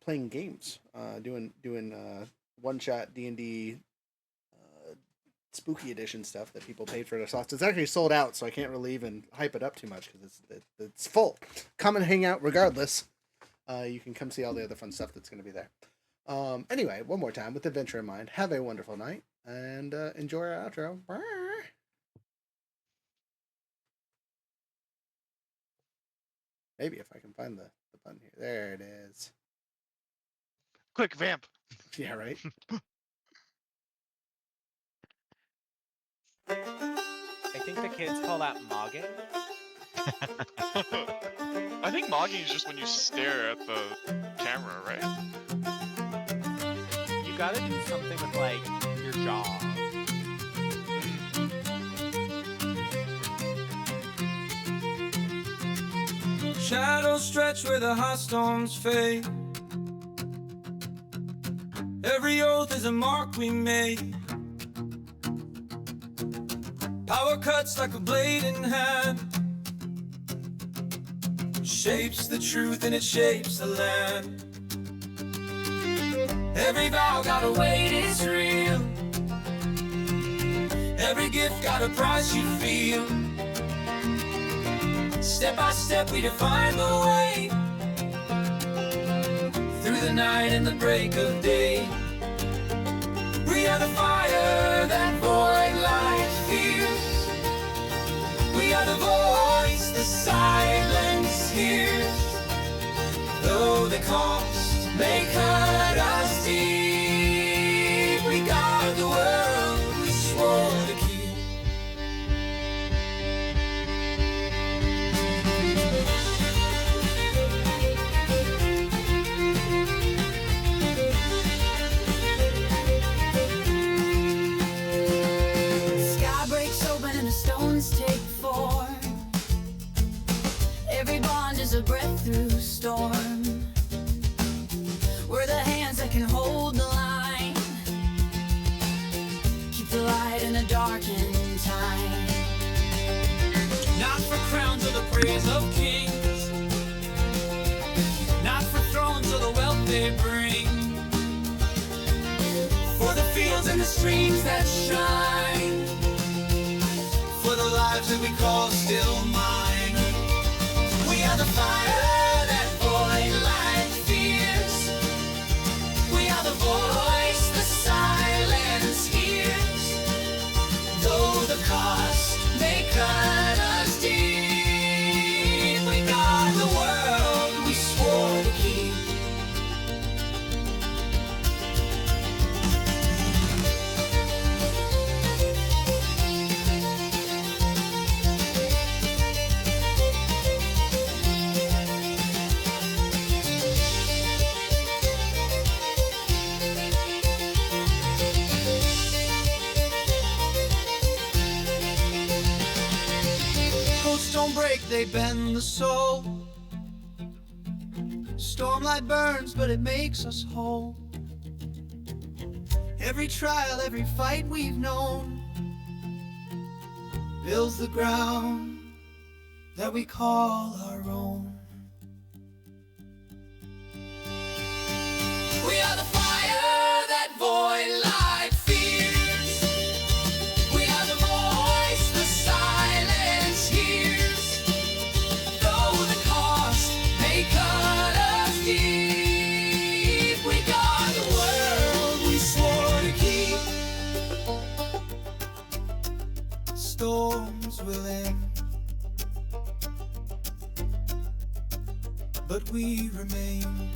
playing games, doing one shot D&D spooky edition stuff that people paid for their slots. It's actually sold out, so I can't really even hype it up too much because it's full. Come and hang out regardless. You can come see all the other fun stuff that's going to be there. Anyway, one more time with adventure in mind. Have a wonderful night and enjoy our outro. Maybe if I can find the button here. There it is. Quick, vamp. Yeah, right. I think the kids call that mogging. I think mogging is just when you stare at the camera, right? You gotta do something with like your jaw. Shadows stretch where the hot storms fade. Every oath is a mark we made. Power cuts like a blade in hand. Shapes the truth and it shapes the land. Every vow got a weight, it's real. Every gift got a price you feel. Step by step we define the way. Through the night and the break of day. We are the fire that void light fears. We are the voice the silence hears. Though the cost may cut us deep, we guard the world we swore to keep. Sky breaks open and the stones take form. Every bond is a breath through storm. We're the hands that can hold the line. Keep the light in a darkened time. Not for crowns or the praise of kings. Not for thrones or the wealth they bring. For the fields and the streams that shine. For the lives that we call still mine. We are the fire that void light fears. We are the voice the silence hears. Though the cost may cut us deep, we guard the world we swore to keep. Coats don't break, they bend the soul. Stormlight burns, but it makes us whole. Every trial, every fight we've known builds the ground that we call our own. We are the fire that void light fears. We are the voice the silence hears. Though the cost may cut us deep, we guard the world we swore to keep. Storms will end, but we remain.